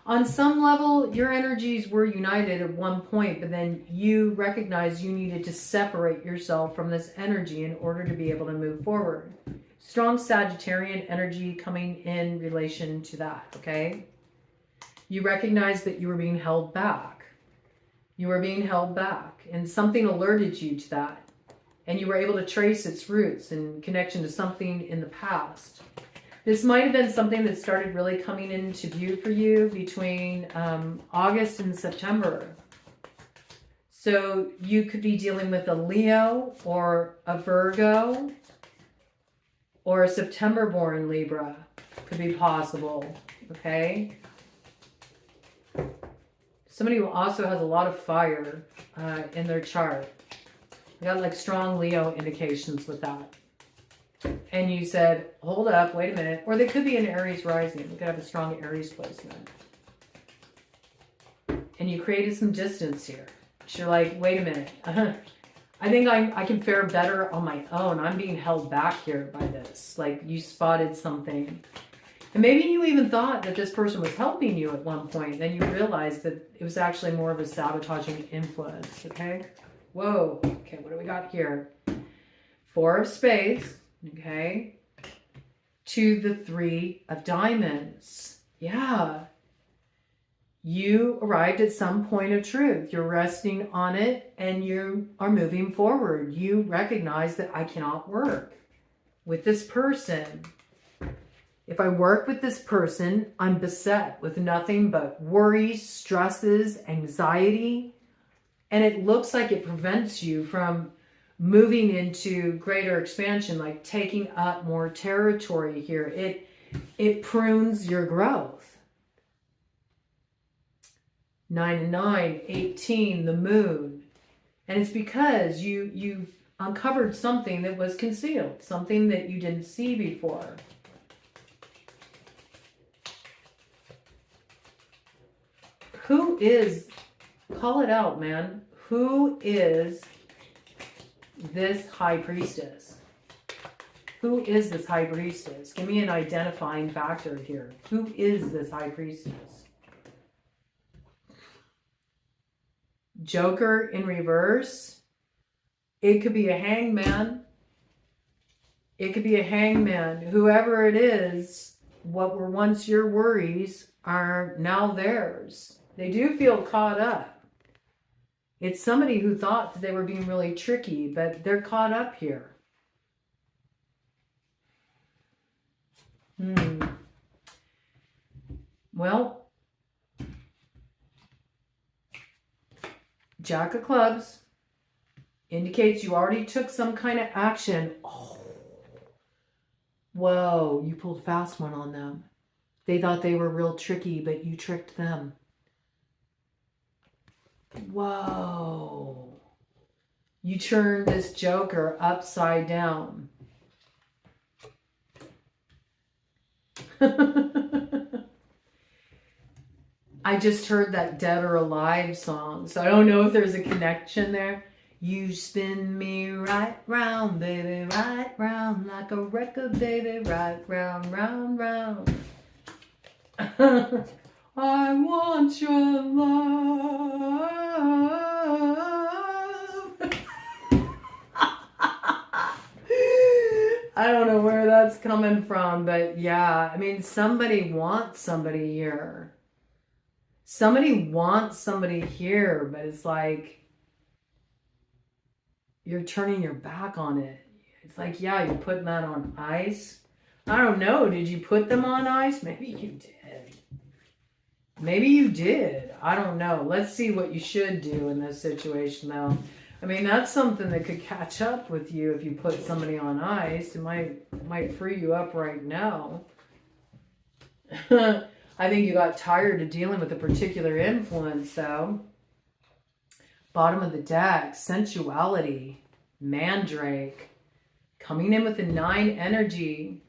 S1: On some level, your energies were united at one point, but then you recognized you needed to separate yourself from this energy in order to be able to move forward. Strong Sagittarian energy coming in relation to that, okay? You recognized that you were being held back. You were being held back, and something alerted you to that. And you were able to trace its roots in connection to something in the past. This might have been something that started really coming into view for you between August and September. So you could be dealing with a Leo or a Virgo or a September-born Libra. Could be possible, okay? Somebody who also has a lot of fire in their chart. You got like strong Leo indications with that. And you said, hold up, wait a minute. Or they could be an Aries rising. You could have a strong Aries placement. And you created some distance here. So you're like, wait a minute. I think I can fare better on my own. I'm being held back here by this. Like you spotted something. And maybe you even thought that this person was helping you at one point. Then you realized that it was actually more of a sabotaging influence. Okay. Whoa. Okay, what do we got here? 4 of Spades. Okay, to the 3 of Diamonds. Yeah. You arrived at some point of truth. You're resting on it and you are moving forward. You recognize that I cannot work with this person. If I work with this person, I'm beset with nothing but worries, stresses, anxiety, and it looks like it prevents you from moving into greater expansion, like taking up more territory here. It prunes your growth. 9 and 9, 18, the moon. And it's because you've uncovered something that was concealed, something that you didn't see before. Who is, call it out, man. Who is this High Priestess? Who is this High Priestess? Give me an identifying factor here. Who is this High Priestess? Joker in reverse. It could be a hangman. It could be a hangman. Whoever it is, what were once your worries are now theirs. They do feel caught up. It's somebody who thought that they were being really tricky, but they're caught up here. Well, Jack of Clubs indicates you already took some kind of action. Oh, whoa, you pulled a fast one on them. They thought they were real tricky, but you tricked them. Whoa. You turned this Joker upside down. I just heard that Dead or Alive song, so I don't know if there's a connection there. You spin me right round, baby, right round, like a record, baby, right round, round, round. I want your love. I don't know where that's coming from, but yeah, I mean, somebody wants somebody here. Somebody wants somebody here, but it's like you're turning your back on it. It's like, yeah, you're putting that on ice. I don't know. Did you put them on ice? Maybe you did. Maybe you did. I don't know. Let's see what you should do in this situation, though. I mean, that's something that could catch up with you if you put somebody on ice. It might free you up right now. I think you got tired of dealing with a particular influence, though. Bottom of the deck, sensuality, mandrake, coming in with a 9 energy.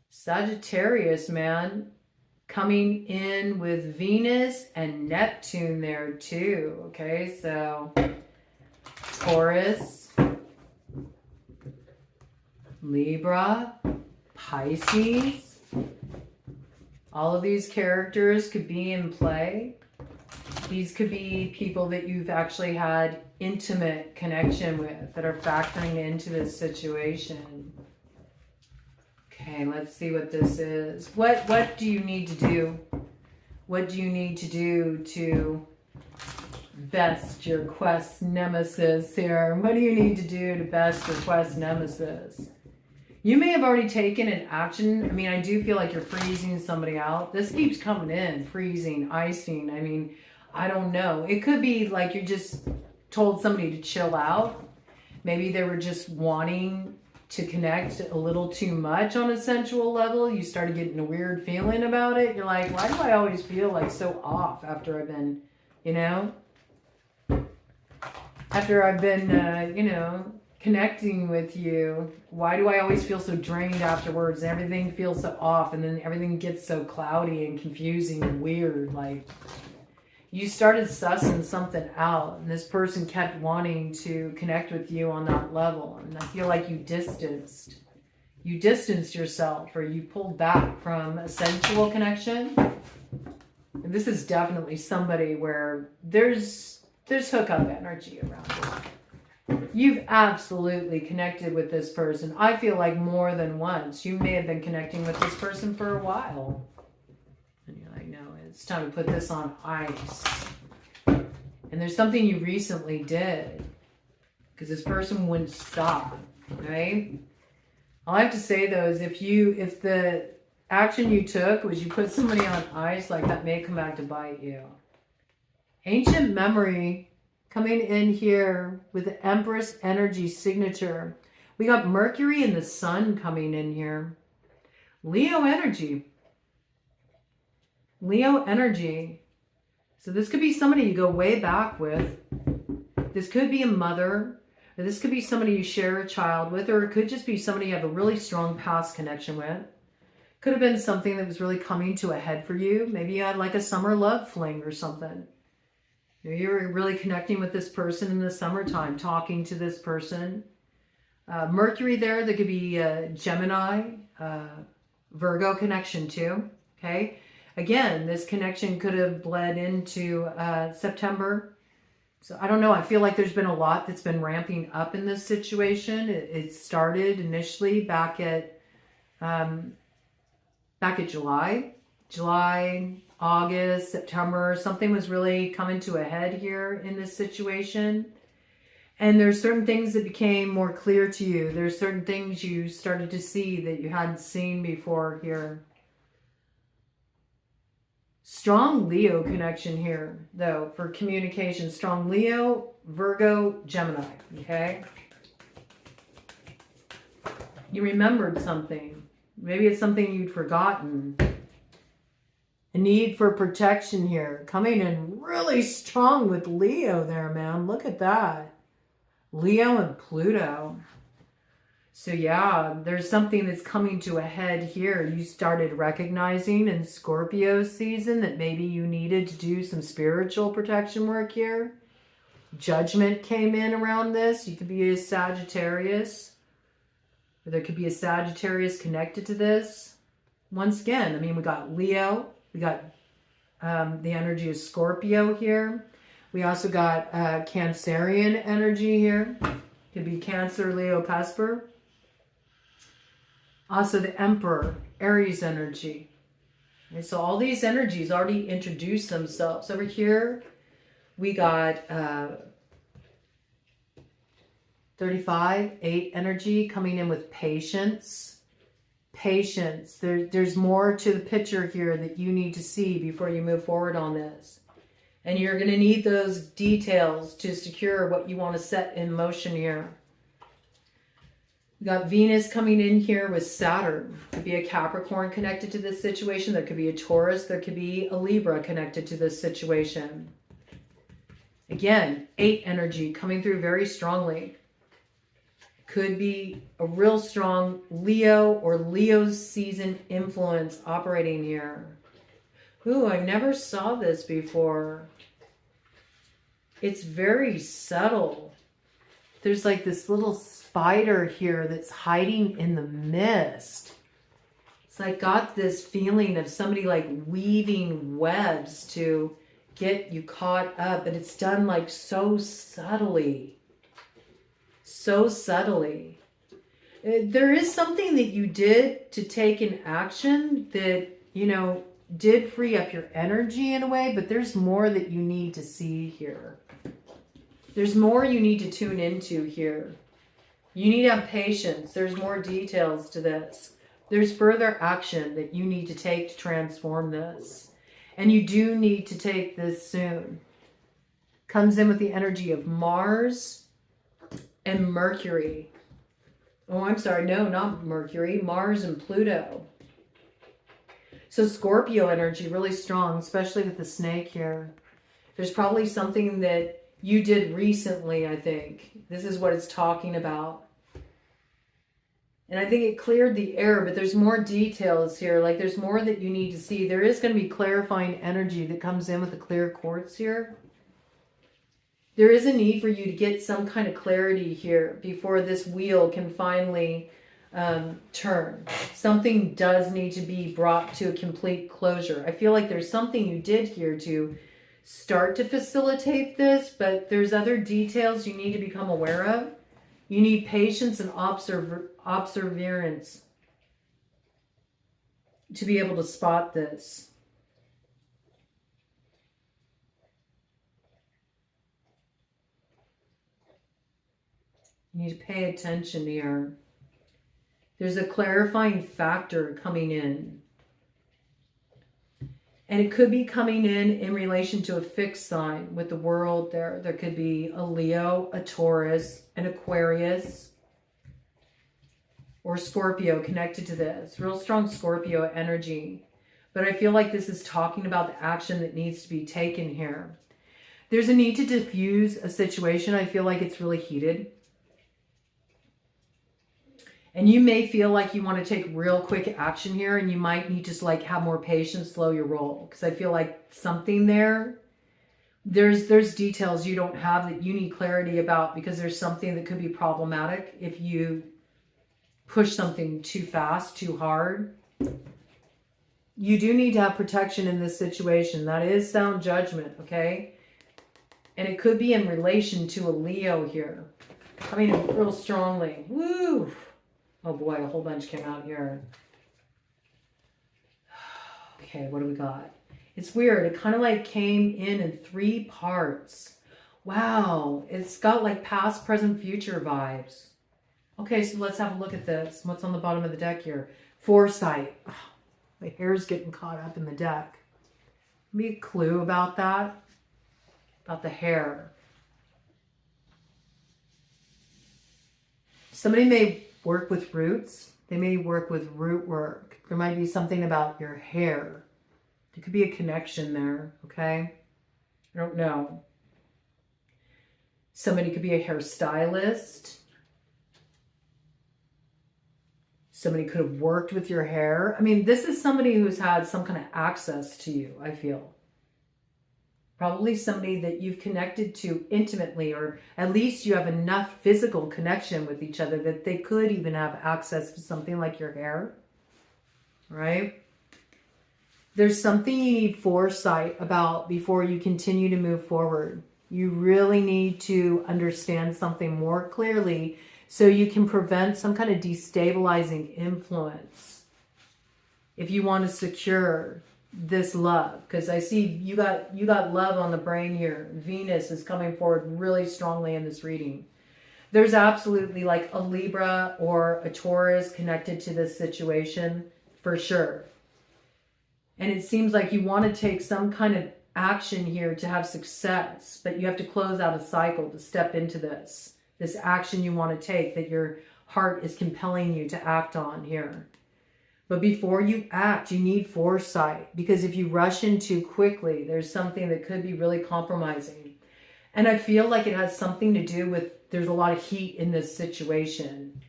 S1: Sagittarius, man, coming in with Venus and Neptune there too. Okay, so Taurus, Libra, Pisces. All of these characters could be in play. These could be people that you've actually had intimate connection with that are factoring into this situation. Okay, let's see what this is. What do you need to do? What do you need to do to best your quest nemesis here? What do you need to do to best your quest nemesis? You may have already taken an action. I mean, I do feel like you're freezing somebody out. This keeps coming in, freezing, icing. I mean, I don't know. It could be like you just told somebody to chill out. Maybe they were just wanting to connect a little too much on a sensual level. You started getting a weird feeling about it. You're like, why do I always feel like so off after I've been, you know, after I've been, you know, connecting with you? Why do I always feel so drained afterwards? Everything feels so off, and then everything gets so cloudy and confusing and weird. Like, you started sussing something out, and this person kept wanting to connect with you on that level. And I feel like you distanced yourself, or you pulled back from a sensual connection. And this is definitely somebody where there's hookup energy around you. You've absolutely connected with this person. I feel like more than once. You may have been connecting with this person for a while. And you're like, no, it's time to put this on ice. And there's something you recently did, because this person wouldn't stop, right? All I have to say though is if the action you took was you put somebody on ice, like, that may come back to bite you. Ancient memory coming in here with the Empress energy signature. We got Mercury and the Sun coming in here. Leo energy. Leo energy. So this could be somebody you go way back with. This could be a mother. Or this could be somebody you share a child with. Or it could just be somebody you have a really strong past connection with. Could have been something that was really coming to a head for you. Maybe you had like a summer love fling or something. Maybe you were really connecting with this person in the summertime, talking to this person. Mercury there could be Gemini, Virgo connection too. Okay. Again, this connection could have bled into September. So I don't know. I feel like there's been a lot that's been ramping up in this situation. It started initially back at July, August, September. Something was really coming to a head here in this situation. And there's certain things that became more clear to you. There's certain things you started to see that you hadn't seen before here. Strong Leo connection here, though, for communication. Strong Leo, Virgo, Gemini, okay? You remembered something. Maybe it's something you'd forgotten. A need for protection here. Coming in really strong with Leo there, man. Look at that. Leo and Pluto. So yeah, there's something that's coming to a head here. You started recognizing in Scorpio season that maybe you needed to do some spiritual protection work here. Judgment came in around this. You could be a Sagittarius. Or there could be a Sagittarius connected to this. Once again, I mean, we got Leo. We got the energy of Scorpio here. We also got Cancerian energy here. Could be Cancer, Leo, Pesper. Also the Emperor, Aries energy. And so all these energies already introduced themselves. Over here, we got 35, 8 energy coming in with patience. patience. There's more to the picture here that you need to see before you move forward on this. And you're going to need those details to secure what you want to set in motion here. We got Venus coming in here with Saturn. Could be a Capricorn connected to this situation. There could be a Taurus. There could be a Libra connected to this situation. Again, 8 energy coming through very strongly. Could be a real strong Leo or Leo's season influence operating here. Ooh, I never saw this before. It's very subtle. There's like this little spider here that's hiding in the mist. It's like got this feeling of somebody like weaving webs to get you caught up, but it's done like so subtly. So subtly. There is something that you did to take an action that, you know, did free up your energy in a way, but there's more that you need to see here. There's more you need to tune into here. You need to have patience. There's more details to this. There's further action that you need to take to transform this. And you do need to take this soon. Comes in with the energy of Mars and Mercury. Oh, I'm sorry. No, not Mercury. Mars and Pluto. So Scorpio energy really strong, especially with the snake here. There's probably something that you did recently, I think. This is what it's talking about. And I think it cleared the air, but there's more details here. Like there's more that you need to see. There is going to be clarifying energy that comes in with the clear quartz here. There is a need for you to get some kind of clarity here before this wheel can finally turn. Something does need to be brought to a complete closure. I feel like there's something you did here to start to facilitate this, but there's other details you need to become aware of. You need patience and observance to be able to spot this. You need to pay attention here. There's a clarifying factor coming in. And it could be coming in relation to a fixed sign with the world there. There could be a Leo, a Taurus, an Aquarius, or Scorpio connected to this. Real strong Scorpio energy. But I feel like this is talking about the action that needs to be taken here. There's a need to diffuse a situation. I feel like it's really heated. And you may feel like you want to take real quick action here, and you might need to like have more patience, slow your roll. Because I feel like something there's details you don't have that you need clarity about, because there's something that could be problematic if you push something too fast, too hard. You do need to have protection in this situation. That is sound judgment, okay? And it could be in relation to a Leo here. Coming in real strongly. Woo! Oh boy, a whole bunch came out here. Okay, what do we got? It's weird. It kind of like came in 3 parts. Wow. It's got like past, present, future vibes. Okay, so let's have a look at this. What's on the bottom of the deck here? Foresight. Oh, my hair's getting caught up in the deck. Maybe a clue about that? About the hair. Somebody may work with roots. They may work with root work. There might be something about your hair. There could be a connection there, okay? I don't know. Somebody could be a hairstylist. Somebody could have worked with your hair. I mean, this is somebody who's had some kind of access to you, I feel. Probably somebody that you've connected to intimately, or at least you have enough physical connection with each other that they could even have access to something like your hair, right? There's something you need foresight about before you continue to move forward. You really need to understand something more clearly so you can prevent some kind of destabilizing influence. If you want to secure this love, because I see you got love on the brain here. Venus is coming forward really strongly in this reading. There's absolutely like a Libra or a Taurus connected to this situation for sure. And it seems like you want to take some kind of action here to have success, but you have to close out a cycle to step into this action you want to take that your heart is compelling you to act on here. But before you act, you need foresight, because if you rush in too quickly, there's something that could be really compromising. And I feel like it has something to do with, there's a lot of heat in this situation.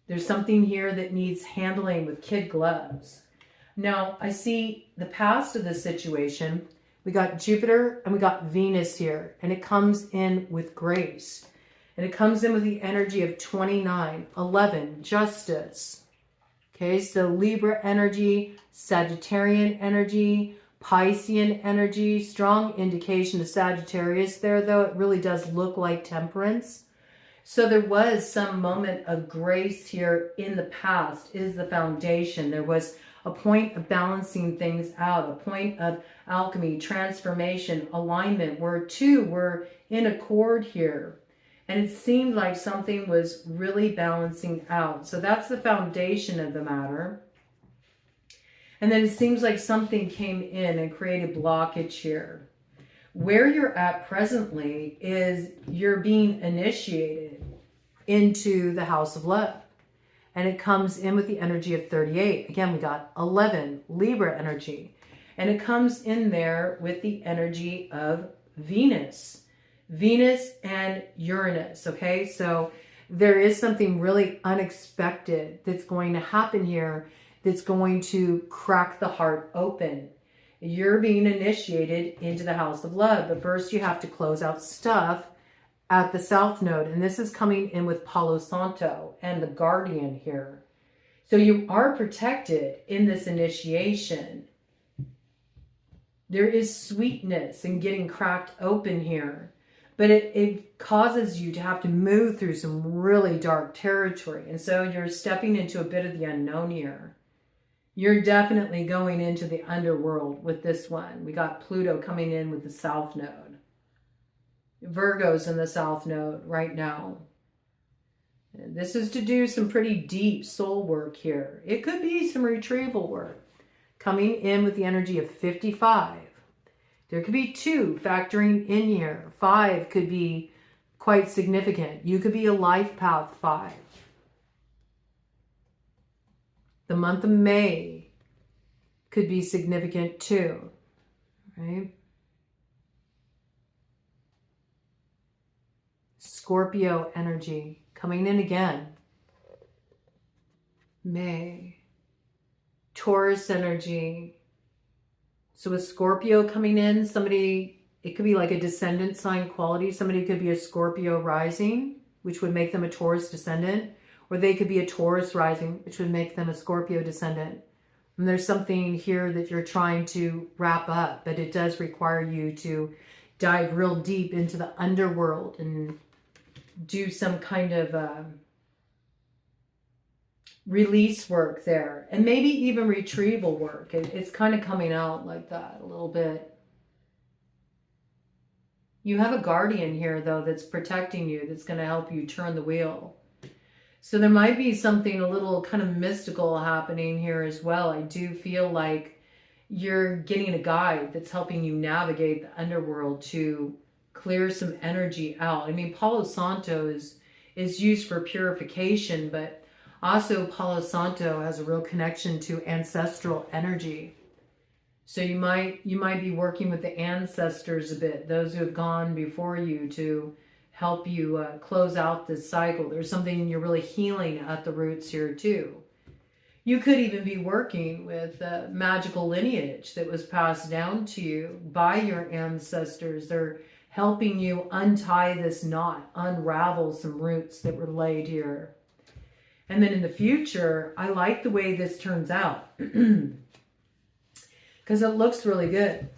S1: There's something here that needs handling with kid gloves. Now, I see the past of this situation. We got Jupiter and we got Venus here, and it comes in with grace. And it comes in with the energy of 29, 11, justice. Okay, so Libra energy, Sagittarian energy, Piscean energy, strong indication of Sagittarius there, though it really does look like temperance. So there was some moment of grace here in the past is the foundation. There was a point of balancing things out, a point of alchemy, transformation, alignment, where two were in accord here. And it seemed like something was really balancing out. So that's the foundation of the matter. And then it seems like something came in and created blockage here. Where you're at presently is you're being initiated into the house of love. And it comes in with the energy of 38. Again, we got 11, Libra energy. And it comes in there with the energy of Venus. Venus and Uranus, okay? So there is something really unexpected that's going to happen here that's going to crack the heart open. You're being initiated into the house of love, but first you have to close out stuff at the South Node, and this is coming in with Palo Santo and the Guardian here. So you are protected in this initiation. There is sweetness in getting cracked open here. But it causes you to have to move through some really dark territory. And so you're stepping into a bit of the unknown here. You're definitely going into the underworld with this one. We got Pluto coming in with the South Node. Virgo's in the South Node right now. And this is to do some pretty deep soul work here. It could be some retrieval work. Coming in with the energy of 55. There could be 2 factoring in here. 5 could be quite significant. You could be a life path 5. The month of May could be significant too, right? Scorpio energy coming in again. May. Taurus energy. So with Scorpio coming in, it could be like a descendant sign quality. Somebody could be a Scorpio rising, which would make them a Taurus descendant. Or they could be a Taurus rising, which would make them a Scorpio descendant. And there's something here that you're trying to wrap up, but it does require you to dive real deep into the underworld and do some kind of release work there, and maybe even retrieval work. It's kind of coming out like that a little bit. You have a guardian here, though, that's protecting you, that's going to help you turn the wheel. So there might be something a little kind of mystical happening here as well. I do feel like you're getting a guide that's helping you navigate the underworld to clear some energy out. I mean, Palo Santo is used for purification, but also Palo Santo has a real connection to ancestral energy. So you might be working with the ancestors a bit, those who have gone before you, to help you close out this cycle. There's something you're really healing at the roots here too. You could even be working with magical lineage that was passed down to you by your ancestors. They're helping you untie this knot, unravel some roots that were laid here. And then in the future, I like the way this turns out because it looks really good,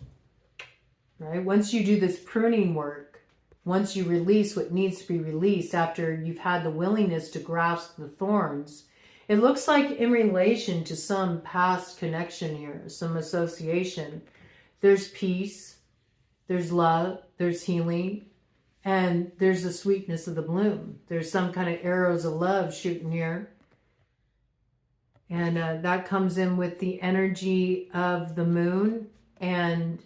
S1: right? Once you do this pruning work, once you release what needs to be released after you've had the willingness to grasp the thorns, it looks like in relation to some past connection here, some association, there's peace, there's love, there's healing, And there's the sweetness of the bloom. There's some kind of arrows of love shooting here. And that comes in with the energy of the moon and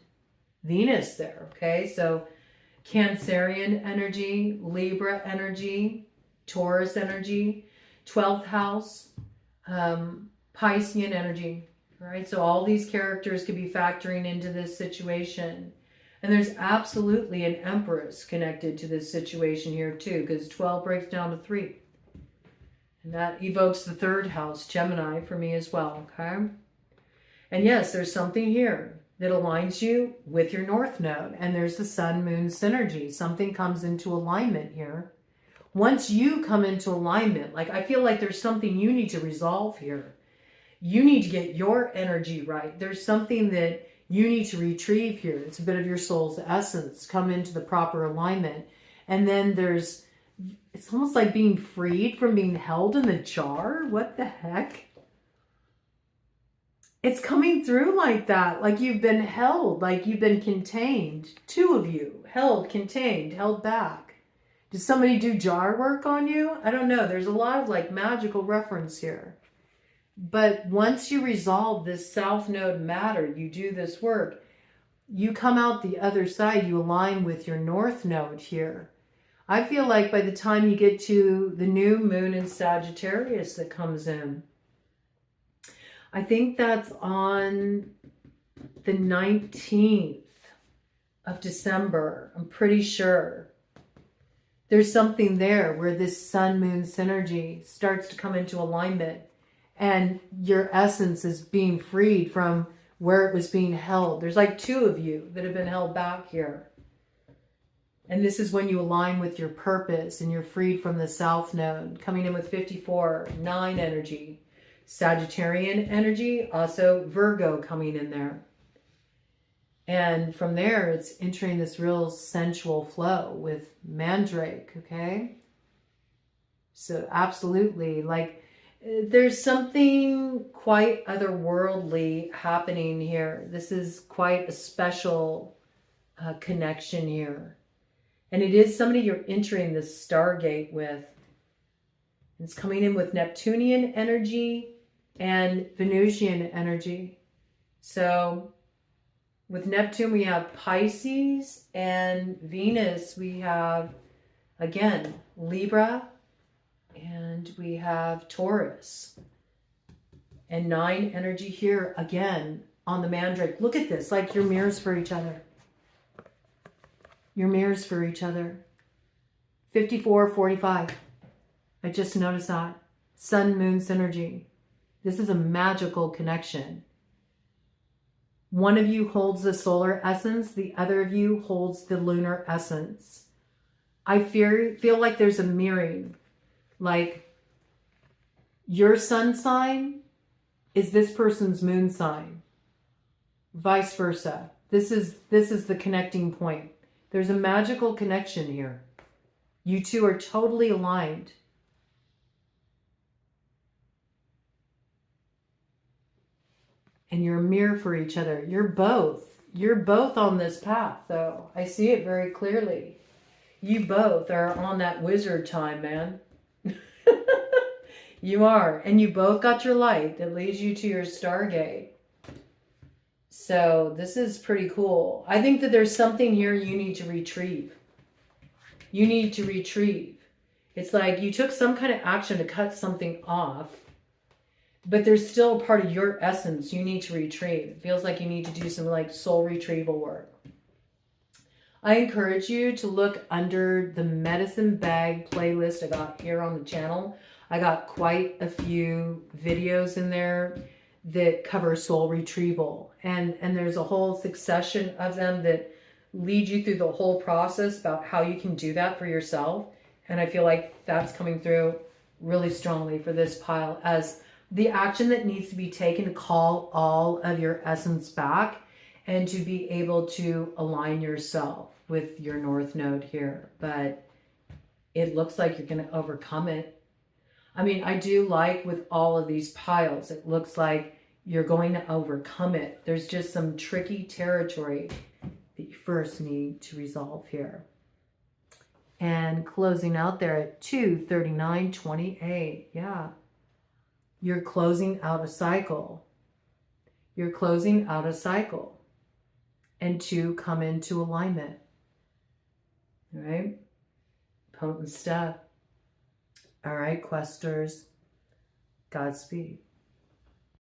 S1: Venus there, okay? So Cancerian energy, Libra energy, Taurus energy, 12th house, Piscean energy, right? So all these characters could be factoring into this situation. And there's absolutely an Empress connected to this situation here too, because 12 breaks down to 3. And that evokes the 3rd house, Gemini, for me as well, okay? And yes, there's something here that aligns you with your North Node. And there's the Sun-Moon synergy. Something comes into alignment here. Once you come into alignment, like I feel like there's something you need to resolve here. You need to get your energy right. There's something that you need to retrieve here. It's a bit of your soul's essence. Come into the proper alignment. And then there's, it's almost like being freed from being held in the jar. What the heck? It's coming through like that. Like you've been held, like you've been contained. 2 of you, held, contained, held back. Did somebody do jar work on you? I don't know. There's a lot of like magical reference here. But once you resolve this South Node matter, you do this work, you come out the other side, you align with your North Node here. I feel like by the time you get to the new moon in Sagittarius that comes in, I think that's on the 19th of December. I'm pretty sure. There's something there where this Sun-Moon synergy starts to come into alignment. And your essence is being freed from where it was being held. There's like 2 of you that have been held back here. And this is when you align with your purpose and you're freed from the South Node. Coming in with 54, 9 energy. Sagittarian energy, also Virgo coming in there. And from there, it's entering this real sensual flow with Mandrake, okay? So absolutely, like, there's something quite otherworldly happening here. This is quite a special connection here. And it is somebody you're entering this Stargate with. It's coming in with Neptunian energy and Venusian energy. So with Neptune, we have Pisces, and Venus, we have, again, Libra, and we have Taurus. And 9 energy here, again, on the Mandrake. Look at this, like your mirrors for each other. Your mirrors for each other. 54, 45. I just noticed that. Sun-Moon synergy. This is a magical connection. One of you holds the solar essence. The other of you holds the lunar essence. I feel like there's a mirroring. Like your sun sign is this person's moon sign. Vice versa. This is the connecting point. There's a magical connection here. You two are totally aligned. And you're a mirror for each other. You're both on this path, though. I see it very clearly. You both are on that wizard time, man. You are. And you both got your light that leads you to your Stargate. So this is pretty cool. I think that there's something here you need to retrieve. You need to retrieve. It's like you took some kind of action to cut something off, but there's still a part of your essence you need to retrieve. It feels like you need to do some like soul retrieval work. I encourage you to look under the medicine bag playlist I got here on the channel. I got quite a few videos in there that cover soul retrieval. And there's a whole succession of them that lead you through the whole process about how you can do that for yourself. And I feel like that's coming through really strongly for this pile as the action that needs to be taken to call all of your essence back and to be able to align yourself with your North Node here. But it looks like you're going to overcome it. I mean, I do like with all of these piles, it looks like you're going to overcome it. There's just some tricky territory that you first need to resolve here. and closing out there at 2:39:28. Yeah. You're closing out a cycle. You're closing out a cycle. And 2 come into alignment. All right? Potent stuff. All right, questers. Godspeed.